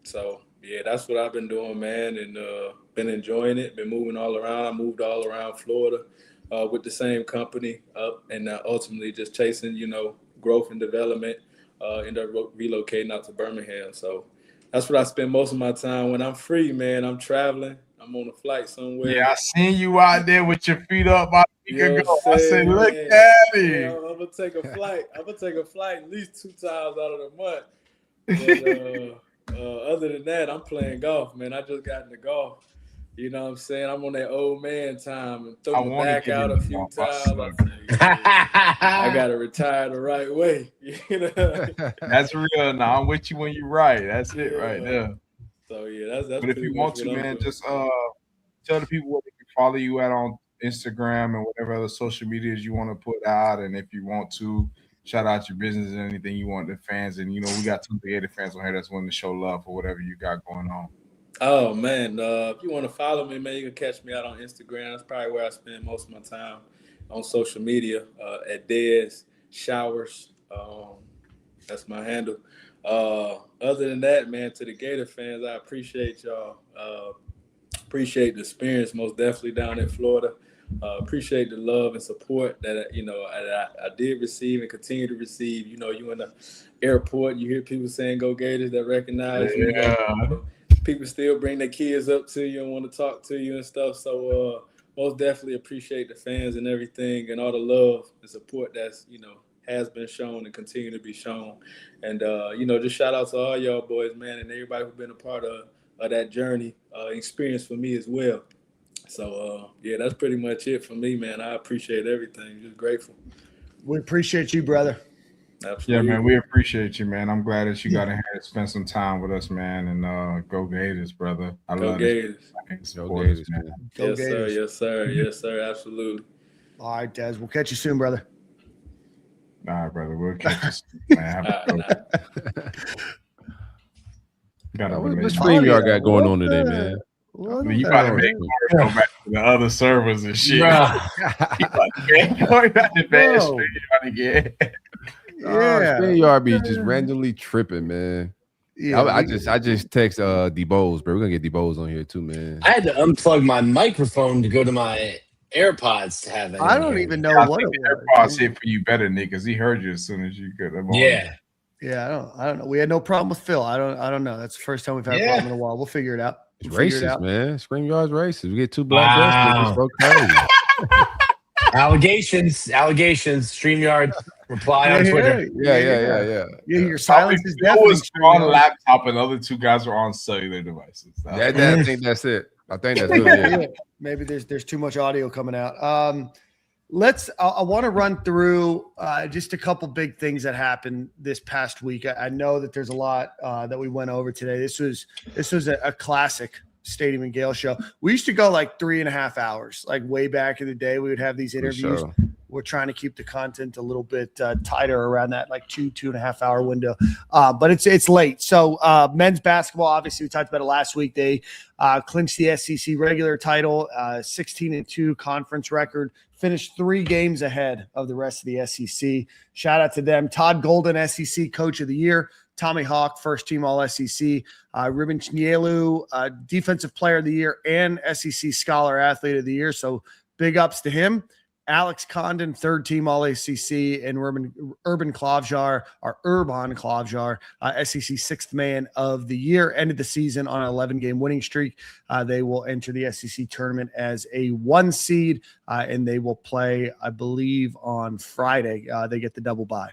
So yeah, that's what I've been doing, man, and been enjoying it. Been moving all around. I moved all around Florida with the same company up, and ultimately just chasing, growth and development. Ended up relocating out to Birmingham. So that's what I spend most of my time when I'm free, man. I'm traveling. I'm on a flight somewhere. Yeah, I seen you out there with your feet up about a week ago. I said, look man. at him. Yeah, I'm gonna take a flight. I'm gonna take a flight at least 2 times out of the month. But other than that, I'm playing golf, man. I just got into golf. You know what I'm saying? I'm on that old man time and throw my back out a few times. I gotta retire the right way. That's real. Now I'm with you when you're right. That's it right there. So yeah, that's. But if you want to, man, just tell the people what they can follow you at on Instagram and whatever other social medias you want to put out, and if you want to shout out your business and anything you want the fans. And we got some Gator fans on here that's willing to show love for whatever you got going on. Oh man, if you want to follow me, man, you can catch me out on Instagram. That's probably where I spend most of my time on social media at Valdez Showers. That's my handle. Other than that, man, to the Gator fans, I appreciate y'all. Appreciate the experience, most definitely down in Florida. Appreciate the love and support that I did receive and continue to receive. You in the airport, you hear people saying "Go Gators" that recognize you. People still bring their kids up to you and want to talk to you and stuff. So most definitely appreciate the fans and everything and all the love and support that's has been shown and continue to be shown. And just shout out to all y'all boys, man, and everybody who's been a part of that journey experience for me as well. So yeah, that's pretty much it for me, man. I appreciate everything. Just grateful. We appreciate you, brother. Absolutely. Yeah, man, we appreciate you, man. I'm glad that you got in here to spend some time with us, man. And go Gators, brother. I love Gators. Go Gators, man. Yes, sir. Yes, sir. Yes, sir. Absolutely. All right, Des. We'll catch you soon, brother. All right, brother. We'll catch you soon, man. What stream y'all got going on today, man? You got to make go back to the other servers and shit. StreamYard be just randomly tripping, man. Yeah, I just text D-Bose, bro. We're gonna get D-Bose on here too, man. I had to unplug my microphone to go to my AirPods to have it. I don't even know what it was. AirPods hit for you better, Nick, because he heard you as soon as you could. Yeah. Yeah, I don't know. We had no problem with Phil. I don't know. That's the first time we've had a problem in a while. We'll figure it out. It's racist, man. StreamYard's racist. We get 2 black guys. Allegations. StreamYard reply on Twitter. Yeah. Your silence is definitely. I was on a laptop and the other 2 guys were on cellular devices. I think that's it. I think that's really it. Maybe there's too much audio coming out. I want to run through just a couple big things that happened this past week. I know that there's a lot that we went over today. This was a classic Stadium and Gale show. We used to go like 3.5 hours, like way back in the day. We would have these interviews. Sure. We're trying to keep the content a little bit tighter around that like 2.5 hour window. But it's late. So men's basketball, obviously we talked about it last week. They clinched the SEC regular title, 16-2 conference record, finished 3 games ahead of the rest of the SEC. Shout out to them. Todd Golden, SEC Coach of the Year. Tommy Hawk, first team All SEC. Ruben Chinyelu, Defensive Player of the Year and SEC Scholar Athlete of the Year. So big ups to him. Alex Condon, third team All ACC, and Urban Klavjar, SEC sixth man of the year, ended the season on an 11-game winning streak. They will enter the SEC tournament as a 1 seed, and they will play, I believe, on Friday. They get the double bye.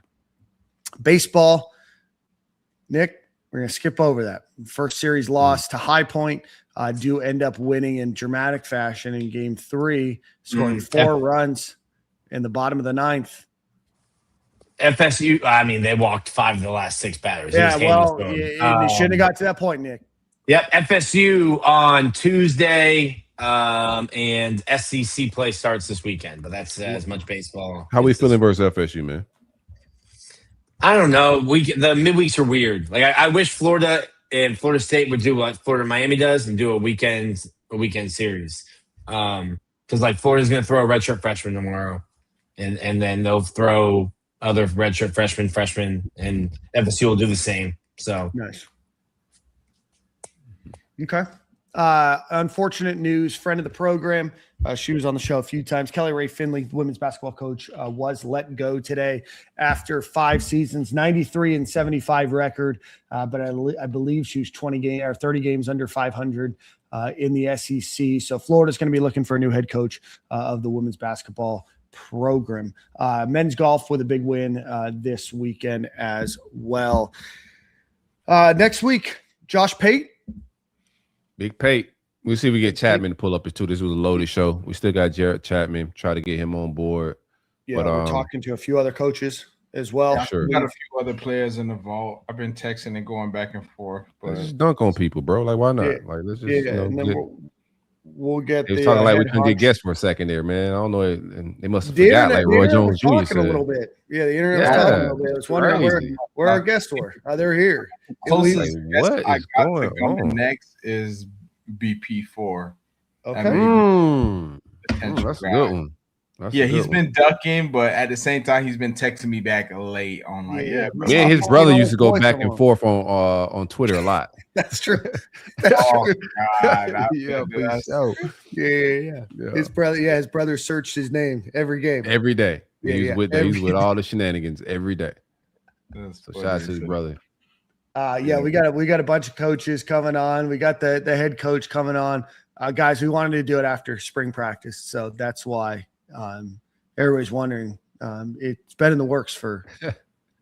Baseball, Nick, we're going to skip over that. First series loss to High Point. Do end up winning in dramatic fashion in game 3, scoring 4 runs in the bottom of the 9th. FSU, I mean, they walked 5 of the last 6 batters. Yeah, well, you shouldn't have got to that point, Nick. Yep, FSU on Tuesday, and SEC play starts this weekend, but that's as much baseball. How we feeling versus FSU, man? I don't know. The midweeks are weird. Like I wish Florida and Florida State would do what Florida Miami does and do a weekend series. Because like Florida's going to throw a redshirt freshman tomorrow, and then they'll throw other redshirt freshmen, and FSU will do the same. So nice. Okay. Unfortunate news. Friend of the program. She was on the show a few times. Kelly Ray Finley, the women's basketball coach, was let go today after 5 seasons, 93-75 record. But I believe she was 30 games under 500 in the SEC. So Florida's going to be looking for a new head coach of the women's basketball program. Men's golf with a big win this weekend as well. Next week, Josh Pate. Big Pate. We'll see if we get Chapman to pull up his too. This was a loaded show. We still got Jarrett Chapman. Try to get him on board. Yeah, but, we're talking to a few other coaches as well. Yeah, sure. We got a few other players in the vault. I've been texting and going back and forth. But let's just dunk on people, bro. Like, why not? Yeah. Like, let's just and then we'll get. They was talking like we couldn't get guests for a second there, man. I don't know. And they must have forgot, like Roy Jones Jr. said. A little bit. Yeah, the internet was talking a little bit. I was wondering where our guests were. They're here. Like, what is going on? Next is BP4. Okay. That's a good one. He's been ducking, but at the same time, he's been texting me back late on like, Me and his brother used to go back and forth on Twitter a lot. That's true. God, yeah. His brother searched his name every game. Every day. He's with all the shenanigans every day. So shout out to his brother. We got a bunch of coaches coming on. We got the head coach coming on. Guys, we wanted to do it after spring practice, so that's why everybody's wondering. It's been in the works for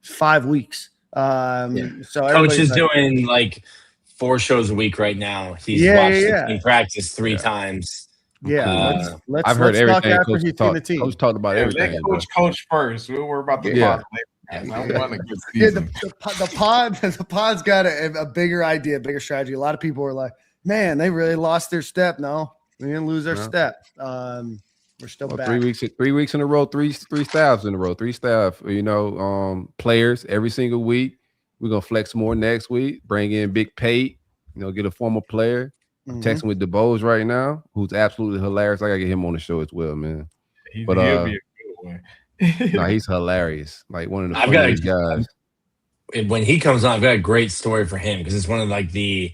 5 weeks. So coach is doing like 4 shows a week right now. He's watched practice 3 times. Yeah, I've heard everything. Coach talked about everything. Let coach first. We'll worry about the pod later. The pod's got a bigger idea, bigger strategy. A lot of people are like, man, they really lost their step. No, we didn't lose their step. We're still back. 3 weeks in a row, three staffs in a row, 3 staff, players every single week. We're going to flex more next week, bring in Big Pate, get a former player. I'm texting with DeBose right now, who's absolutely hilarious. I got to get him on the show as well, man. He'll be a good one. No, he's hilarious. Like one of the funniest guys. When he comes on, I've got a great story for him because it's one of like the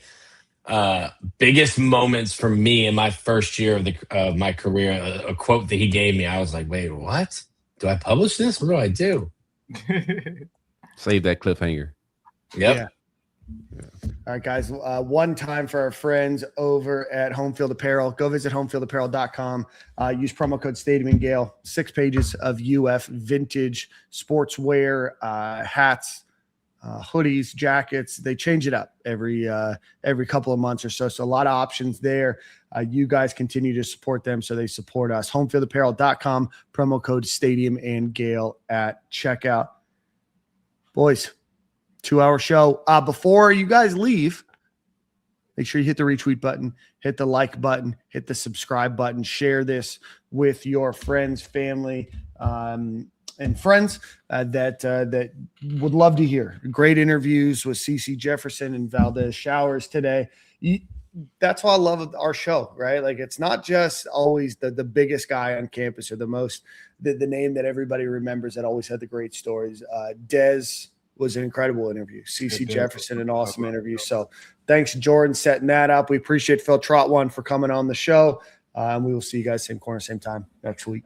biggest moments for me in my first year of my career. A quote that he gave me, I was like, "Wait, what? Do I publish this? What do I do?" Save that cliffhanger. Yep. Yeah. All right, guys. One time for our friends over at Home Field Apparel. Go visit homefieldapparel.com. Use promo code Stadium and Gale. 6 pages of UF vintage sportswear, hats, hoodies, jackets. They change it up every couple of months or so. So a lot of options there. You guys continue to support them, so they support us. Homefieldapparel.com. Promo code Stadium and Gale at checkout. Boys. 2-hour show. Before you guys leave, make sure you hit the retweet button, hit the like button, hit the subscribe button, share this with your friends, family, and friends that would love to hear. Great interviews with Cece Jefferson and Valdez Showers today. That's why I love our show, right? Like it's not just always the biggest guy on campus or the name that everybody remembers that always had the great stories. Dez was an incredible interview. Cece Jefferson, an awesome interview. So thanks, Jordan, setting that up. We appreciate Phil Trautwein for coming on the show. We will see you guys same corner, same time next week.